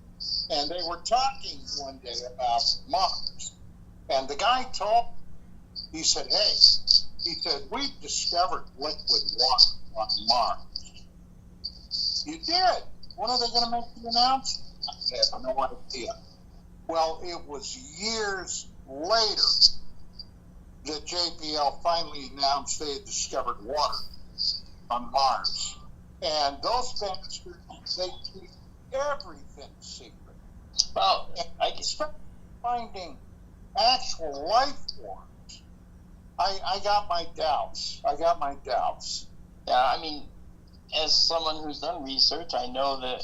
And they were talking one day about Mars. And the guy told me, he said, hey, he said, we've discovered liquid water on Mars. You did? When are they going to make the announcement? I have no idea. Well, it was years later that JPL finally announced they had discovered water on Mars. And those bastards, they keep everything secret. Well, I expect finding actual life forms. I got my doubts. Yeah, I mean, as someone who's done research, I know that,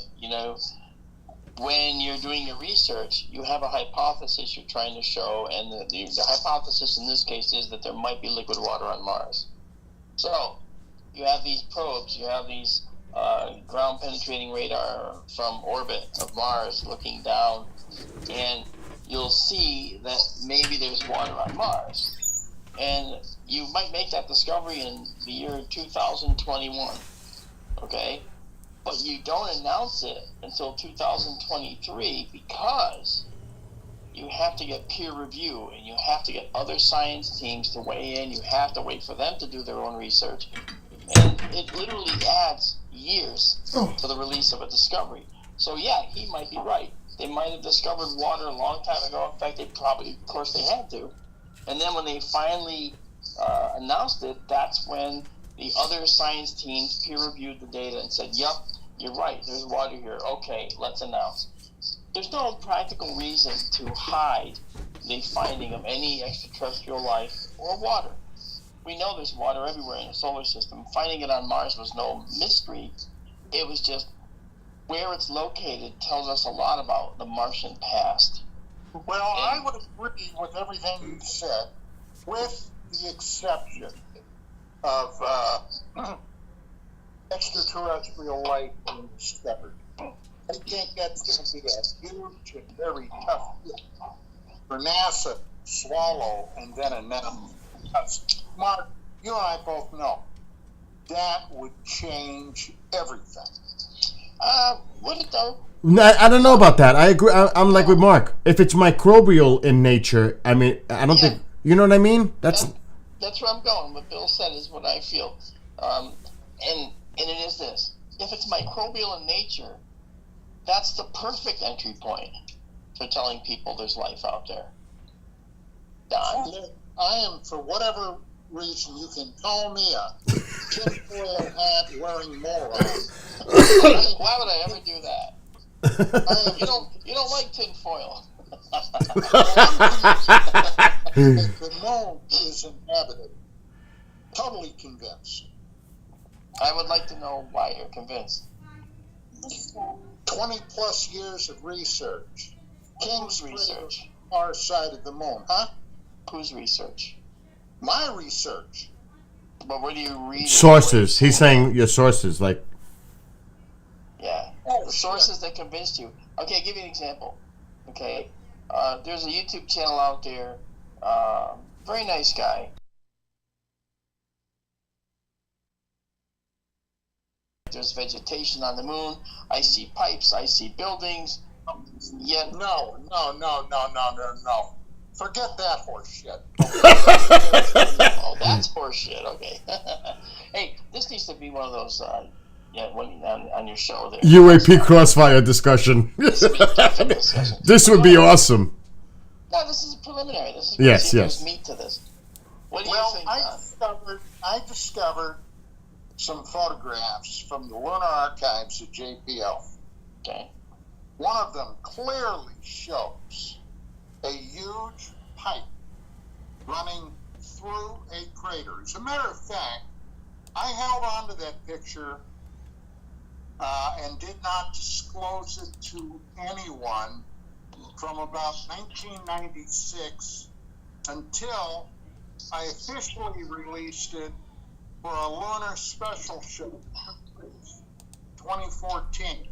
when you're doing your research, you have a hypothesis you're trying to show, and the hypothesis in this case is that there might be liquid water on Mars. So, you have these probes, you have these ground-penetrating radar from orbit of Mars looking down, and you'll see that maybe there's water on Mars. And you might make that discovery in the year 2021, okay? But you don't announce it until 2023 because you have to get peer review and you have to get other science teams to weigh in. You have to wait for them to do their own research. And it literally adds years to the release of a discovery. So yeah, he might be right. They might have discovered water a long time ago. In fact, of course they had to. And then when they finally announced it, that's when the other science teams peer-reviewed the data and said, yep, you're right, there's water here. Okay, let's announce. There's no practical reason to hide the finding of any extraterrestrial life or water. We know there's water everywhere in the solar system. Finding it on Mars was no mystery. It was just where it's located tells us a lot about the Martian past. Well, I would agree with everything you said, with the exception of extraterrestrial life being discovered. I think that's going to be a huge and very tough hit for NASA to swallow and then announce. Because, Mark, you and I both know that would change everything. Would it though? I don't know about that. I agree. I'm like with Mark. If it's microbial in nature, I mean, I don't think, you know what I mean? That's where I'm going. What Bill said is what I feel. And it is this. If it's microbial in nature, that's the perfect entry point for telling people there's life out there. Don? I am, for whatever reason, you can call me a tinfoil hat wearing moron. Why would I ever do that? You don't like tinfoil. The moon is inhabited. Totally convinced. I would like to know why you're convinced. 20 plus years of research. King's research. Our side of the moon, huh? Whose research? My research. But where do you read sources. He's saying your sources, like. Yeah. The sources that convinced you. Okay, I'll give you an example. Okay. There's a YouTube channel out there. Very nice guy. There's vegetation on the moon. I see pipes. I see buildings. Yet No. Forget that horse shit. Oh, that's horse shit. Okay. Hey, this needs to be one of those. On your show there. UAP crossfire discussion. This would be awesome. No, this is preliminary. This is yes. There's meat to this. What do you think? I discovered some photographs from the lunar archives at JPL. Okay. One of them clearly shows a huge pipe running through a crater. As a matter of fact, I held on to that picture and did not disclose it to anyone from about 1996 until I officially released it for a lunar special show, 2014,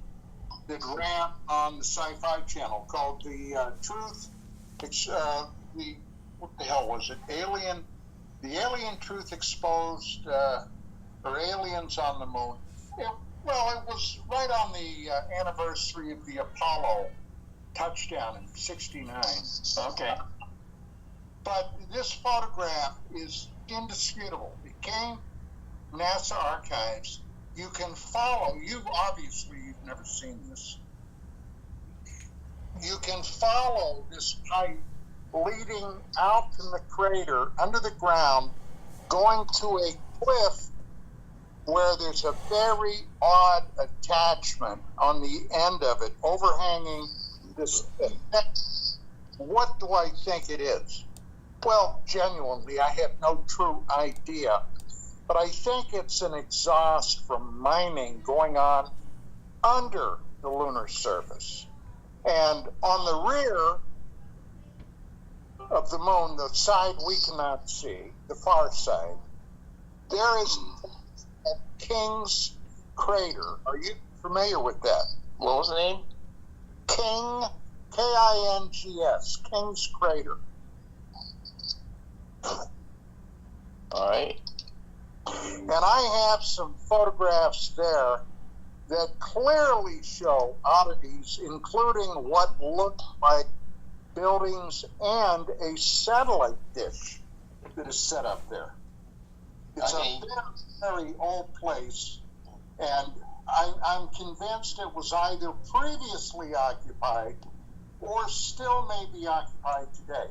that ran on the Sci-Fi Channel called the Truth. What the hell was it? The Alien Truth Exposed or aliens on the moon. It was right on the anniversary of the Apollo touchdown in '69. Okay. But this photograph is indisputable. It came NASA archives. You can follow. You've never seen this. You can follow this pipe leading out from the crater under the ground, going to a cliff where there's a very odd attachment on the end of it, overhanging this thing. What do I think it is? Well, genuinely, I have no true idea. But I think it's an exhaust from mining going on under the lunar surface. And on the rear of the moon, the side we cannot see, the far side, there is a King's crater. Are you familiar with that? What was the name? King, Kings, King's crater. All right. And I have some photographs there that clearly show oddities, including what look like buildings and a satellite dish that is set up there. It's a very, very old place, and I'm convinced it was either previously occupied or still may be occupied today.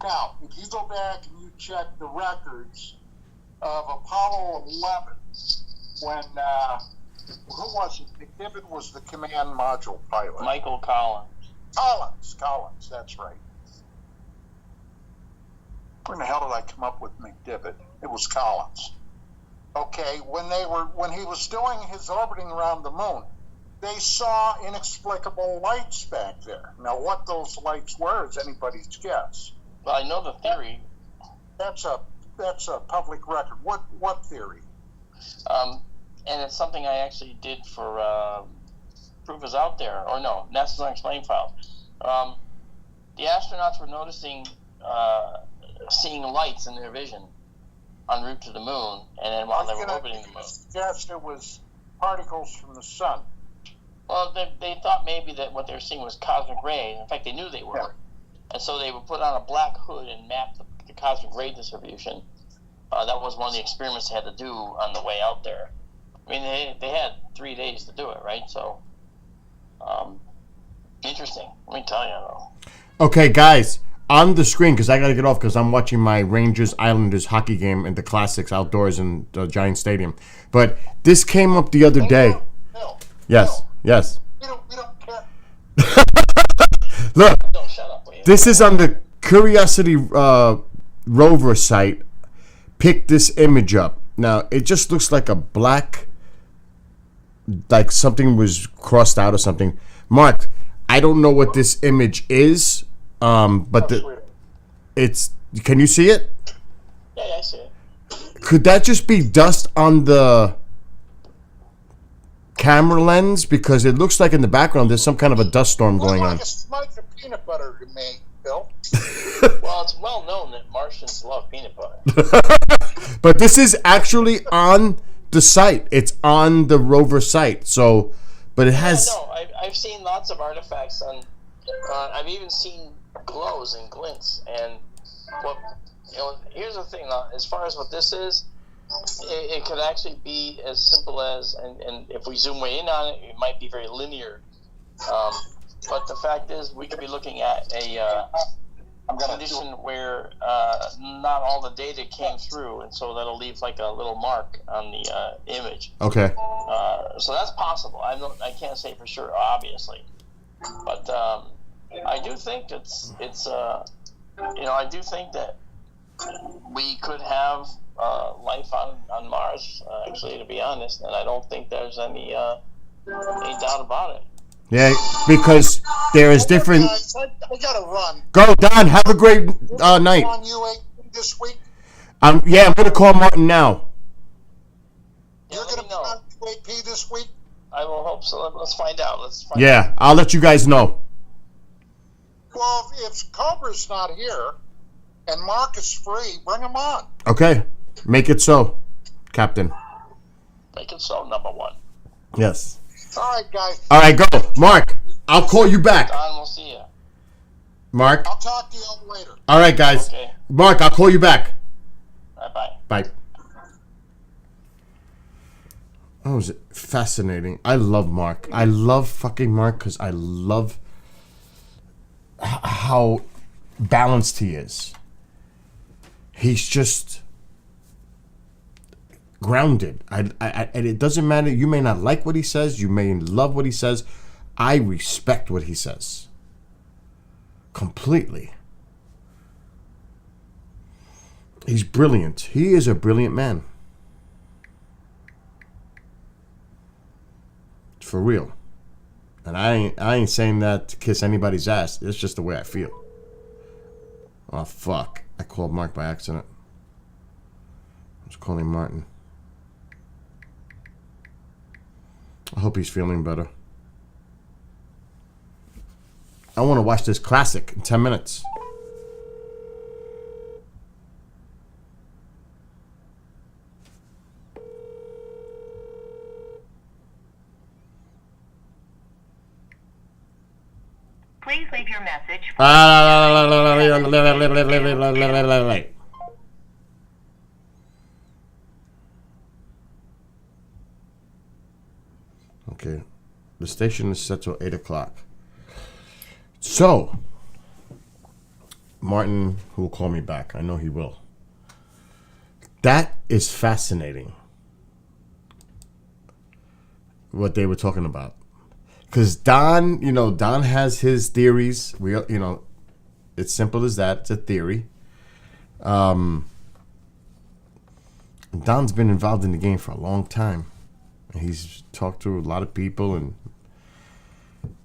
Now, if you go back and you check the records of Apollo 11, when, who was it? McDivitt was the command module pilot. Michael Collins. Collins, that's right. Where in the hell did I come up with McDivitt? It was Collins. Okay, when he was doing his orbiting around the moon, they saw inexplicable lights back there. Now, what those lights were is anybody's guess. Well, I know the theory. That's a public record. What theory? And it's something I actually did for Proof Is Out There, or no, NASA's Unexplained Files. The astronauts were noticing, seeing lights in their vision en route to the moon, and then while they were orbiting the moon. Yes, it was particles from the sun. Well, they thought maybe that what they were seeing was cosmic rays. In fact, they knew they were. Yeah. And so they would put on a black hood and map the cosmic ray distribution. That was one of the experiments they had to do on the way out there. I mean, they had 3 days to do it, right? So, interesting. Let me tell you, though. Okay, guys, on the screen, because I got to get off because I'm watching my Rangers-Islanders hockey game in the Classics outdoors in the Giant Stadium. But this came up the other day. Yes. We don't care. Look, this is on the Curiosity rover site. Pick this image up. Now, it just looks like a black, like something was crossed out or something. Mark, I don't know what this image is, but it's. Can you see it? Yeah, I see it. Could that just be dust on the camera lens? Because it looks like in the background there's some kind of a dust storm going on. It's like a peanut butter to me, Bill. Well, it's well known that Martians love peanut butter. But this is actually on the site. It's on the rover site. So, but it has. Yeah, no, I've seen lots of artifacts on. I've even seen glows and glints. And here's the thing. As far as what this is, it could actually be as simple as, and if we zoom way in on it, it might be very linear. But the fact is, we could be looking at a condition where not all the data came through, and so that'll leave like a little mark on the image. Okay. So that's possible. I can't say for sure, obviously, but I do think I do think that we could have life on Mars. Actually, to be honest, and I don't think there's any doubt about it. Yeah, because there is different. I gotta run. Go, Don. Have a great night. On UAP this week? I'm gonna call Martin now. You're gonna be on UAP this week? I will hope so. Let's find out. Yeah, I'll let you guys know. Well, if Cobra's not here and Mark is free, bring him on. Okay, make it so, Captain. Make it so, number one. Yes. All right, guys. All right, go. Mark, I'll call you back. Don, we'll see you. Mark. I'll talk to you all later. All right, guys. Okay. Mark, I'll call you back. Bye-bye. Bye. Oh, is it fascinating? I love Mark. I love fucking Mark because I love how balanced he is. He's just grounded. And it doesn't matter. You may not like what he says. You may love what he says. I respect what he says. Completely. He's brilliant. He is a brilliant man. For real. And I ain't saying that to kiss anybody's ass. It's just the way I feel. Oh, fuck. I called Mark by accident. I was calling Martin. I hope he's feeling better. I want to watch this classic in 10 minutes. Please leave your message. Okay. The station is set till 8 o'clock. So, Martin will call me back. I know he will. That is fascinating. What they were talking about. Because Don, Don has his theories. It's simple as that. It's a theory. Don's been involved in the game for a long time. He's talked to a lot of people, and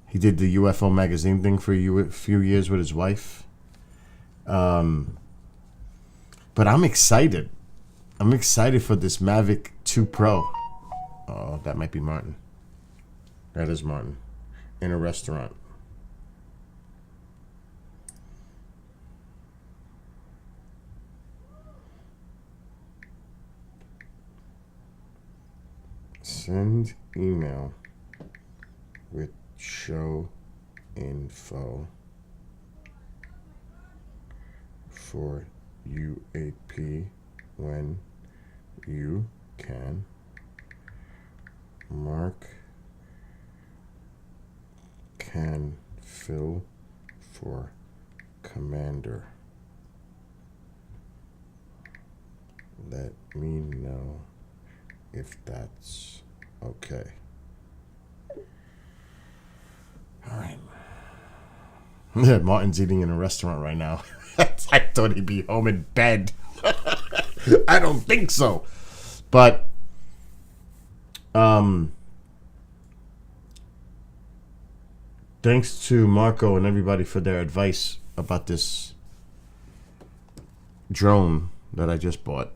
he did the UFO magazine thing for a few years with his wife. But I'm excited. I'm excited for this Mavic 2 Pro. Oh, that might be Martin. That is Martin. In a restaurant. Send email with show info for UAP when you can. Mark can fill for commander. Let me know if that's okay. All right. Yeah, Martin's eating in a restaurant right now. I thought he'd be home in bed. I don't think so. But thanks to Marco and everybody for their advice about this drone that I just bought,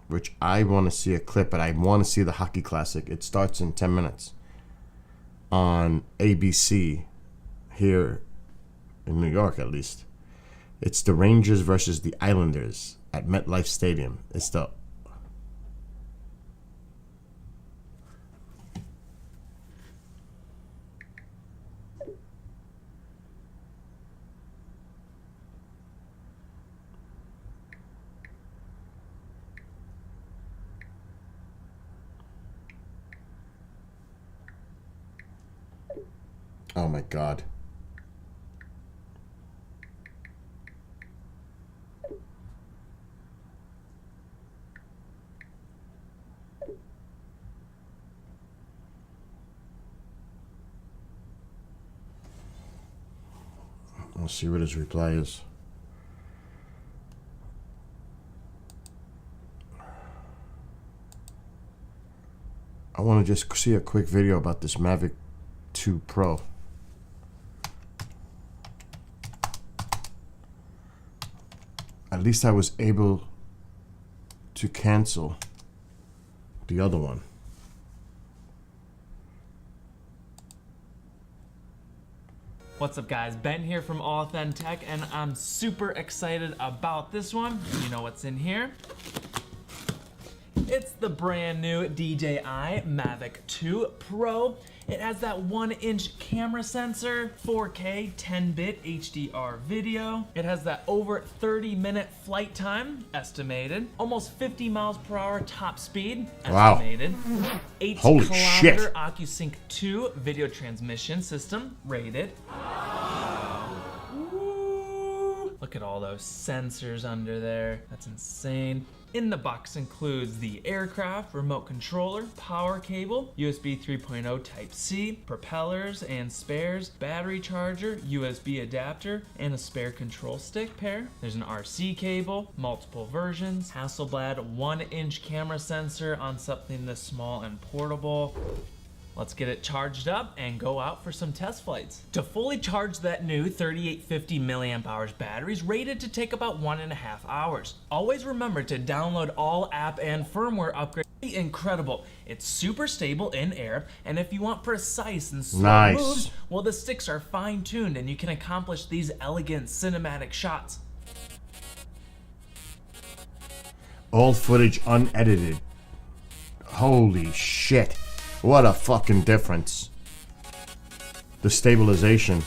which I want to see a clip, but I want to see the hockey classic. It starts in 10 minutes on ABC here in New York, at least. It's the Rangers versus the Islanders at MetLife Stadium. It's the oh my God. Let's see what his reply is. I want to just see a quick video about this Mavic 2 Pro. At least I was able to cancel the other one. What's up guys, Ben here from Authentic, and I'm super excited about this one. You know what's in here? It's the brand new DJI Mavic 2 Pro. It has that 1-inch camera sensor, 4K 10-bit HDR video. It has that over 30-minute flight time, estimated. Almost 50 miles per hour top speed, estimated. Wow. 8 Holy kilometer shit. OcuSync 2 video transmission system, rated. Ooh, look at all those sensors under there. That's insane. In the box includes the aircraft, remote controller, power cable, USB 3.0 Type-C, propellers and spares, battery charger, USB adapter, and a spare control stick pair. There's an RC cable, multiple versions, Hasselblad 1-inch camera sensor on something this small and portable. Let's get it charged up and go out for some test flights. To fully charge that new 3850 milliamp hours battery is rated to take about 1.5 hours. Always remember to download all app and firmware upgrades. Incredible. It's super stable in air, and if you want precise and slow moves, well, the sticks are fine-tuned and you can accomplish these elegant cinematic shots. All footage unedited. Holy shit. What a fucking difference. The stabilization.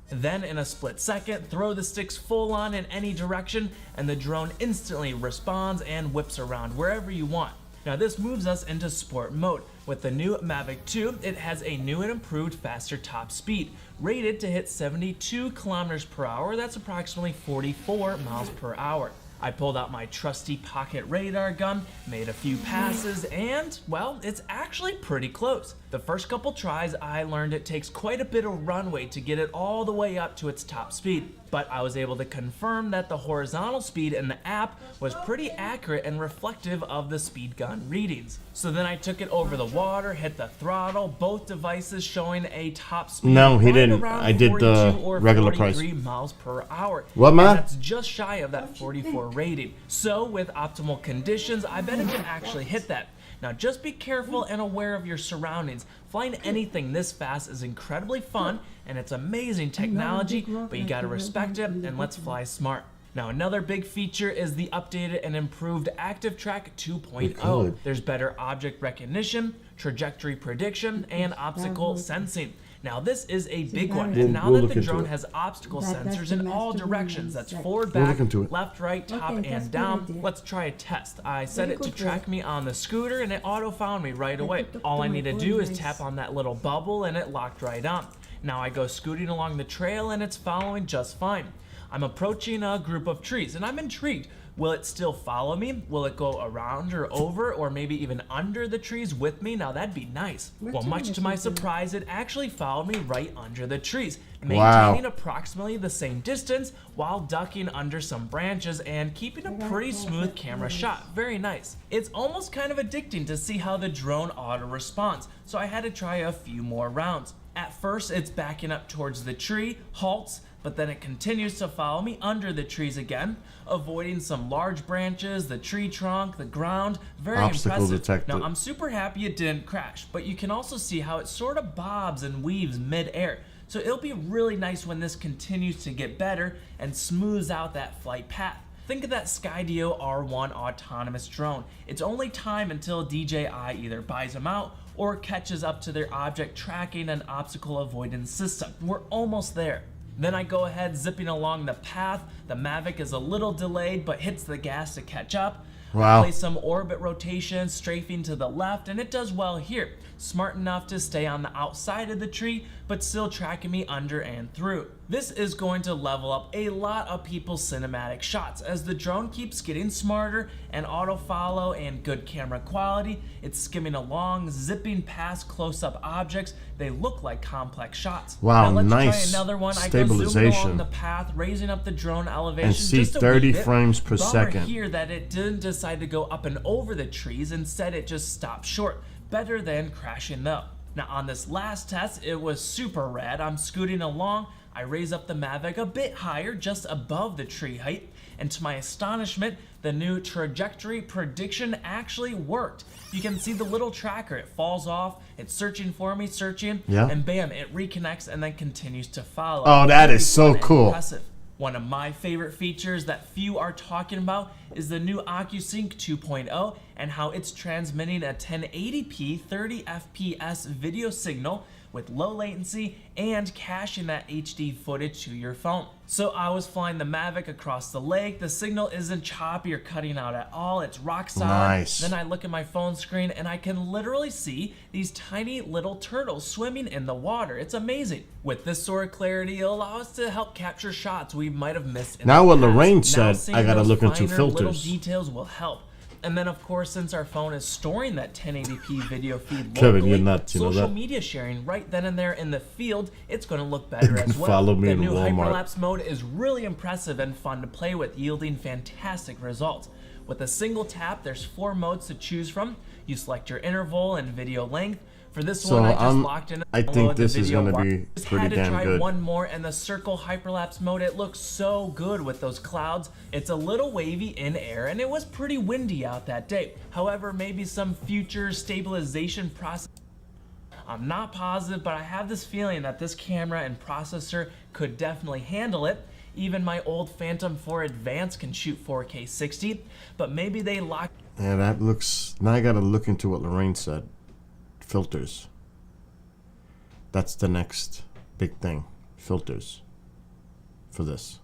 Then in a split second, throw the sticks full on in any direction and the drone instantly responds and whips around wherever you want. Now this moves us into sport mode. With the new Mavic 2, it has a new and improved faster top speed, rated to hit 72 kilometers per hour. That's approximately 44 miles per hour. I pulled out my trusty pocket radar gun, made a few passes, and, well, it's actually pretty close. The first couple tries, I learned it takes quite a bit of runway to get it all the way up to its top speed. But I was able to confirm that the horizontal speed in the app was pretty accurate and reflective of the speed gun readings. So then I took it over the water, hit the throttle, both devices showing a top speed No, he right didn't. around I did the 42 or regular 43 price. miles per hour. What, man? And that's just shy of that 44 rating. So with optimal conditions, I bet it can actually hit that. Now just be careful and aware of your surroundings. Flying anything this fast is incredibly fun and it's amazing technology, but you gotta respect it and let's fly smart. Now another big feature is the updated and improved Active Track 2.0. There's better object recognition, trajectory prediction, and obstacle sensing. Now this is a big one, and now that the drone has obstacle sensors in all directions, that's forward, back, left, right, top, and down. Let's try a test. I set it to track me on the scooter, and it auto-found me right away. All I need to do is tap on that little bubble, and it locked right on. Now I go scooting along the trail, and it's following just fine. I'm approaching a group of trees, and I'm intrigued. Will it still follow me? Will it go around or over or maybe even under the trees with me? Now that'd be nice. Well, much to my surprise, it actually followed me right under the trees, maintaining approximately the same distance while ducking under some branches and keeping a pretty smooth camera shot. Very nice. It's almost kind of addicting to see how the drone auto responds, so I had to try a few more rounds. At first, it's backing up towards the tree, halts, but then it continues to follow me under the trees again, avoiding some large branches, the tree trunk, the ground. Very impressive. Detected. Now, I'm super happy it didn't crash, but you can also see how it sort of bobs and weaves mid-air. So it'll be really nice when this continues to get better and smooths out that flight path. Think of that Skydio R1 autonomous drone. It's only time until DJI either buys them out or catches up to their object tracking and obstacle avoidance system. We're almost there. Then I go ahead zipping along the path. The Mavic is a little delayed, but hits the gas to catch up. Wow. I play some orbit rotation, strafing to the left, and it does well here. Smart enough to stay on the outside of the tree, but still tracking me under and through. This is going to level up a lot of people's cinematic shots as the drone keeps getting smarter and auto follow and good camera quality. It's skimming along, zipping past close-up objects. They look like complex shots. Wow, now let's nice try another one. I go zooming along the path, raising up the drone elevation and see just a 30 wee bit. frames per Bummer second. here that it didn't decide to go up and over the trees. Instead, it just stopped short. Better than crashing though. Now on this last test, it was super rad. I'm scooting along. I raise up the Mavic a bit higher, just above the tree height, and to my astonishment, the new trajectory prediction actually worked. You can see the little tracker, it falls off, it's searching for me, and bam, it reconnects and then continues to follow. Oh, that Really is so fun and cool. Impressive. One of my favorite features that few are talking about is the new OcuSync 2.0 and how it's transmitting a 1080p 30 FPS video signal with low latency and caching that HD footage to your phone. So I was flying the Mavic across the lake, the signal isn't choppy or cutting out at all, it's rock solid. Nice. Then I look at my phone screen and I can literally see these tiny little turtles swimming in the water. It's amazing. With this sort of clarity, it'll allow us to help capture shots we might have missed in Now the what past. Lorraine Now said, seeing I gotta those look into finer little filters. details will help. And then of course, since our phone is storing that 1080p video feed Kevin, locally, you're nuts, you know social that? media sharing right then and there in the field, it's going to look better as well. Follow me the to new Walmart. hyperlapse mode is really impressive and fun to play with, yielding fantastic results. With a single tap, there's 4 modes to choose from. You select your interval and video length. For this So one, I just locked in. I think this is going to be Just pretty had to damn try good. one more, and the circle hyperlapse mode, it looks so good with those clouds. It's a little wavy in air, and it was pretty windy out that day. However, maybe some future stabilization process. I'm not positive, but I have this feeling that this camera and processor could definitely handle it. Even my old Phantom 4 Advance can shoot 4K 60, but maybe they lock. Yeah, that looks. Now I gotta look into what Lorraine said. Filters. That's the next big thing. Filters. For this.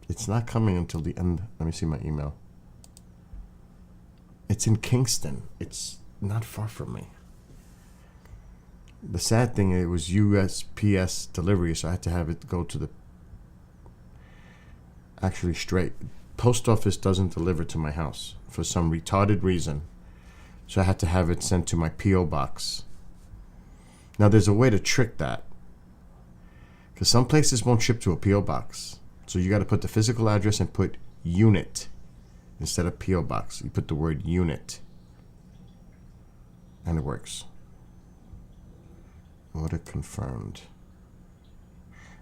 It's not coming until the end. Let me see my email. It's in Kingston. It's not far from me. The sad thing, it was USPS delivery, so I had to have it go to the. Actually, straight. Post office doesn't deliver to my house for some retarded reason. So I had to have it sent to my P.O. box. Now, there's a way to trick that. Because some places won't ship to a P.O. box. So you got to put the physical address and put unit instead of P.O. box. You put the word unit. And it works. Order confirmed.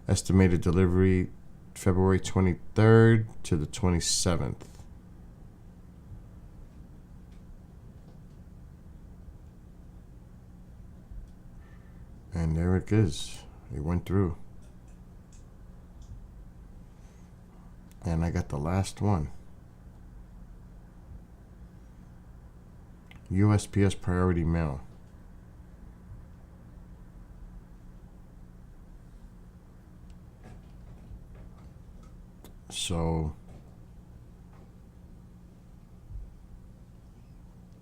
Estimated delivery February 23rd to the 27th. And there it is. It went through. And I got the last one. USPS priority mail. So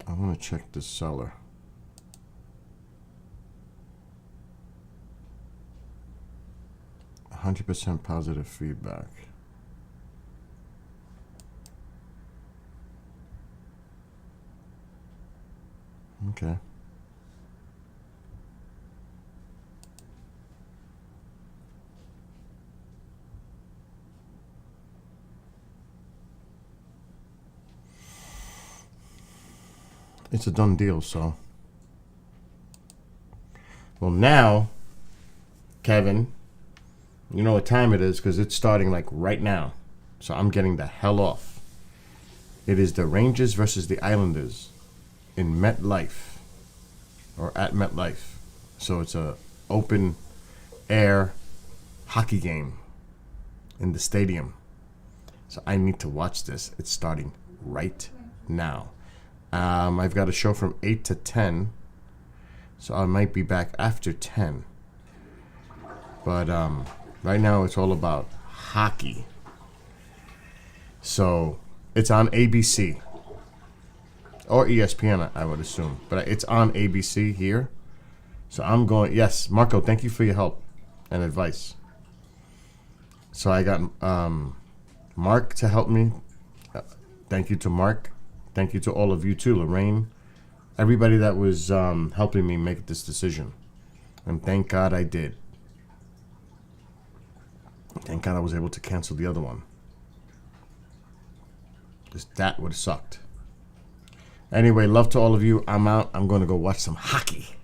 I want to check the seller. %100% positive feedback. Okay. It's a done deal, so. Well, now, Kevin, you know what time it is because it's starting like right now. So I'm getting the hell off. It is the Rangers versus the Islanders in MetLife or at MetLife. So it's a open air hockey game in the stadium. So I need to watch this. It's starting right now. I've got a show from 8 to 10. So I might be back after 10. But right now it's all about hockey. So it's on ABC. Or ESPN, I would assume. But it's on ABC here. So I'm going... Yes, Marco, thank you for your help and advice. So I got Mark to help me. Thank you to Mark. Thank you to all of you too, Lorraine. Everybody that was helping me make this decision. And thank God I did. Thank God I was able to cancel the other one. Because that would have sucked. Anyway, love to all of you. I'm out. I'm going to go watch some hockey.